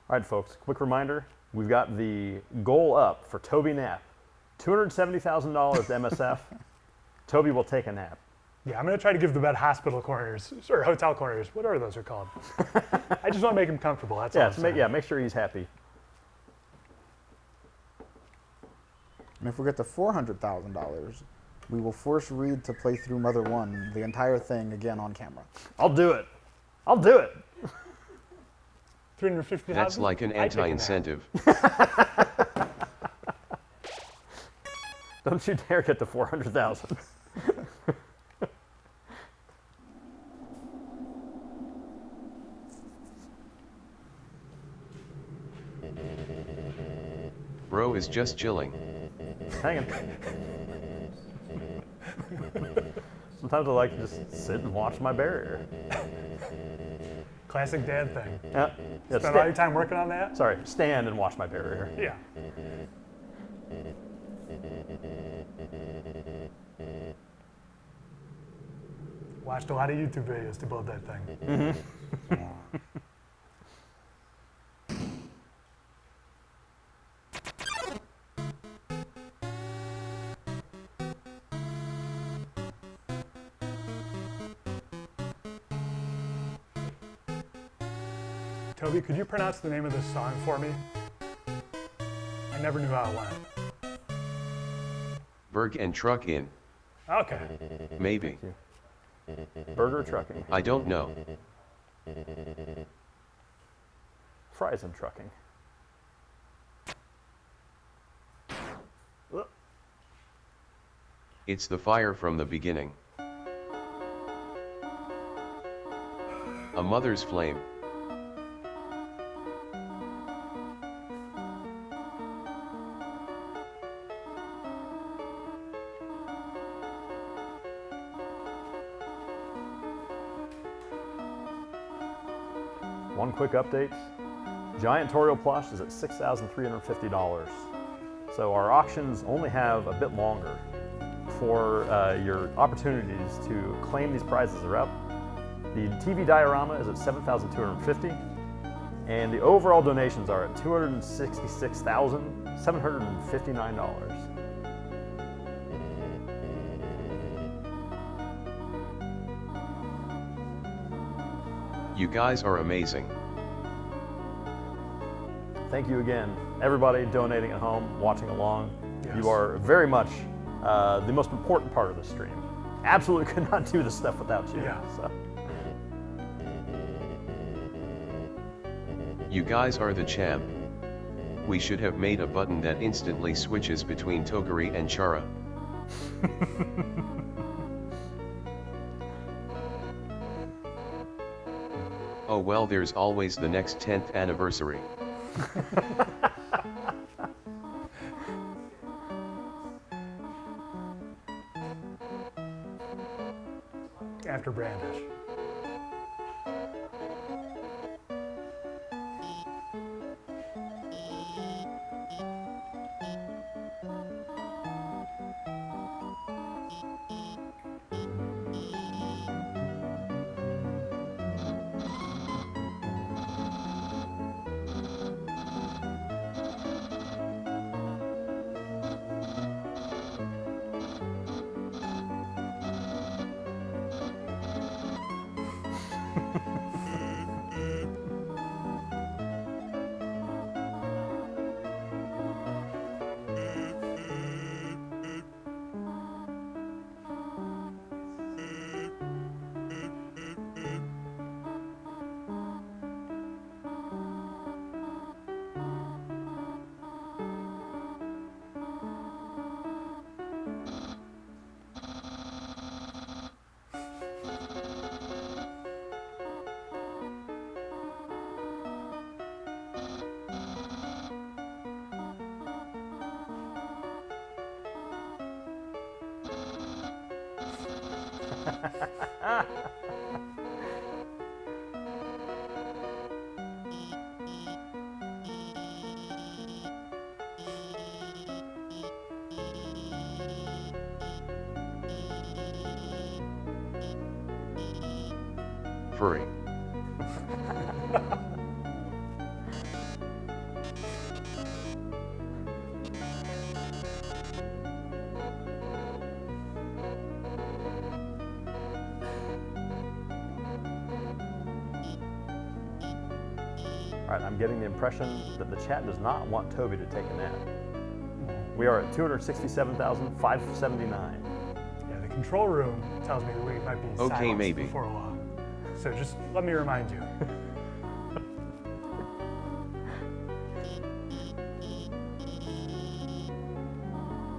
All right, folks, quick reminder. We've got the goal up for Toby Nap. $270,000 to MSF. Toby will take a nap. Yeah, I'm going to try to give the bed hospital corners, or hotel corners, whatever those are called. I just want to make him comfortable, that's all I'm saying. Make sure he's happy. And if we get to $400,000, we will force Reed to play through Mother 1, the entire thing again on camera. I'll do it. I'll do it. 350,000. That's like an I'd take a nap. anti-incentive. Don't you dare get to 400,000. Bro is just chilling. Hanging. Sometimes I like to just sit and watch my barrier. Classic dad thing. Yeah. Spend all your time working on that? Sorry, stand and watch my barrier. Yeah. Watched a lot of YouTube videos to build that thing. Toby, could you pronounce the name of this song for me? I never knew how it went. Berg and truck in. Okay. Maybe. Burger trucking. I don't know. Fries and trucking. It's the fire from the beginning. A mother's flame. One quick update. Giant Toriel plush is at $6,350. So our auctions only have a bit longer for your opportunities to claim these prizes are up. The TV diorama is at $7,250, and the overall donations are at $266,759. You guys are amazing. Thank you again, everybody donating at home, watching along. Yes. You are very much the most important part of the stream. Absolutely could not do this stuff without you. Yeah. So. You guys are the champ. We should have made a button that instantly switches between Toguri and Chara. Oh well, there's always the next 10th anniversary. After Brandish. Furry. All right, I'm getting the impression that the chat does not want Toby to take a nap. We are at 267,579. Yeah, the control room tells me that we might be Okay, silenced maybe. before long. So just let me remind you.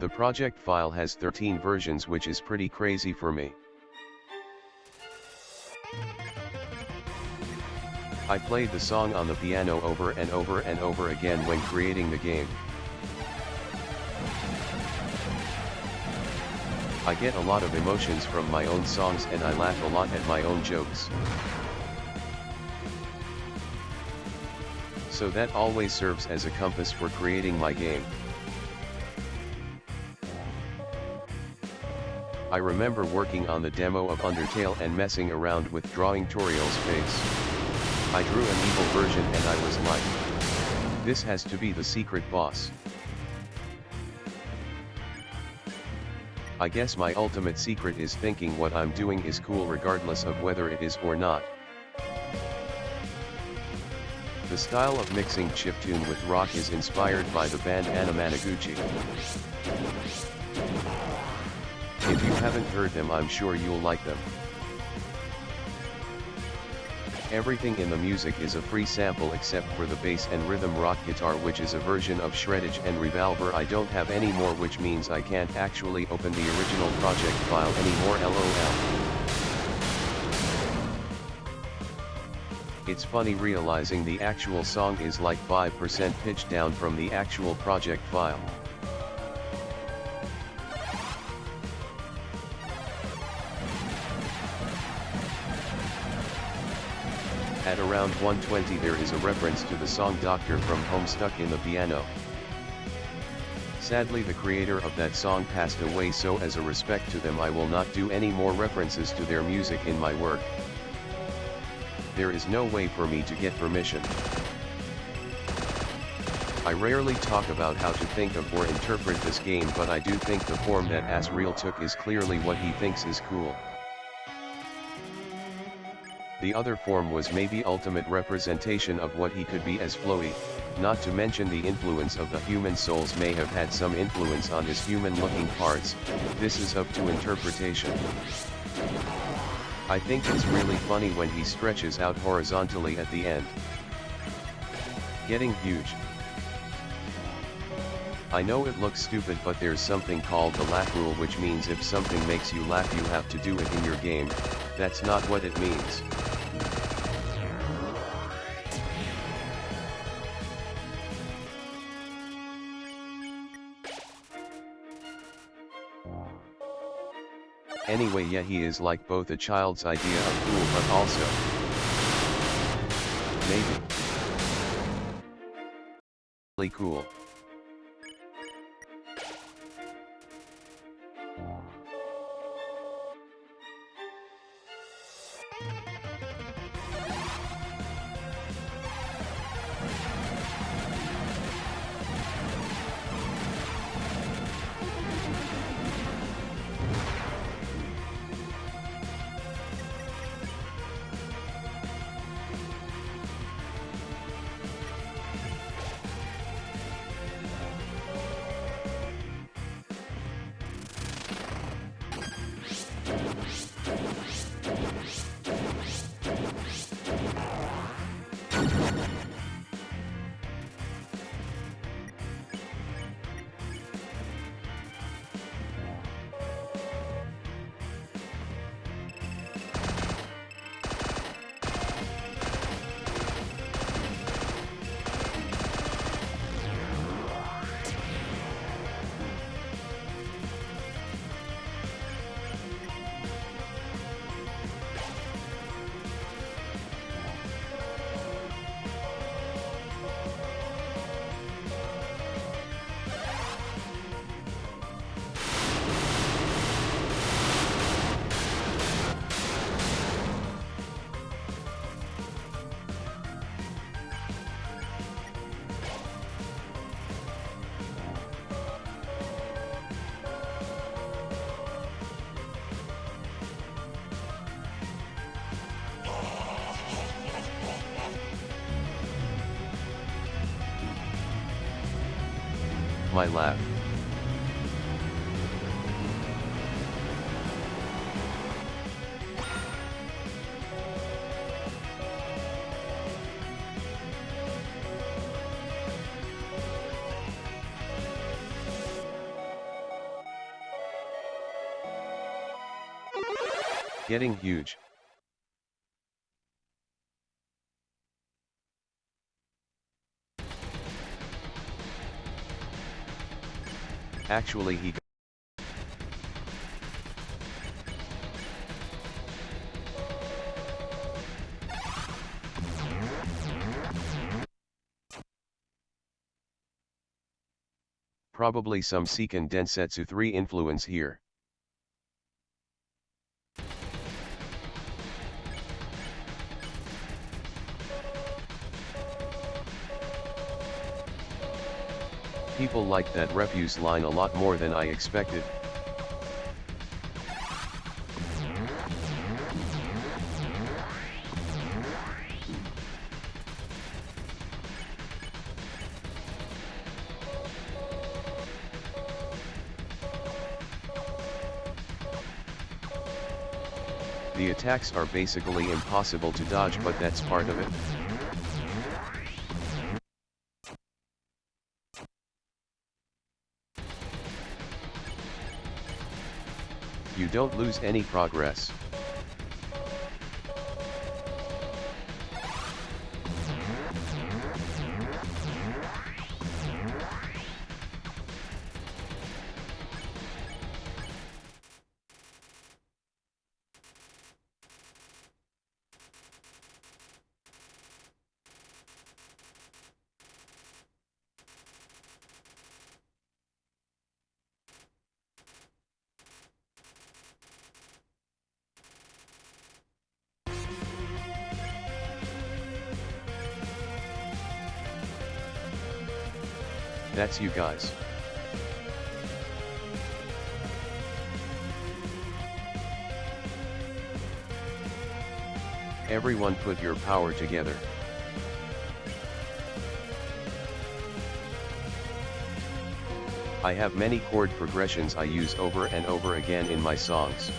The project file has 13 versions, which is pretty crazy for me. I played the song on the piano over and over and over again when creating the game. I get a lot of emotions from my own songs and I laugh a lot at my own jokes. So that always serves as a compass for creating my game. I remember working on the demo of Undertale and messing around with drawing Toriel's face. I drew an evil version and I was like, this has to be the secret boss. I guess my ultimate secret is thinking what I'm doing is cool regardless of whether it is or not. The style of mixing chiptune with rock is inspired by the band Anamanaguchi. If you haven't heard them, I'm sure you'll like them. Everything in the music is a free sample except for the bass and rhythm rock guitar, which is a version of shreddage and revolver. I don't have any more, which means I can't actually open the original project file anymore, LOL. It's funny realizing the actual song is like 5% pitch down from the actual project file. At around 120 there is a reference to the song Doctor from Home stuck in the piano. Sadly, the creator of that song passed away, so as a respect to them I will not do any more references to their music in my work. There is no way for me to get permission. I rarely talk about how to think of or interpret this game, but I do think the form that Asriel took is clearly what he thinks is cool. The other form was maybe ultimate representation of what he could be as flowy, not to mention the influence of the human souls may have had some influence on his human-looking parts. This is up to interpretation. I think it's really funny when he stretches out horizontally at the end. Getting huge. I know it looks stupid, but there's something called the laugh rule, which means if something makes you laugh you have to do it in your game. That's not what it means. Anyway, yeah, he is like both a child's idea of cool but also maybe really cool. My laugh. Getting huge. Actually he probably some Seiken Densetsu 3 influence here. People like that refuse line a lot more than I expected. The attacks are basically impossible to dodge, but that's part of it. You don't lose any progress. That's you guys. Everyone put your power together. I have many chord progressions I use over and over again in my songs.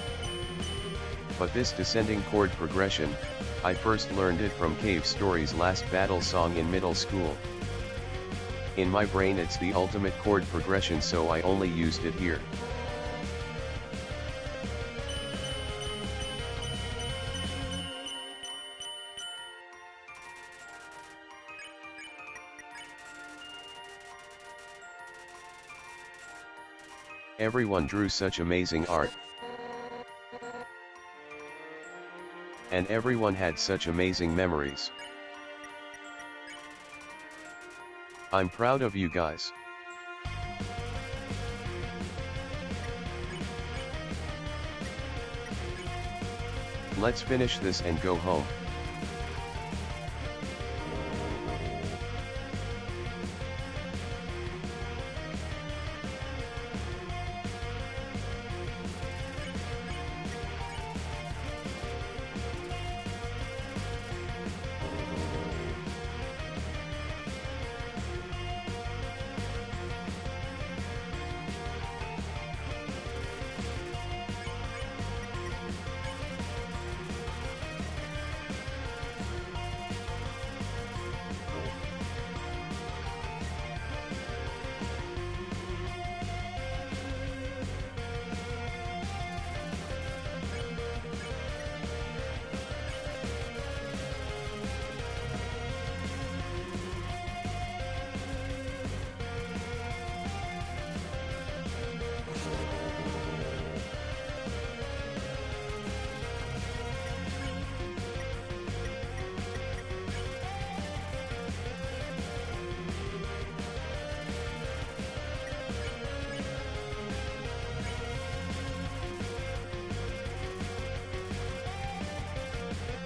But this descending chord progression, I first learned it from Cave Story's last battle song in middle school. In my brain it's the ultimate chord progression, so I only used it here. Everyone drew such amazing art. And everyone had such amazing memories. I'm proud of you guys. Let's finish this and go home.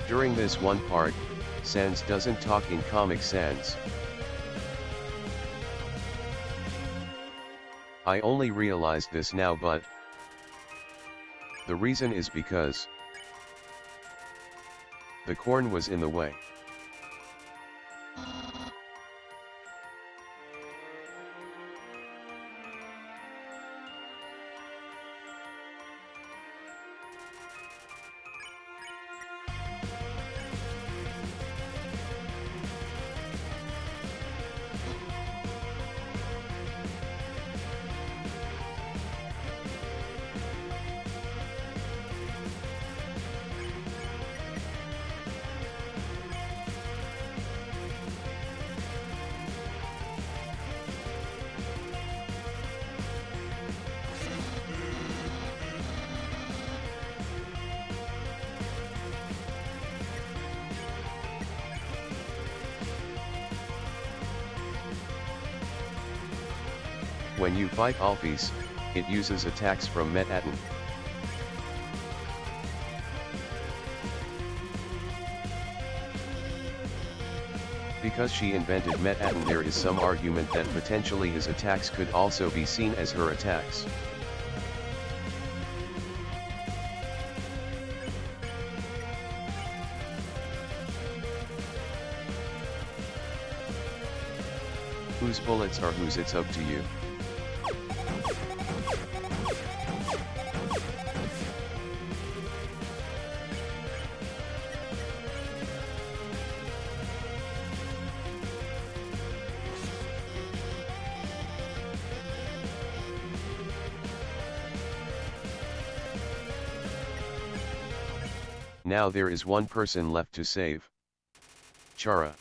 During this one part, Sans doesn't talk in Comic Sans. I only realized this now, but the reason is because the corn was in the way. When you fight Alphys, it uses attacks from Metaten. Because she invented Metaten, there is some argument that potentially his attacks could also be seen as her attacks. Whose bullets are whose, it's up to you. Now there is one person left to save. Chara.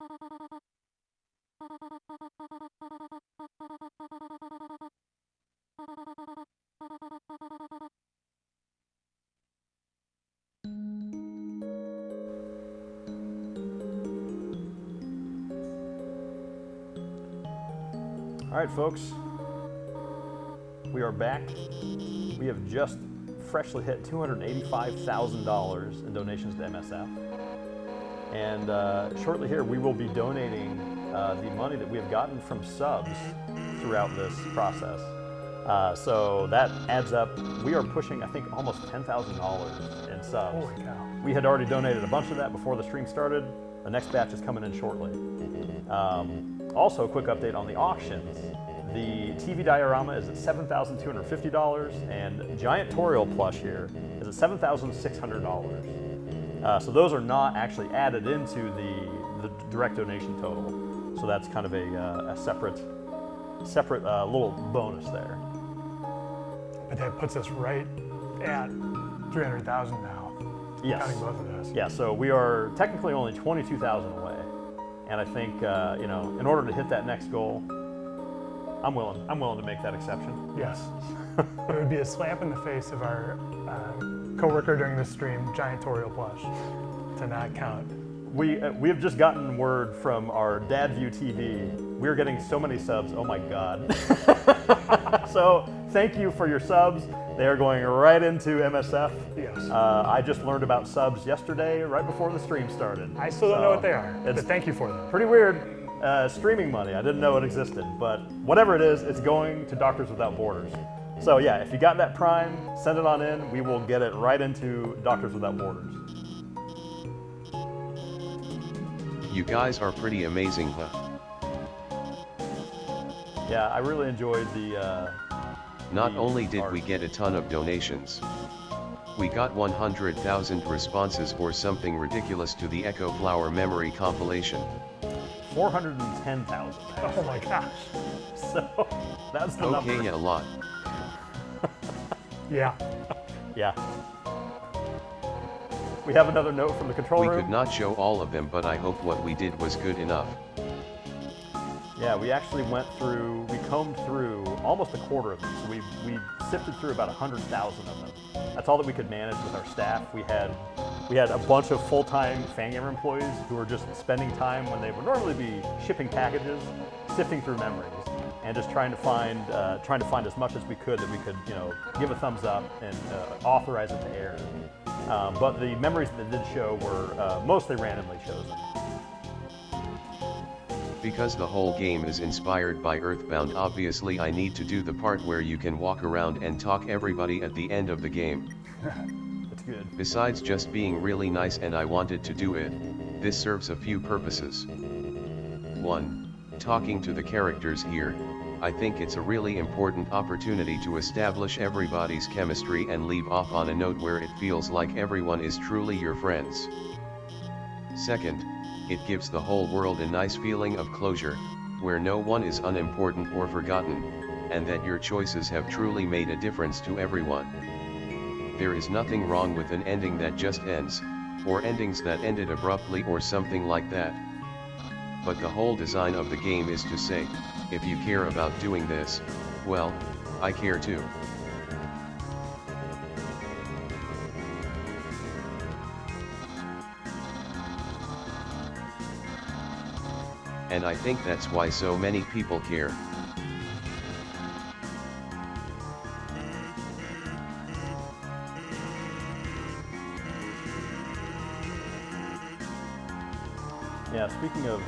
All right, folks, we are back. We have just freshly hit $285,000 in donations to MSF. And shortly here, we will be donating the money that we have gotten from subs throughout this process. So that adds up. We are pushing, I think, almost $10,000 in subs. Holy cow. We had already donated a bunch of that before the stream started. The next batch is coming in shortly. Also, a quick update on the auctions. The TV diorama is at $7,250, and Giant Toriel plush here is at $7,600. So those are not actually added into the direct donation total. So that's kind of a separate little bonus there. But that puts us right at 300,000 now. Yes. Counting both of those. Yeah. So we are technically only 22,000 away, and I think in order to hit that next goal, I'm willing to make that exception. Yes. It would be a slap in the face of our coworker during this stream, Giant Toriel plush, to not count. We have just gotten word from our Dad View TV. We're getting so many subs. Oh my God. So thank you for your subs. They are going right into MSF. Yes. I just learned about subs yesterday, right before the stream started. I still don't know what they are, but thank you for them. Pretty weird. Streaming money. I didn't know it existed, but whatever it is, it's going to Doctors Without Borders. So yeah, if you got that Prime, send it on in. We will get it right into Doctors Without Borders. You guys are pretty amazing, huh? Yeah, I really enjoyed the... Not only did we get a ton of donations, we got 100,000 responses or something ridiculous to the Echo Flower Memory compilation. 410,000. Oh my gosh. So that's the number. Okay, yeah, a lot. Yeah. Yeah. We have another note from the control room. We could not show all of them, but I hope what we did was good enough. Yeah, we actually we combed through almost a quarter of them. So we sifted through about 100,000 of them. That's all that we could manage with our staff. We had a bunch of full-time Fangamer employees who were just spending time when they would normally be shipping packages, sifting through memories, and just trying to find as much as we could that we could, give a thumbs up and authorize it to air. But the memories that did show were mostly randomly chosen. Because the whole game is inspired by Earthbound, obviously I need to do the part where you can walk around and talk everybody at the end of the game. That's good. Besides just being really nice, and I wanted to do it, this serves a few purposes. 1. Talking to the characters here. I think it's a really important opportunity to establish everybody's chemistry and leave off on a note where it feels like everyone is truly your friends. 2nd, it gives the whole world a nice feeling of closure, where no one is unimportant or forgotten, and that your choices have truly made a difference to everyone. There is nothing wrong with an ending that just ends, or endings that ended abruptly or something like that. But the whole design of the game is to say, if you care about doing this, well, I care too. And I think that's why so many people care. Yeah, speaking of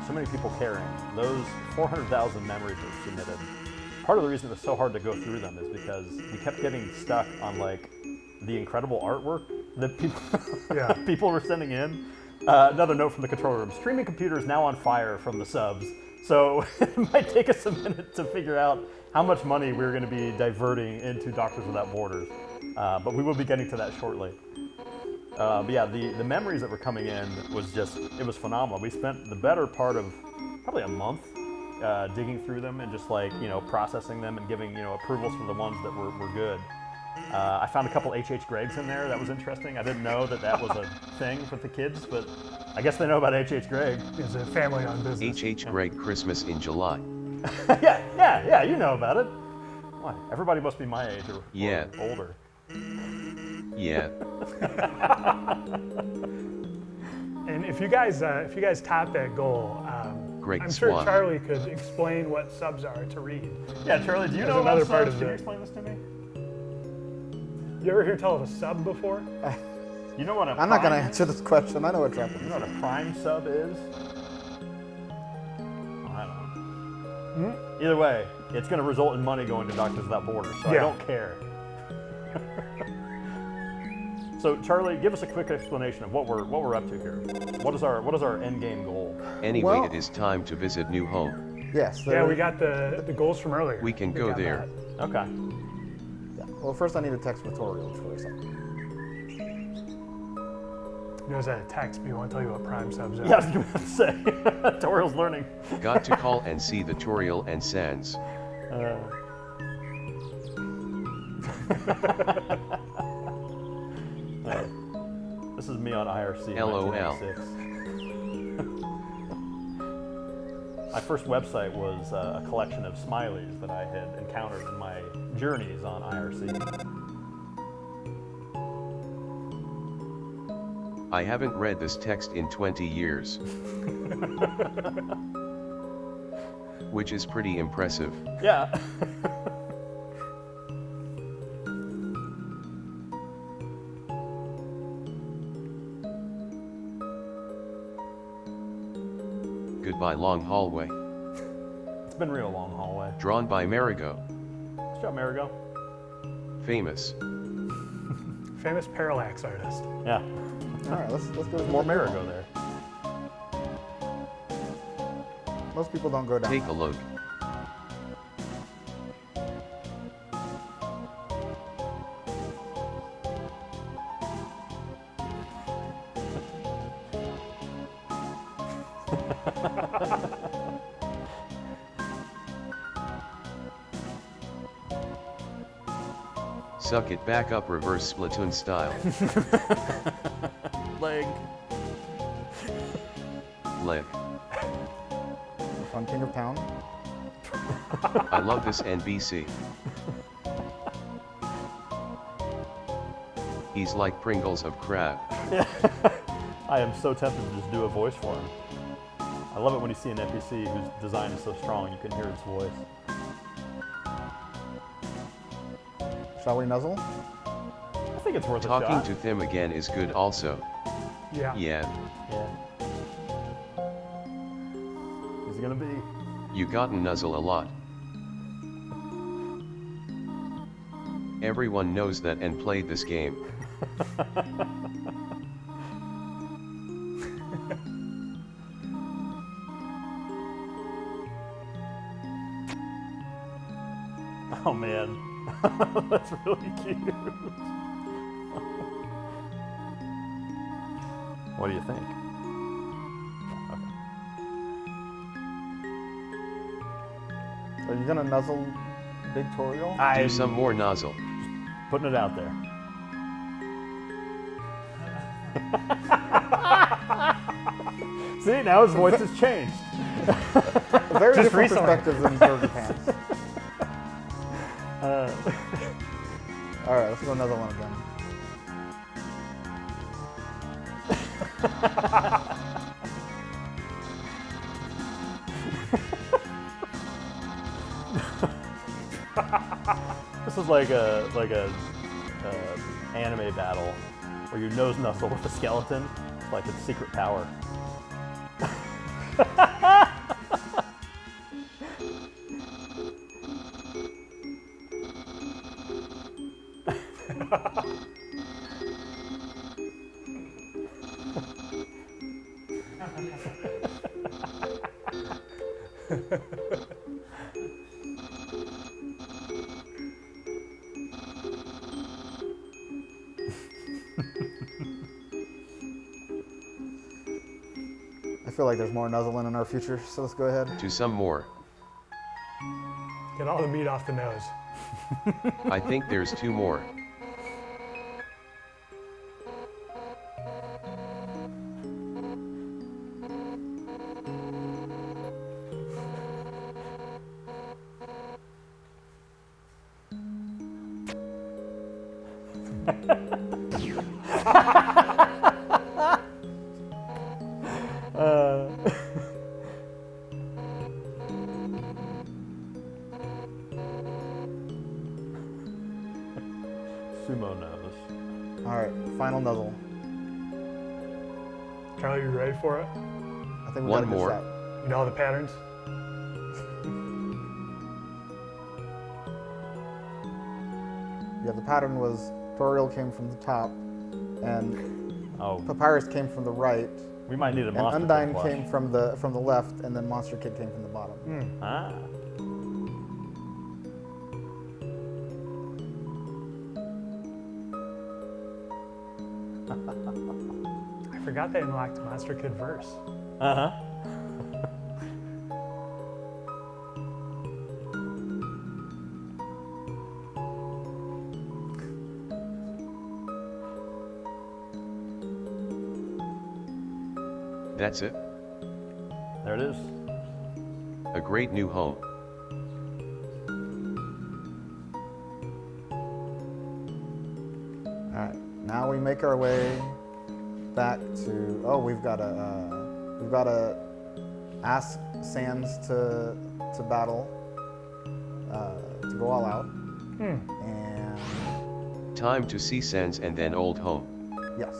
so many people caring, those 400,000 memories that were submitted, part of the reason it was so hard to go through them is because we kept getting stuck on the incredible artwork that people were sending in. Another note from the control room: streaming computer is now on fire from the subs, so it might take us a minute to figure out how much money we're going to be diverting into Doctors Without Borders, but we will be getting to that shortly. But yeah, the memories that were coming in it was phenomenal. We spent the better part of probably a month digging through them and just processing them and giving approvals for the ones that were good. I found a couple H.H. Greggs in there. That was interesting. I didn't know that that was a thing for the kids, but I guess they know about H.H. Gregg. It's a family-owned business. H.H. Gregg Christmas in July. yeah, you know about it. Why? Everybody must be my age or older. Yeah. And if you guys top that goal, Greg I'm sure Swan. Charlie could explain what subs are to read. Yeah, Charlie, do you There's know another about part subs? of Can you the- explain this to me? You ever hear tell of a sub before? You know what a I'm not going to prime answer this question. I know what is? You Japanese know what is. a prime sub is? I don't know. Either way, it's going to result in money going to Doctors Without Borders, so I Yeah. don't care. So Charlie, give us a quick explanation of what we're up to here. What is our end game goal? Anyway, Well- it is time to visit new home. Yes. Yeah, we got the goals from earlier. We can go got there. that. Okay. Yeah. Well, first I need to text tutorials for a second. You know, is that a text, but you want to tell you what prime subs are. Yeah, I was going to say. Toriel's learning. Got to call and see the tutorial and sans. This is me on IRC. LOL. 1996. My first website was a collection of smileys that I had encountered in my journeys on IRC. I haven't read this text in 20 years. Which is pretty impressive. Yeah. Goodbye long hallway. It's been real long hallway. Drawn by Marigo. Good job, Marigo. Famous. Famous parallax artist. Yeah. All right, let's go. To More the- Marigo there. Most people don't go down. Take a look. Suck it back up reverse Splatoon style. Leg. Leg. Fun King of Town. I love this NBC. He's like Pringles of crab. I am so tempted to just do a voice for him. I love it when you see an NPC whose design is so strong you can hear its voice. Shall we nuzzle? I think it's worth a Talking shot. to them again is good also. Yeah. Yeah. Yeah. Who's it gonna be? You gotten nuzzle a lot. Everyone knows that and played this game. Oh man, that's really cute. What do you think? Are you gonna nuzzle Big Toriel? Do some more nozzle. Putting it out there. See, now his voice has changed. Very Just different recently. perspectives than Burger Pants. All right, let's go nuzzle one again. This is like a anime battle where you nose nuzzle with a skeleton, like its secret power. I feel like there's more nuzzling in our future, so let's go ahead. To some more. Get all the meat off the nose. I think there's two more. Sumo nose. All right, final nuzzle. Charlie, you ready for it? I think we One got a good more. shot. You know the patterns? Yeah, the pattern was Toriel came from the top, and Oh, Papyrus came from the right, we might need a and monster Undyne Kid plush. came from the left, and then Monster Kid came from the bottom. Ah. I forgot they unlocked Monster Kid verse. Uh-huh. That's it. There it is. A great new home. All right, now we make our way back to. Oh, we've got to ask Sans to battle, to go all out, and Time to see Sans and then old home. yes.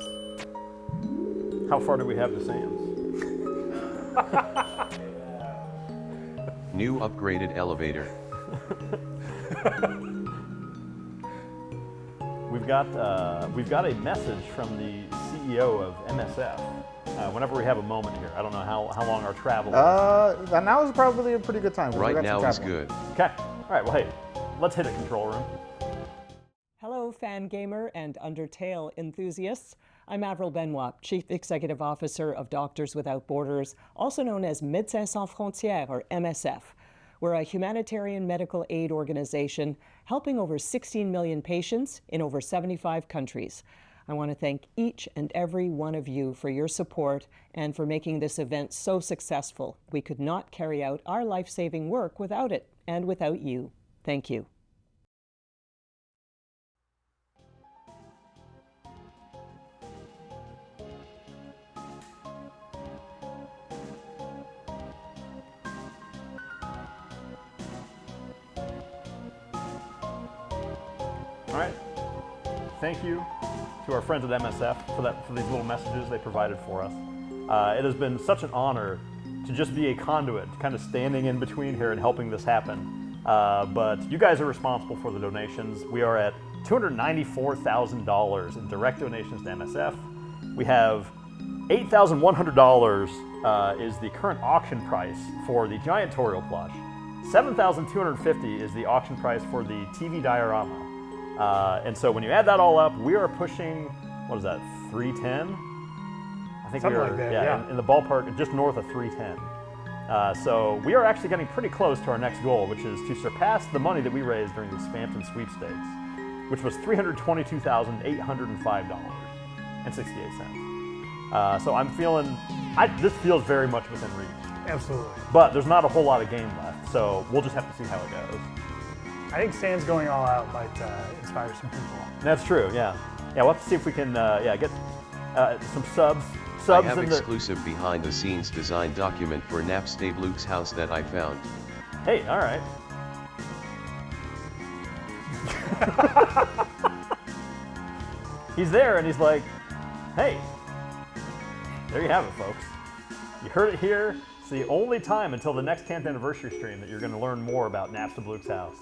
How far do we have to Sam's? New upgraded elevator. We've got a message from the CEO of MSF. Whenever we have a moment here, I don't know how long our travel is. Now is probably a pretty good time. 'cause we Right got some now is travel. good. Okay. All right. Well, hey, let's hit a control room. Hello, Fangamer and Undertale enthusiasts. I'm Avril Benoit, Chief Executive Officer of Doctors Without Borders, also known as Médecins Sans Frontières, or MSF. We're a humanitarian medical aid organization helping over 16 million patients in over 75 countries. I want to thank each and every one of you for your support and for making this event so successful. We could not carry out our life-saving work without it and without you. Thank you. All right. Thank you to our friends at MSF for these little messages they provided for us. It has been such an honor to just be a conduit, kind of standing in between here and helping this happen. But you guys are responsible for the donations. We are at $294,000 in direct donations to MSF. We have $8,100 is the current auction price for the giant Toriel plush. $7,250 is the auction price for the TV diorama. And so when you add that all up, we are pushing, what is that, 310? I think Something we are, like that, yeah. in the ballpark, just north of 310. So we are actually getting pretty close to our next goal, which is to surpass the money that we raised during the Spampton sweepstakes, which was $322,805.68. So I'm feeling, this feels very much within reach. Absolutely. But there's not a whole lot of game left, so we'll just have to see how it goes. I think Sans going all out might inspire some people. That's true, yeah. Yeah, we'll have to see if we can get some subs. I have exclusive behind-the-scenes design document for Napstave Luke's house that I found. Hey, all right. He's there and he's like, hey, there you have it, folks. You heard it here. It's the only time until the next 10th anniversary stream that you're going to learn more about Napstave Luke's house.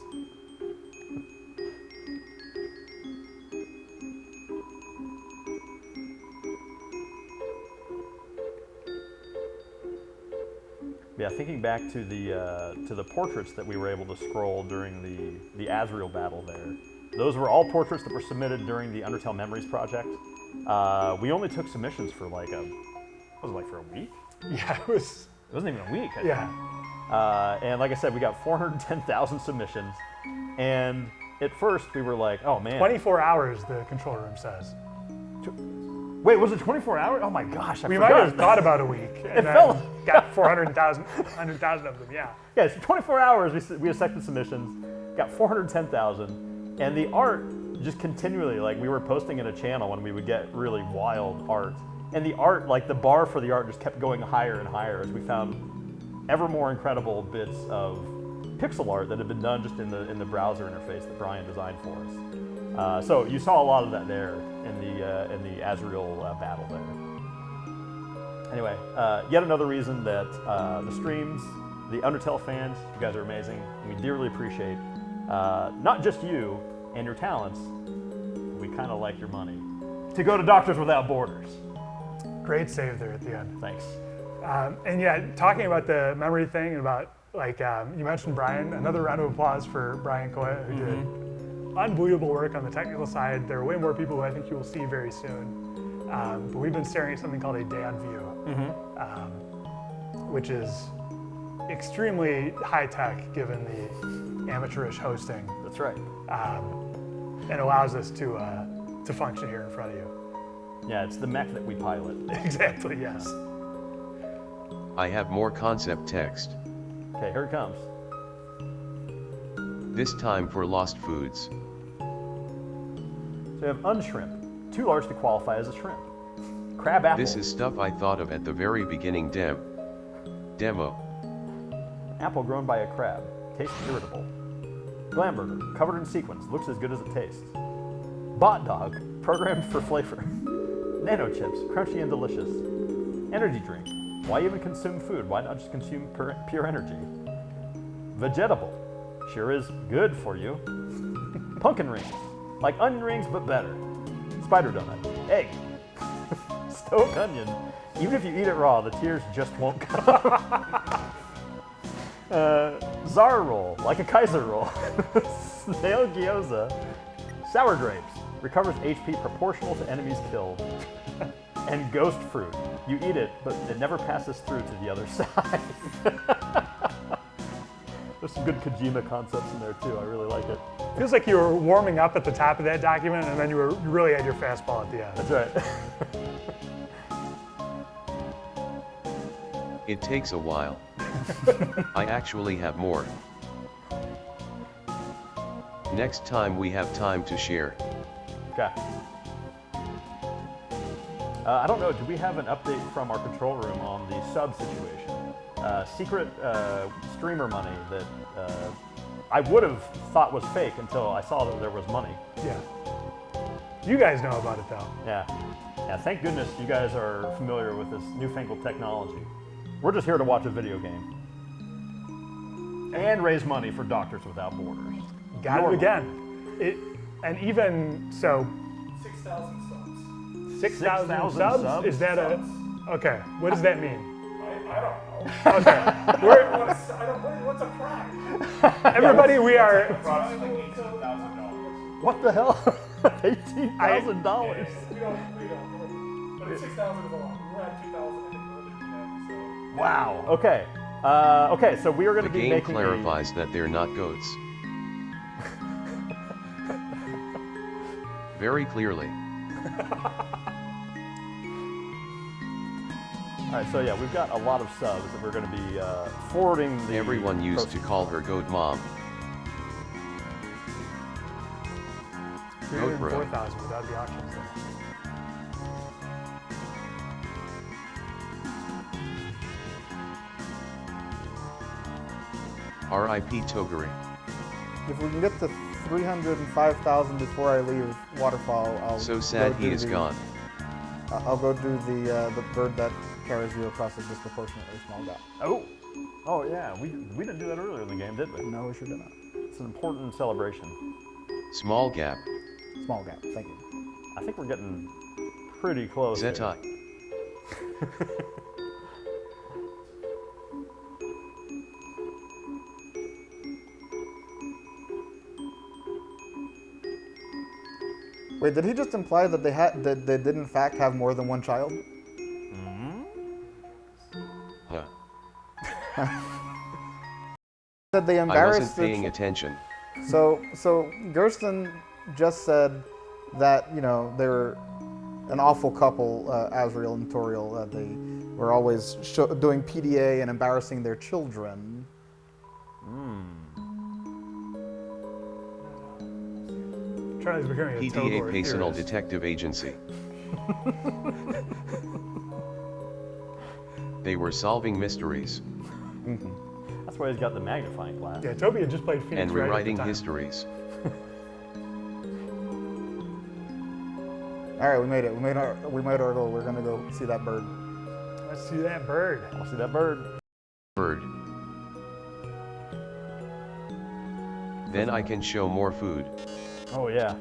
Yeah, thinking back to the portraits that we were able to scroll during the Azrael battle there. Those were all portraits that were submitted during the Undertale Memories project. We only took submissions for like for a week? Yeah, it wasn't even a week. I think. Yeah. And like I said, we got 410,000 submissions. And at first we were like, oh man. 24 hours, the control room says. Wait, was it 24 hours? Oh my gosh, I We forgot. might have thought about a week and then got 100,000 of them, yeah. Yeah, so 24 hours we accepted submissions, got 410,000, and the art just continually, like we were posting in a channel when we would get really wild art. And the art, like the bar for the art just kept going higher and higher as we found ever more incredible bits of pixel art that had been done just in the browser interface that Brian designed for us. So you saw a lot of that there in the Azrael battle there. Anyway, yet another reason that the streams, the Undertale fans, you guys are amazing. And we dearly appreciate not just you and your talents, we kind of like your money. To go to Doctors Without Borders. Great save there at the end. Thanks. And yeah, talking about the memory thing and about, like, you mentioned Brian, another round of applause for Brian Coya, who did unbelievable work on the technical side. There are way more people who I think you will see very soon. But we've been staring at something called a day on view, which is extremely high tech given the amateurish hosting. That's right. And allows us to function here in front of you. Yeah, it's the mech that we pilot. Exactly, yes. I have more concept text. Okay, here it comes. This time for Lost Foods. So we have unshrimp, too large to qualify as a shrimp. Crab apple. This is stuff I thought of at the very beginning demo. Apple grown by a crab, tastes irritable. Glamburger, covered in sequins, looks as good as it tastes. Bot dog, programmed for flavor. Nano chips, crunchy and delicious. Energy drink, why even consume food? Why not just consume pure energy? Vegetable, sure is good for you. Pumpkin rings, like onion rings but better. Spider donut, egg. Stoic onion, even if you eat it raw, the tears just won't come. Zara roll, like a Kaiser roll. Snail gyoza. Sour grapes, recovers HP proportional to enemies killed. And ghost fruit, you eat it, but it never passes through to the other side. There's some good Kojima concepts in there too, I really like it. Feels like you were warming up at the top of that document and then you really had your fastball at the end. That's right. It takes a while. I actually have more. Next time we have time to share. Okay. I don't know, do we have an update from our control room on the sub situation? Secret streamer money that I would have thought was fake until I saw that there was money. Yeah. You guys know about it though. Yeah. Yeah, thank goodness you guys are familiar with this newfangled technology. We're just here to watch a video game. And raise money for Doctors Without Borders. Got it again. And even so. 6,000 subs. 6,000 subs? Is that a? Okay. What does that mean? I don't know. Okay. What's a prize? Everybody, we are. Approximately $18,000. What the hell? $18,000. We don't. But it's 6,000 is a lot. We're at 2,000. I think we're looking at so. Wow. Okay. Okay. So we are going to be making. The game clarifies that they're not goats. Very clearly. All right, so yeah, we've got a lot of subs that we're going to be forwarding. Everyone used to call her Goat Mom. 304,000 without the auctions there. R.I.P. Toguri. If we can get to 305,000 before I leave Waterfall, I'll. So sad he is gone. I'll go do the bird that carries you across a disproportionately small gap. Oh yeah, we didn't do that earlier in the game, did we? No, we sure did not. It's an important celebration. Small gap. Small gap. Thank you. I think we're getting pretty close. Zeta. Wait, did he just imply that they did in fact have more than one child? Huh. Said they I embarrassed. wasn't paying attention. So Gersten just said that they were an awful couple, Azrael and Toriel. They were always doing PDA and embarrassing their children. Charlie's becoming a PDA Togor Personal theorist. Detective Agency. They were solving mysteries That's why he's got the magnifying glass. Yeah, Toby had just played Phoenix and Wright at the rewriting time. histories. All right, we made it. We made our goal. We're gonna go see that bird. Let's see that bird. I want to see that bird. Bird. Then I can show more food. Oh yeah.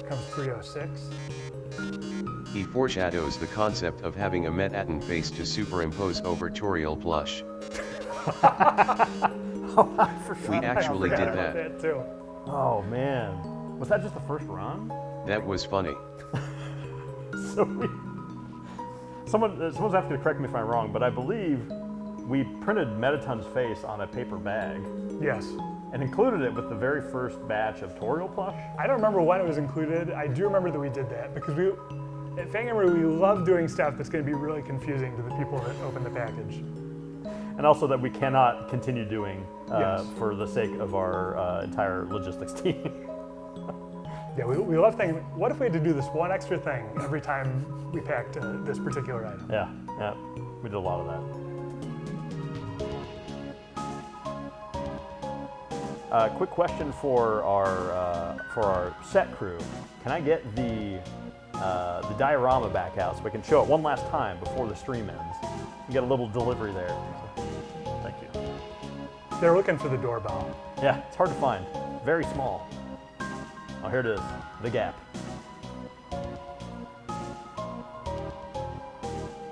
Comes 306. He foreshadows the concept of having a Manhattan face to superimpose over Toriel plush. We actually did that. Too. Oh man. Was that just the first run? That was funny. Someone's asking to correct me if I'm wrong, but I believe we printed Metaton's face on a paper bag. Yes. And included it with the very first batch of Toriel plush. I don't remember when it was included. I do remember that we did that because at Fangamer we love doing stuff that's going to be really confusing to the people that open the package. And also that we cannot continue doing Yes. for the sake of our entire logistics team. Yeah, we love thinking, what if we had to do this one extra thing every time we packed this particular item? Yeah, we did a lot of that. Quick question for our set crew. Can I get the diorama back out so we can show it one last time before the stream ends? We get a little delivery there. So, thank you. They're looking for the doorbell. Yeah, it's hard to find. Very small. Oh, here it is. The gap.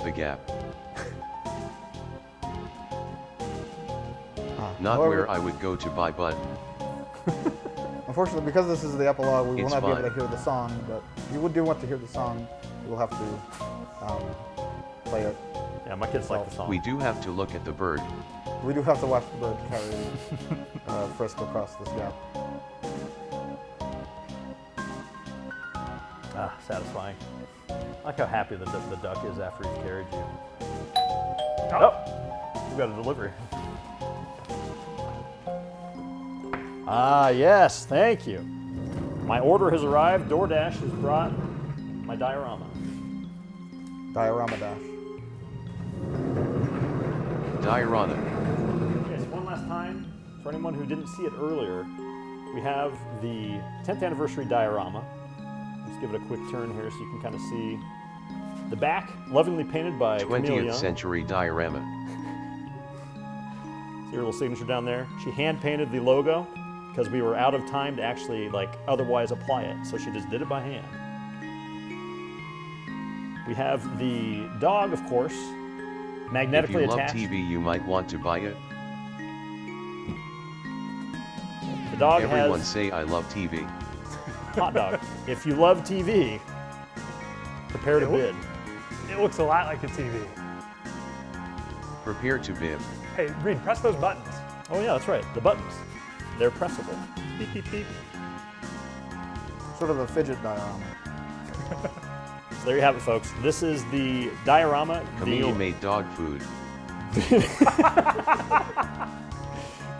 The gap. Not However- where I would go to buy, but Unfortunately, because this is the epilogue, we will It's not be able fine. to hear the song. But if you would do want to hear the song, we'll have to play it. Yeah, my kids like the song. we do have to look at the bird. We do have to watch the bird carry Frisk across this gap. Ah, satisfying. I like how happy the duck is after he's carried you. Oh, we got a delivery. Ah, yes, thank you. My order has arrived. DoorDash has brought my diorama. Diorama Dash. Diorama. Okay, so one last time, for anyone who didn't see it earlier, we have the 10th anniversary diorama. Let's give it a quick turn here so you can kind of see the back, lovingly painted by Camille 20th Young. century diorama. See her little signature down there? She hand painted the logo because we were out of time to actually otherwise apply it, so she just did it by hand. We have the dog, of course, If magnetically you love attached. TV, you might want to buy it. The dog Everyone has say I love TV. hot dog. If you love TV, prepare to bid. It looks a lot like a TV. Prepare to bid. Hey, Reed, press those buttons. Oh yeah, that's right. The buttons. They're pressable. Beep, beep, beep. Sort of a fidget diorama. So there you have it, folks. This is the diorama. Camille made dog food.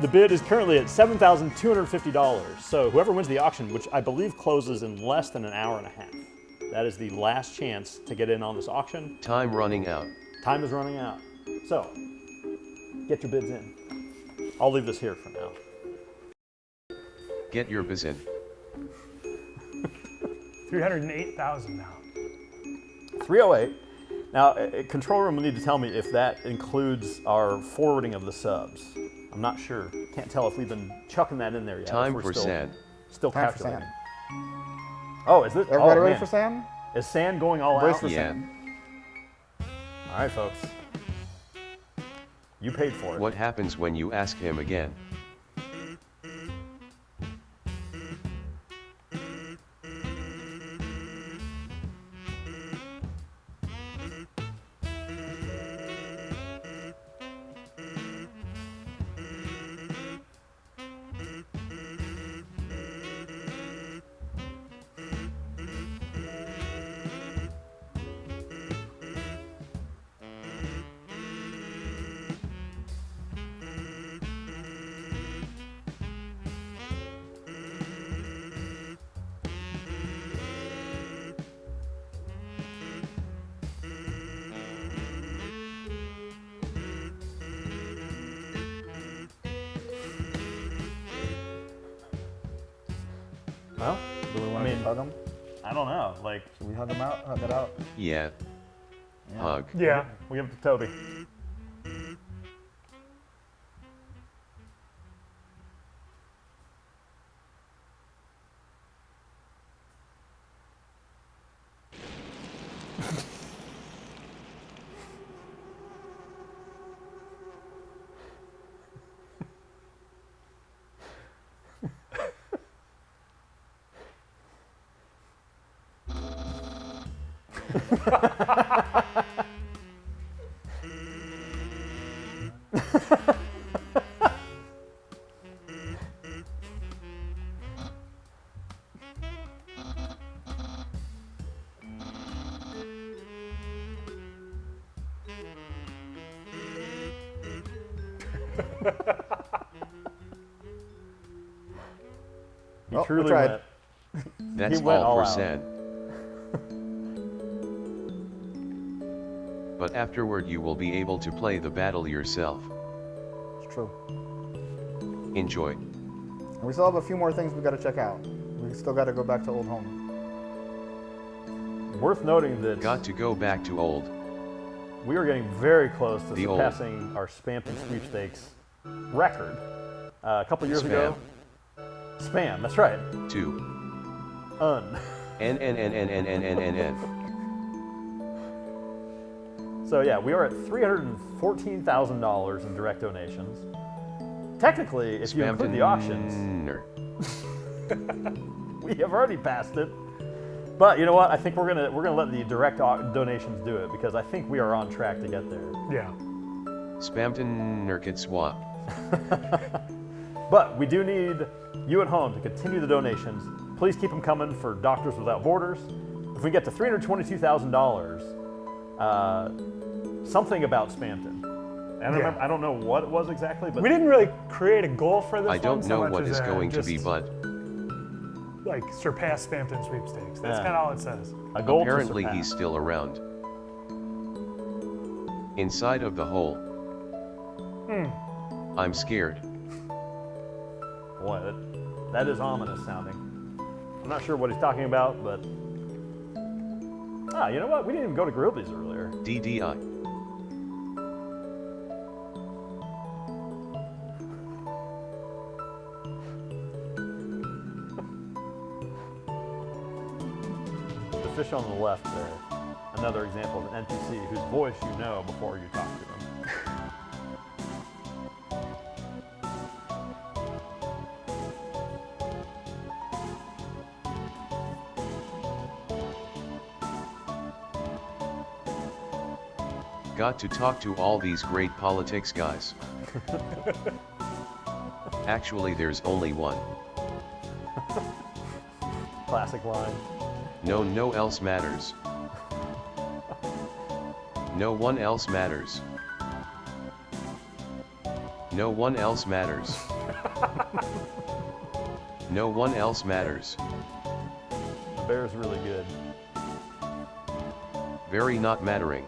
The bid is currently at $7,250. So whoever wins the auction, which I believe closes in less than an hour and a half, that is the last chance to get in on this auction. Time running out. Time is running out. So get your bids in. I'll leave this here for now. Get your biz in. 308,000 now. 308. Now, control room will need to tell me if that includes our forwarding of the subs. I'm not sure. Can't tell if we've been chucking that in there yet. Time if we're for still, sand. Still Time for calculating. sand. Oh, is this? Everybody oh, ready man. for sand? Is sand going all Brace out? for Yeah. sand. All right, folks. You paid for it. What happens when you ask him again? Well, Do we want to hug them? I don't know. Like, Should we hug them out? Hug it out? Yeah. Hug. Yeah. we give it to Toby. He Oh, we truly tried. went. That's He went all all for out. said. But afterward you will be able to play the battle yourself. It's true. Enjoy. And we still have a few more things we got to check out. We still got to go back to Old Home. Worth noting that Got to go back to old. we are getting very close to The old. surpassing our Spampton sweepstakes record. A couple years ago. Spam, that's right. 2. Un. N. So yeah, we are at $314,000 in direct donations. Technically, if you include the auctions, we have already passed it. But you know what? I think we're gonna let the direct donations do it because I think we are on track to get there. Yeah. Spampton Nurkit Swap. But we do need you at home to continue the donations. Please keep them coming for Doctors Without Borders. If we get to $322,000, something about Spampton. I don't know what it was exactly, but We didn't really create a goal for this I don't one so know much what as is going to just, be, but like surpass Spampton sweepstakes. That's Yeah. kind of all it says. a goal apparently to he's surpass. still around. Inside of the hole. I'm scared. Boy, that is ominous sounding. I'm not sure what he's talking about, but you know what? We didn't even go to Grilby's earlier. DDI. The fish on the left there. Another example of an NPC whose voice you know before you talk to them. Got to talk to all these great politics guys. Actually, there's only one. Classic line. No else matters. No one else matters. No one else matters. No one else matters. The bear's really good. Very not mattering.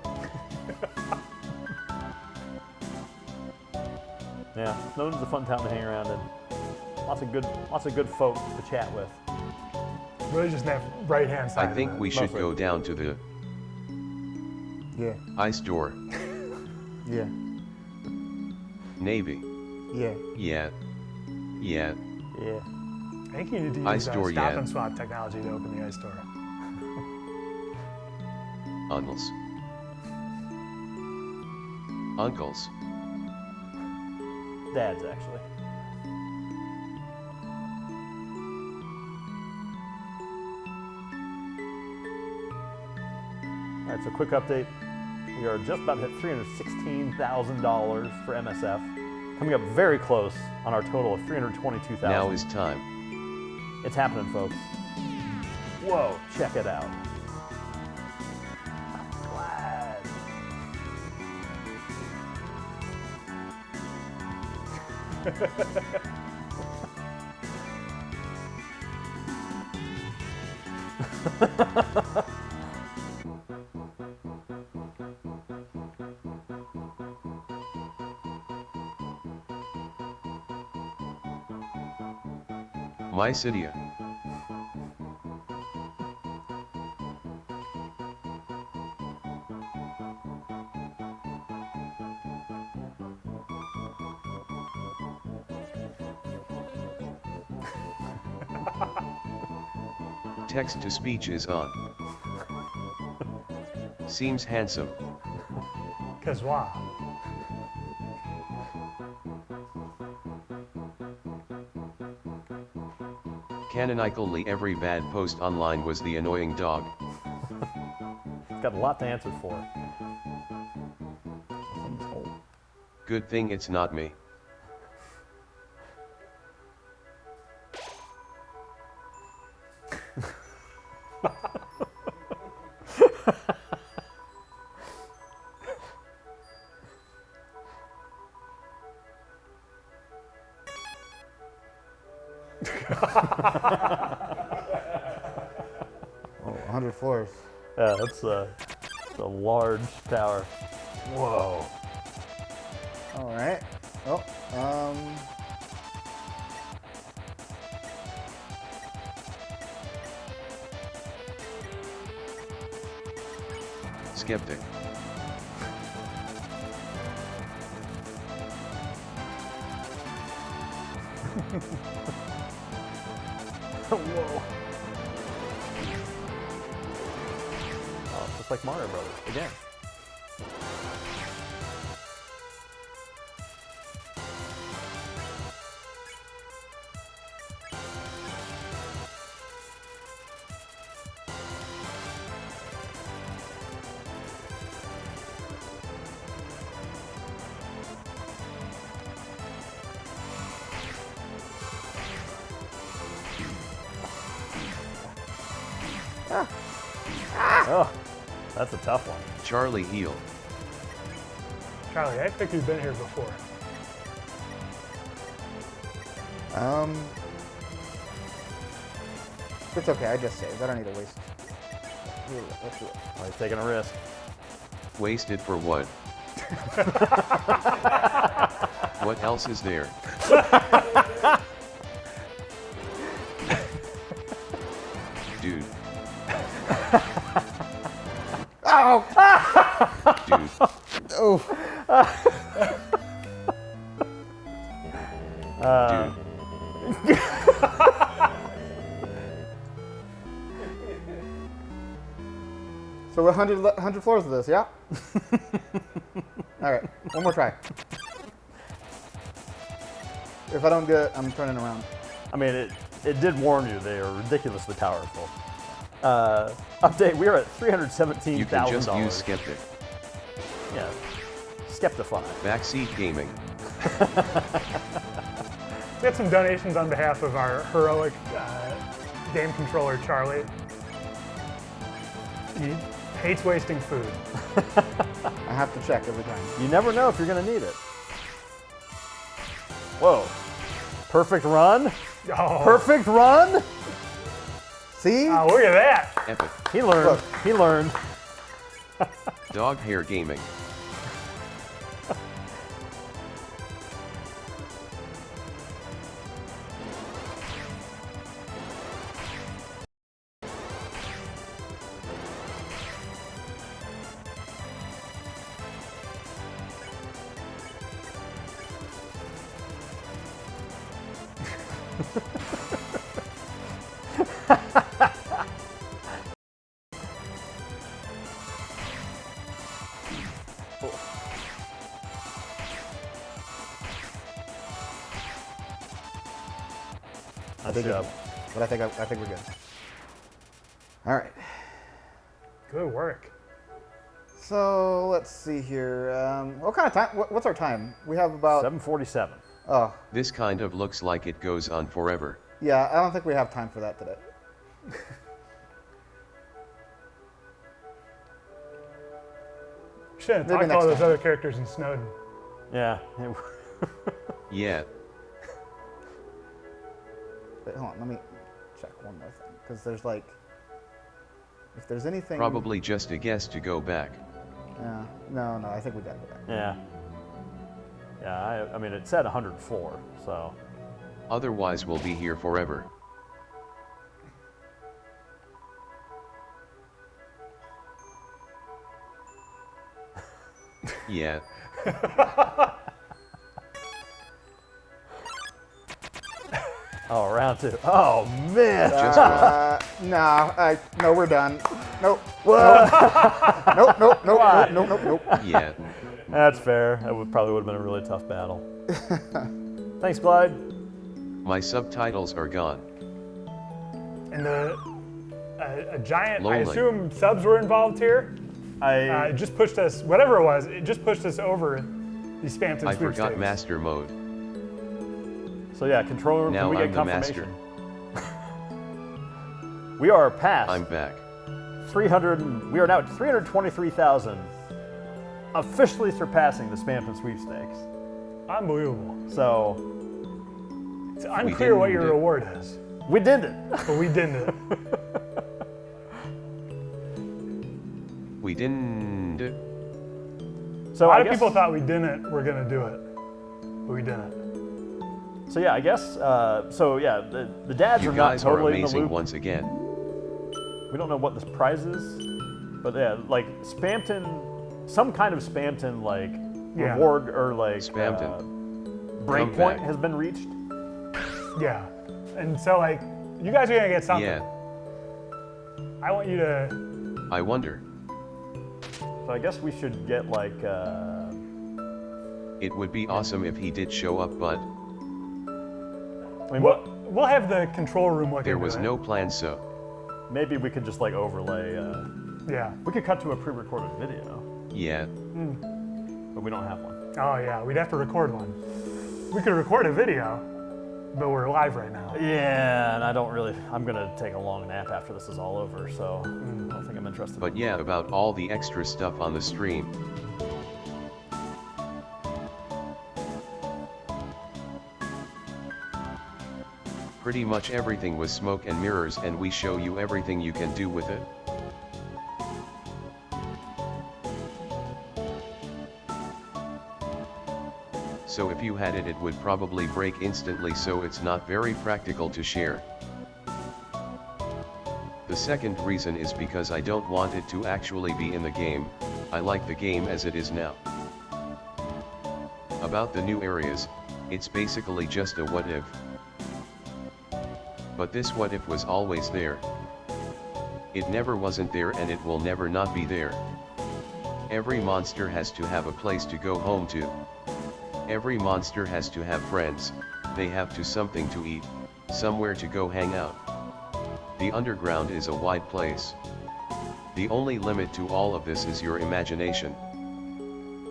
Yeah, Snowden's a fun town to hang around in. Lots of good folk to chat with. Really just that right hand side. I think we should Mostly. go down to the Yeah. ice door. Yeah. Navy. Yeah. Yeah. Yeah. I think you need to use Ice door, stop yeah. and swap technology to open the ice door. Uncles. Uncles. Dads, actually. All right, so quick update. We are just about to hit $316,000 for MSF. Coming up very close on our total of $322,000. Now is time. It's happening, folks. Whoa, check it out. Glad. My Cydia. Text-to-speech is on. Seems handsome. Cause why? Canonically, every bad post online was the annoying dog. Got a lot to answer for. Good thing it's not me. Oh, 100 floors. Yeah, that's a large tower. Whoa. All right. Oh, Skeptic. Whoa. Oh, just like Mario Brothers, again. Oh, that's a tough one. Charlie Heel. Charlie, I think you've been here before. It's okay. I just saved. I don't need to waste. Let's do it. Oh, he's taking a risk. Wasted for what? What else is there? Dude. Oh! Dude. Oh. Dude. So we're 100 floors of this, yeah? All right, one more try. If I don't get it, I'm turning around. I mean, it did warn you they are ridiculously powerful. Update, we are at $317,000. You can just use Skeptic. Yeah, Skeptify. Backseat gaming. We got some donations on behalf of our heroic game controller, Charlie. He hates wasting food. I have to check every time. You never know if you're going to need it. Whoa. Perfect run. Oh. Perfect run. See? Oh, look at that. Epic. He learned. Look. He learned. Dog hair gaming. I think we're good. All right. Good work. So let's see here. What kind of time? What's our time? We have about 7:47. Oh. This kind of looks like it goes on forever. Yeah, I don't think we have time for that today. Shouldn't have talked to all those other characters in Snowden. Yeah. Yeah. Wait, hold on, let me check one more thing. Because there's like, if there's anything... Probably just a guess to go back. Yeah, no, I think we gotta go back. Yeah. Yeah, I mean, it said 104, so. Otherwise we'll be here forever. Yeah. Oh, round two. Oh, man. Just Nah, no, we're done. Nope. Nope, nope, nope, nope, nope, nope. Yeah. That's fair. That probably would have been a really tough battle. Thanks, Clyde. My subtitles are gone. And a giant, Lonely. I assume subs were involved here. It just pushed us, whatever it was, it just pushed us over the Spampton I sweepstakes. forgot master mode. So yeah, control room, Now can we I'm get the confirmation? We are past. I'm back. 300. We are now at 323,000, officially surpassing the Spampton sweepstakes. Unbelievable. So it's unclear what your reward is. We did it. But we did it. We didn't. So a lot I of guess, people thought we didn't. We're gonna do it, but we didn't. So yeah, I guess. So yeah, the dads You are not guys totally are in the amazing loop. once again. We don't know what this prize is, but yeah, like Spampton, some kind of Spampton like reward or like breakpoint back. has been reached. Yeah, and so like you guys are gonna get something. Yeah. I want you to. I wonder. So I guess we should get like. It would be awesome if he did show up, but I mean, we'll have the control room look there into was it. no plan, so maybe we could just like overlay. Yeah. We could cut to a pre-recorded video. yeah. But we don't have one. Oh yeah, we'd have to record one. We could record a video, but we're live right now. Yeah, and I don't really. I'm gonna take a long nap after this is all over, so I don't think I'm interested. But yeah, about all the extra stuff on the stream. Pretty much everything was smoke and mirrors, and we show you everything you can do with it. So if you had it, it would probably break instantly, so it's not very practical to share. The second reason is because I don't want it to actually be in the game. I like the game as it is now. About the new areas, it's basically just a what if. But this what if was always there. It never wasn't there, and it will never not be there. Every monster has to have a place to go home to. Every monster has to have friends, they have to something to eat, somewhere to go hang out. The underground is a wide place. The only limit to all of this is your imagination.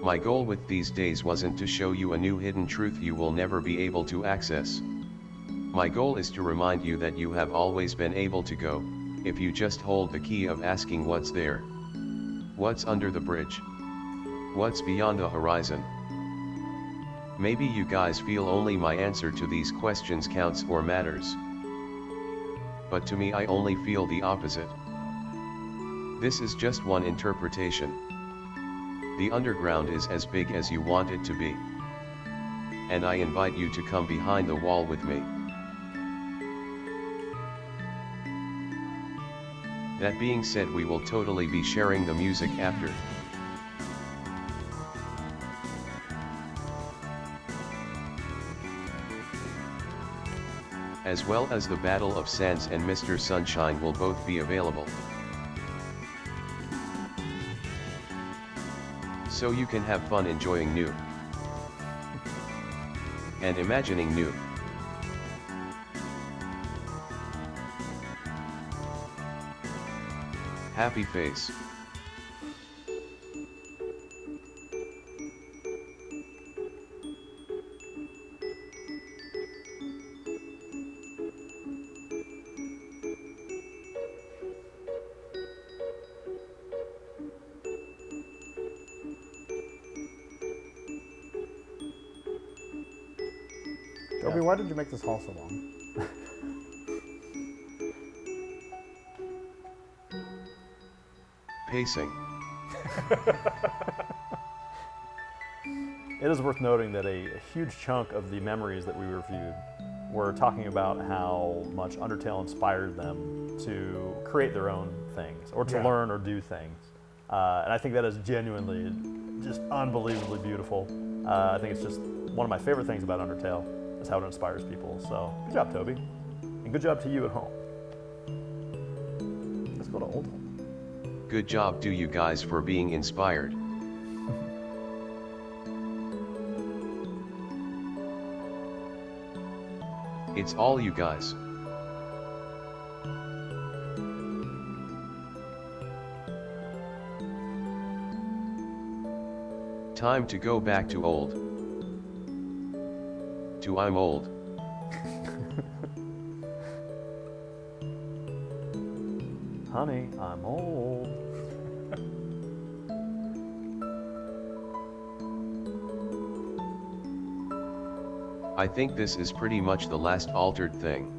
My goal with these days wasn't to show you a new hidden truth you will never be able to access. My goal is to remind you that you have always been able to go, if you just hold the key of asking what's there. What's under the bridge? What's beyond the horizon? Maybe you guys feel only my answer to these questions counts or matters. But to me, I only feel the opposite. This is just one interpretation. The underground is as big as you want it to be. And I invite you to come behind the wall with me. That being said, we will totally be sharing the music after. As well as the Battle of Sands and Mr. Sunshine will both be available. So you can have fun enjoying new. And imagining new. Happy face. Toby, why did you make this hall so long? Pacing. It is worth noting that a huge chunk of the memories that we reviewed were talking about how much Undertale inspired them to create their own things, or to learn or do things. And I think that is genuinely just unbelievably beautiful. I think it's just one of my favorite things about Undertale is how it inspires people. So good job, Toby. And good job to you at home. go to Old Home. Good job to you guys for being inspired. It's all you guys. Time to go back to old. To I'm old. Honey, I'm old. I think this is pretty much the last altered thing.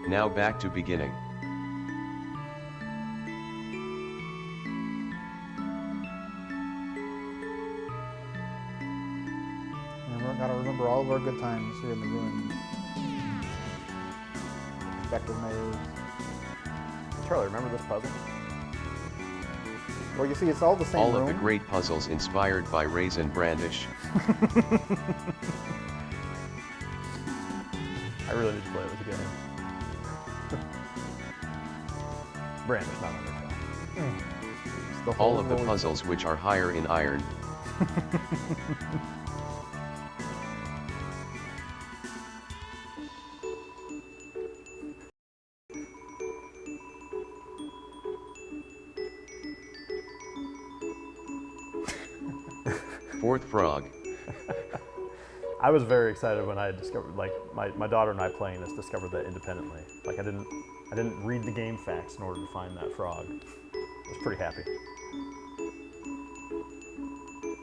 Now back to beginning. Gotta remember all of our good times here in the ruin. Effective maze. Charlie, remember this puzzle? Well, you see, it's all the same All room. of the great puzzles inspired by Raisin Brandish. I really need to play it with you guys. Brandish, not Undertale. All of the puzzles which are higher in iron. Fourth frog. I was very excited when I discovered, like, my daughter and I playing this discovered that independently. Like, I didn't read the game facts in order to find that frog. I was pretty happy.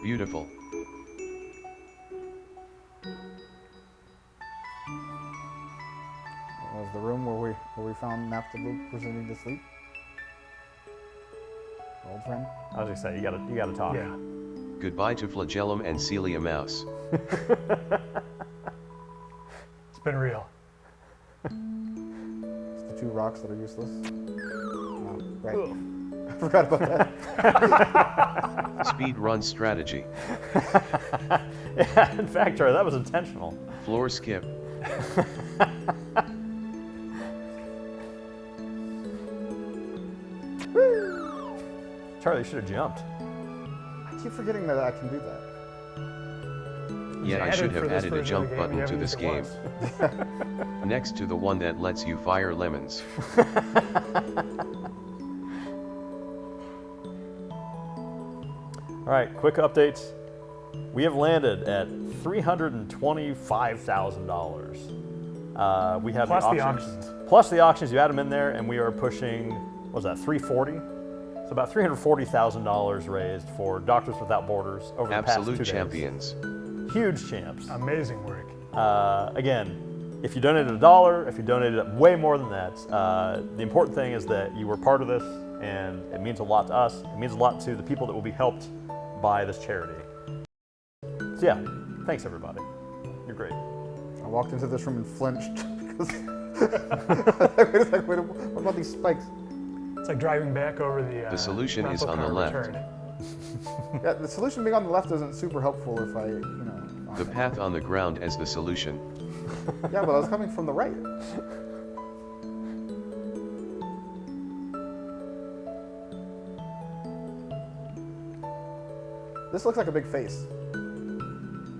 Beautiful. That was the room where we found Naphtali pretending to sleep. Old friend. I was excited. You gotta talk. Yeah. Goodbye to Flagellum and Celia Mouse. It's been real. It's the two rocks that are useless. Oh, right. I forgot about that. Speed run strategy. Yeah, in fact, Charlie, that was intentional. Floor skip. Charlie, you should have jumped. I keep forgetting that I can do that. Yeah, I should have for this added a version of jump the game, button you to haven't this used it game. Next to the one that lets you fire lemons. All right, quick updates. We have landed at $325,000. We have Plus the the auctions. auctions. Plus the auctions, you add them in there, and we are pushing, what was that, 340? So about $340,000 raised for Doctors Without Borders over the past 2 days. Absolute champions. Huge champs. Amazing work. Again, if you donated $1, if you donated way more than that, the important thing is that you were part of this, and it means a lot to us. It means a lot to the people that will be helped by this charity. So yeah, thanks everybody. You're great. I walked into this room and flinched because wait a second, what about these spikes? It's like driving back over the solution is rental on the car left. return. Yeah, the solution being on the left isn't super helpful if I, you know. The path on the ground as the solution. Yeah, but I was coming from the right. This looks like a big face.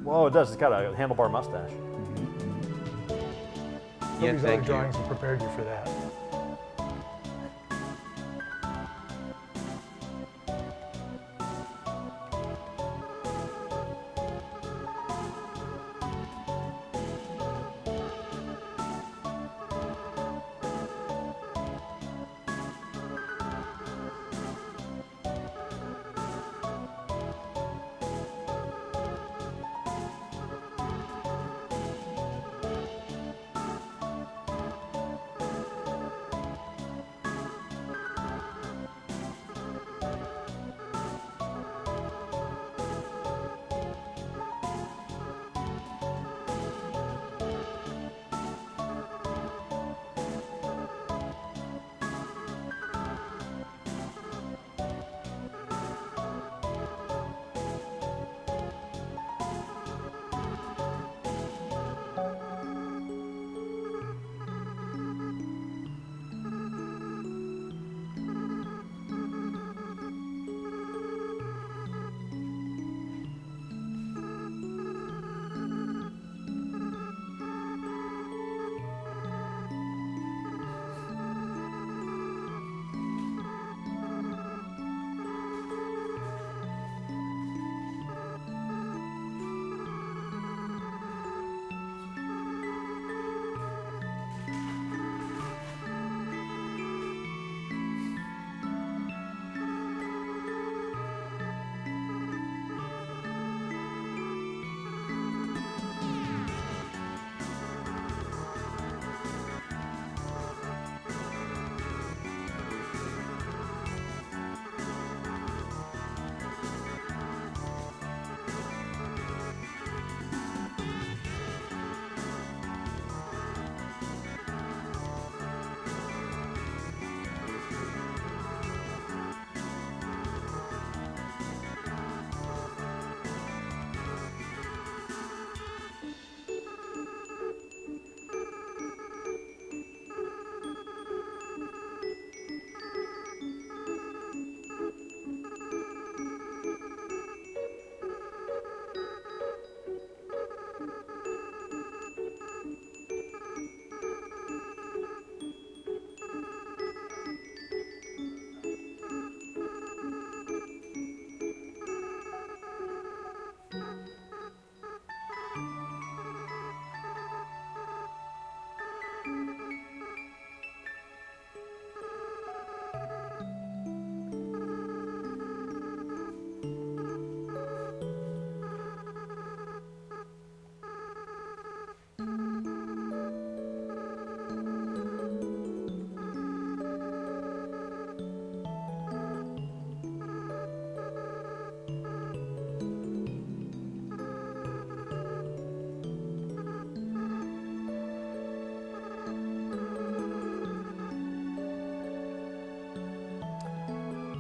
Whoa, it does. It's got a handlebar mustache. Yeah, These other thank you. drawings have prepared you for that.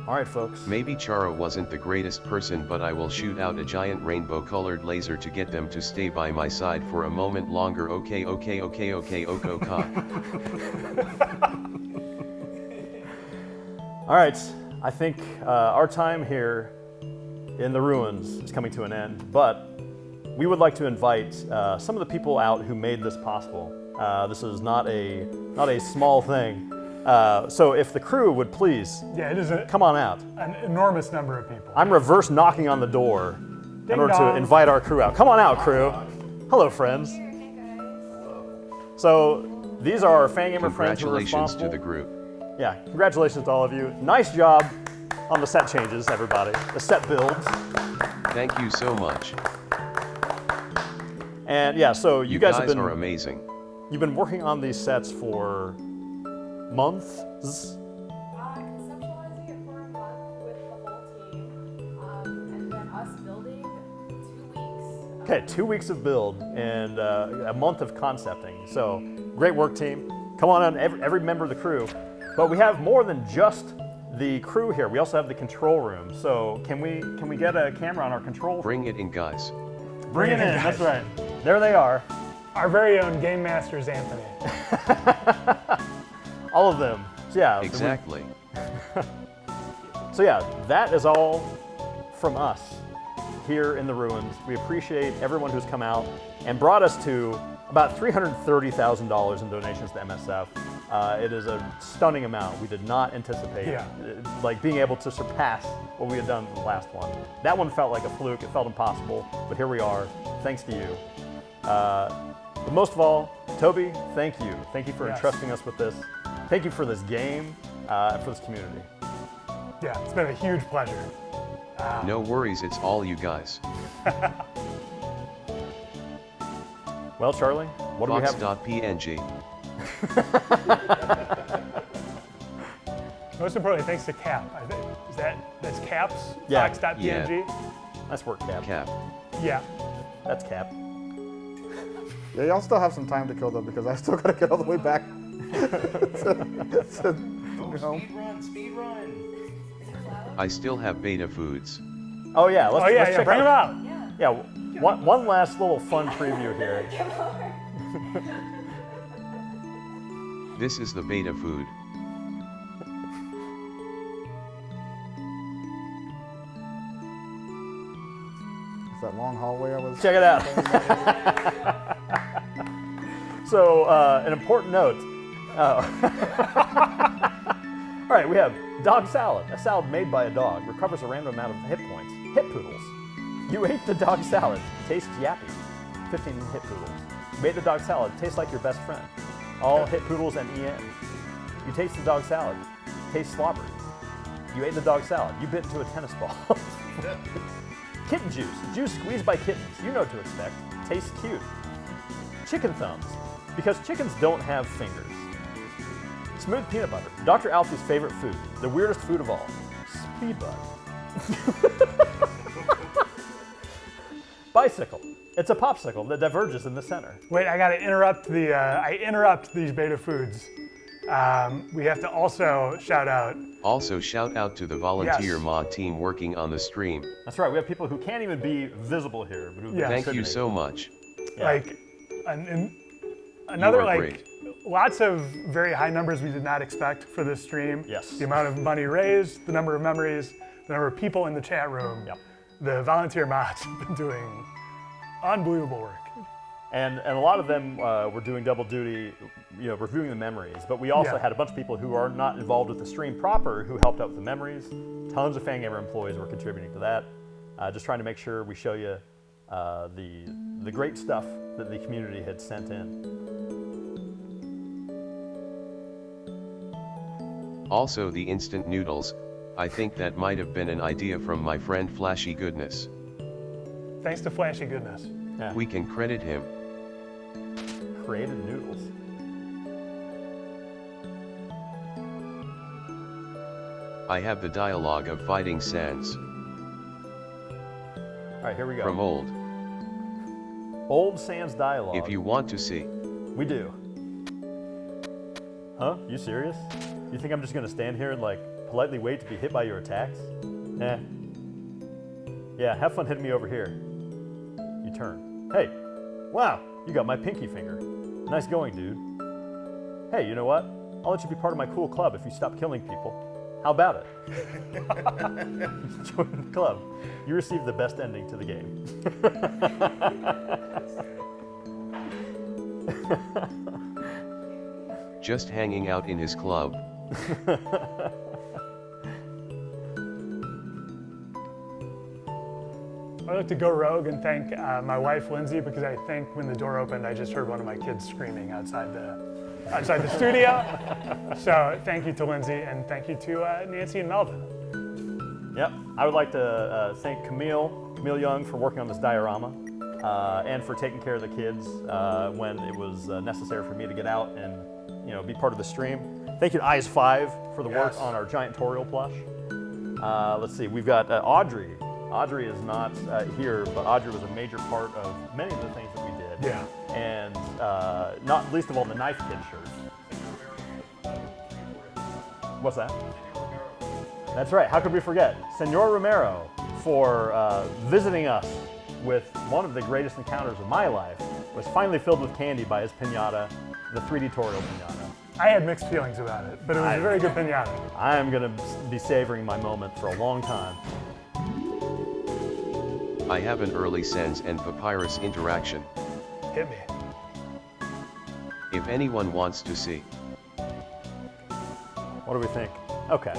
Alright folks. Maybe Charo wasn't the greatest person, but I will shoot out a giant rainbow-colored laser to get them to stay by my side for a moment longer. Okay, okay, okay, okay, okay, okay. Alright, I think our time here in the ruins is coming to an end, but we would like to invite some of the people out who made this possible. This is not a small thing. So if the crew would please come on out. An enormous number of people. I'm reverse knocking on the door in order to invite our crew out. Come on out, crew. Hello, friends. So these are our Fangamer friends who are responsible. Congratulations to the group. Yeah, congratulations to all of you. Nice job on the set changes, everybody. The set builds. Thank you so much. And yeah, so you guys have been are amazing. You've been working on these sets for months? Conceptualizing it for a month with the whole team, and then us building 2 weeks. Okay, 2 weeks of build and a month of concepting. So great work, team. Come on out, every member of the crew. But we have more than just the crew here. We also have the control room. So can we get a camera on our control room? Bring it in, guys. Bring it in, that's right. There they are. Our very own Game Masters Anthony. All of them. So yeah. Exactly. So yeah, that is all from us here in the ruins. We appreciate everyone who's come out and brought us to about $330,000 in donations to MSF. It is a stunning amount. We did not anticipate like being able to surpass what we had done in the last one. That one felt like a fluke. It felt impossible, but here we are, thanks to you. But most of all, Toby, thank you. Thank you for entrusting us with this. Thank you for this game, and for this community. Yeah, it's been a huge pleasure. No worries, it's all you guys. Well, Charlie, what do we have? Fox.png. Most importantly, thanks to Cap. I think that's Cap's Yeah. Fox.png. Yeah. Nice work, Cap. Cap. Yeah. That's Cap. Yeah, y'all still have some time to kill though, because I still gotta get all the way back. Speed run. I still have beta foods. Oh yeah, let's check bring them out. Yeah, one last little fun preview here. This is the beta food. It's that long hallway I was. Check it out. So, an important note. All right, we have dog salad. A salad made by a dog recovers a random amount of hit points. Hit poodles. You ate the dog salad. Tastes yappy. 15 hit poodles. You ate the dog salad. Tastes like your best friend. All hit poodles and EN. You taste the dog salad. Tastes slobbery. You ate the dog salad. You bit into a tennis ball. Kitten juice. Juice squeezed by kittens. You know what to expect. Tastes cute. Chicken thumbs. Because chickens don't have fingers. Smooth peanut butter. Dr. Alfie's favorite food. The weirdest food of all. Speed bug. Bicycle. It's a popsicle that diverges in the center. Wait, I gotta interrupt I interrupt these beta foods. We have to also shout out. Also shout out to the volunteer mod team working on the stream. That's right, we have people who can't even be visible here. But who Thank you so much. Yeah. Like, another like great. lots of very high numbers we did not expect for this stream. Yes. The amount of money raised, the number of memories, the number of people in the chat room. Yep. The volunteer mods have been doing unbelievable work. And a lot of them were doing double duty, reviewing the memories. But we also had a bunch of people who are not involved with the stream proper who helped out with the memories. Tons of Fangamer employees were contributing to that. Just trying to make sure we show you the great stuff that the community had sent in. Also the instant noodles, I think that might have been an idea from my friend Flashy Goodness. Thanks to Flashy Goodness. Yeah. We can credit him. Created noodles. I have the dialogue of Fighting Sans. All right, here we go. From Old Sans dialogue. If you want to see. We do. Huh? You serious? You think I'm just gonna stand here and politely wait to be hit by your attacks? Eh. Yeah, have fun hitting me over here. You turn. Hey, wow, you got my pinky finger. Nice going, dude. Hey, you know what? I'll let you be part of my cool club if you stop killing people. How about it? Join the club. You received the best ending to the game. Just hanging out in his club. I'd like to go rogue and thank my wife, Lindsay, because I think when the door opened, I just heard one of my kids screaming outside the studio. So thank you to Lindsay, and thank you to Nancy and Melvin. Yep, I would like to thank Camille Young for working on this diorama and for taking care of the kids when it was necessary for me to get out and be part of the stream. Thank you to Eyes 5 for the work on our giant Toriel plush. Let's see, we've got Audrey. Audrey is not here, but Audrey was a major part of many of the things that we did. Yeah. And not least of all, the Knife Kid shirt. What's that? That's right, how could we forget? Senor Romero for visiting us with one of the greatest encounters of my life, was finally filled with candy by his piñata, the 3D Toriel piñata. I had mixed feelings about it, but it was a very good piñata. I'm gonna be savoring my moment for a long time. I have an early sense and papyrus interaction. Hit me. If anyone wants to see. What do we think? Okay.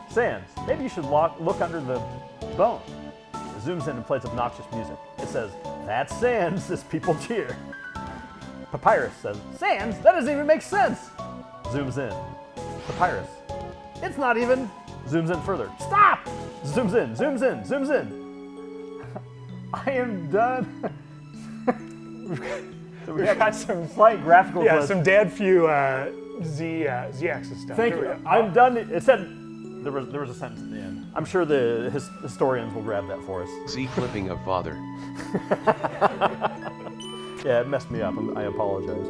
Sans, maybe you should look under the bone. It zooms in and plays obnoxious music. It says, "That's Sans," as people cheer. Papyrus says, "Sans? That doesn't even make sense." Zooms in. Papyrus, "It's not even." Zooms in further. "Stop!" Zooms in, zooms in, zooms in. I am done. So we got some slight graphical Yeah, clips. some dad few Z-axis stuff. Thank you. I'm done. It said there was a sentence at the end. I'm sure the historians will grab that for us. Z clipping of father. Yeah, it messed me up. I apologize.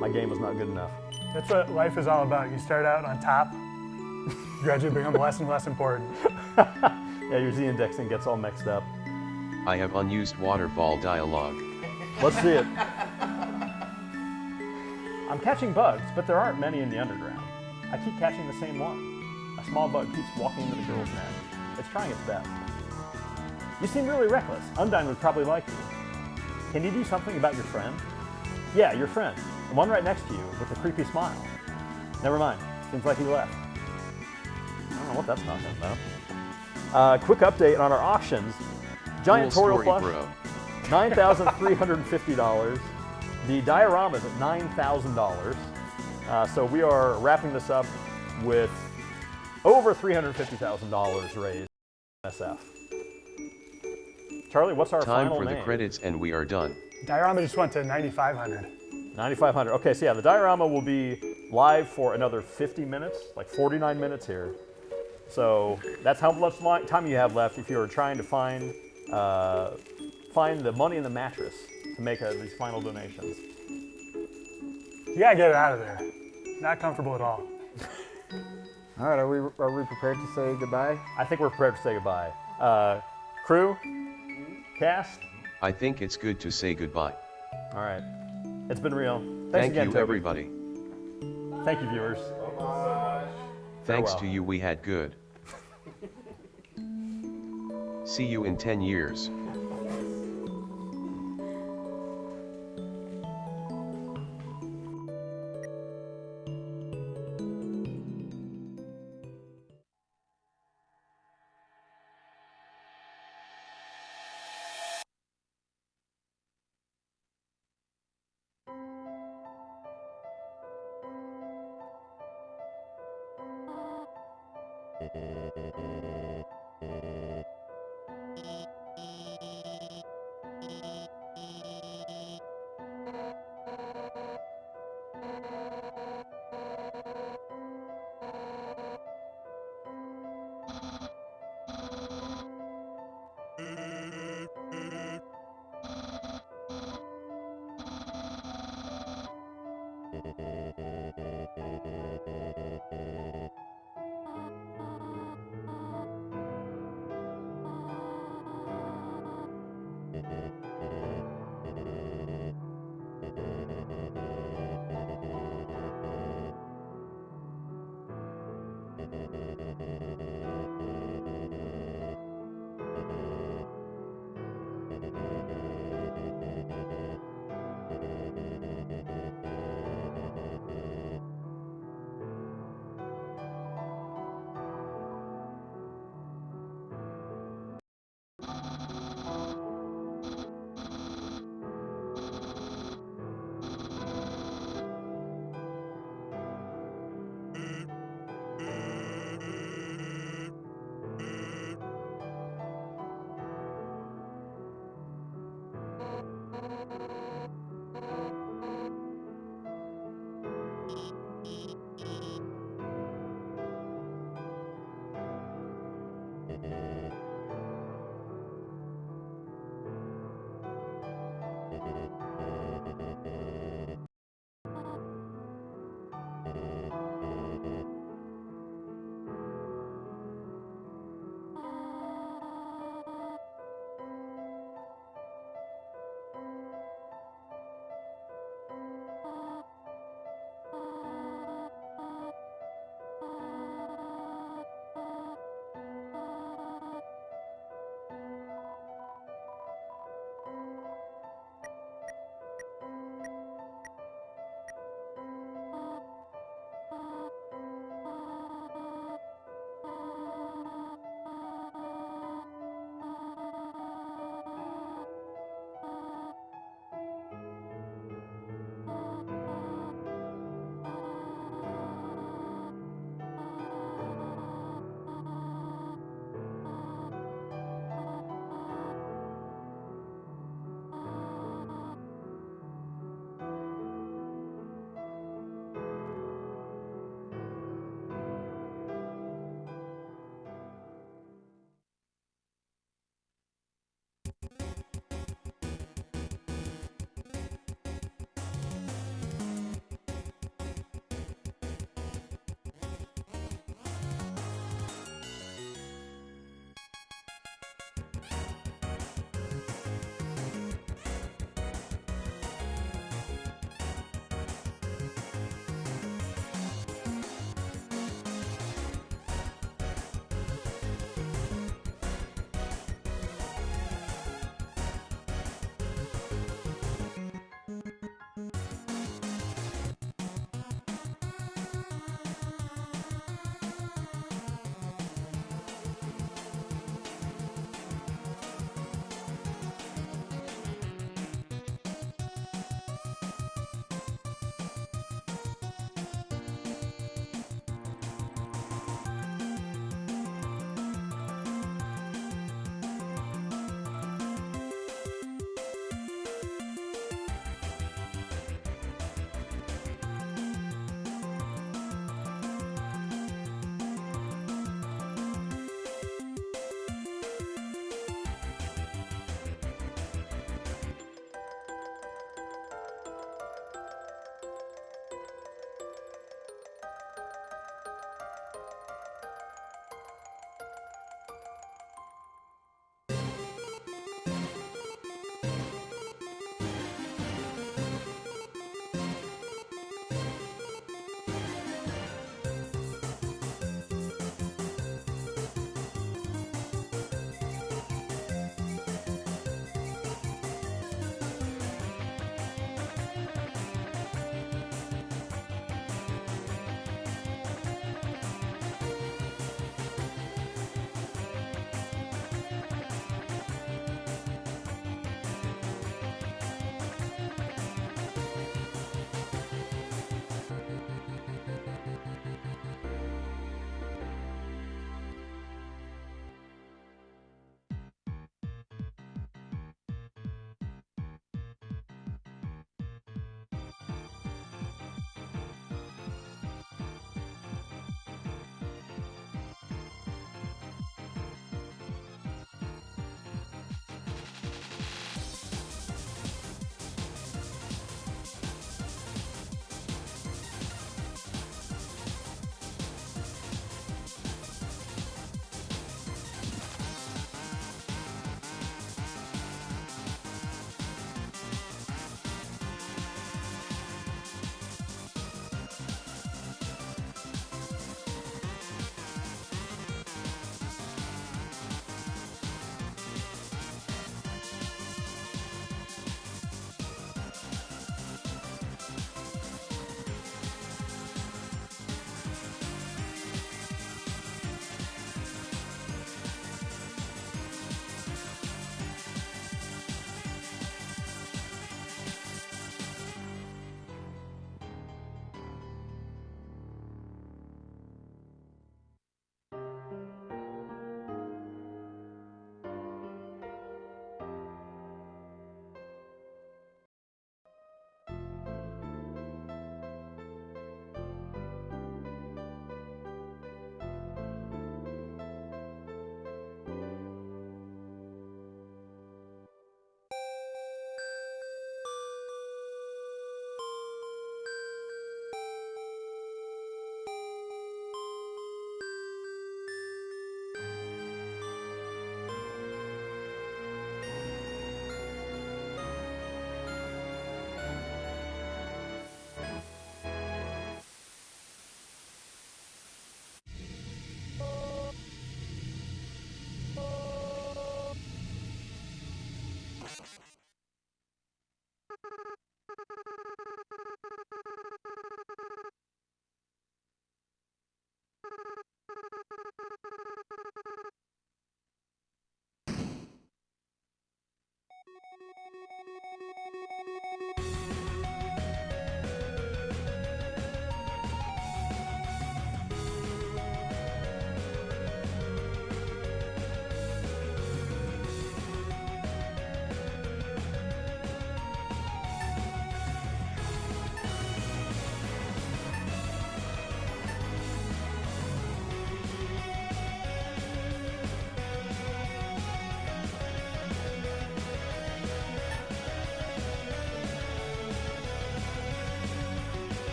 My game was not good enough. That's what life is all about. You start out on top, you gradually become less and less important. Yeah, your Z indexing gets all mixed up. I have unused waterfall dialogue. Let's see it. I'm catching bugs, but there aren't many in the underground. I keep catching the same one. A small bug keeps walking into the girl's nest. It's trying its best. You seem really reckless. Undine would probably like you. Can you do something about your friend? Yeah, your friend. The one right next to you with the creepy smile. Never mind. Seems like he left. I don't know what that's talking about. Quick update on our auctions. Giant Cool Toriel story, plush, bro. $9,350. The diorama is at $9,000. So we are wrapping this up with over $350,000 raised in SF. Charlie, what's our Time final for name? the credits and we are done. Diorama just went to 9,500. 9,500. Okay, so yeah, the diorama will be live for another 50 minutes, like 49 minutes here. So that's how much time you have left if you're trying to find the money in the mattress to make these final donations. You gotta get it out of there. Not comfortable at all. All right, are we prepared to say goodbye? I think we're prepared to say goodbye. Crew, cast. I think it's good to say goodbye. All right, it's been real. Thanks Thank again, you, Toby. everybody. Thank you, viewers. Thanks Farewell. to you, we had good. See you in 10 years.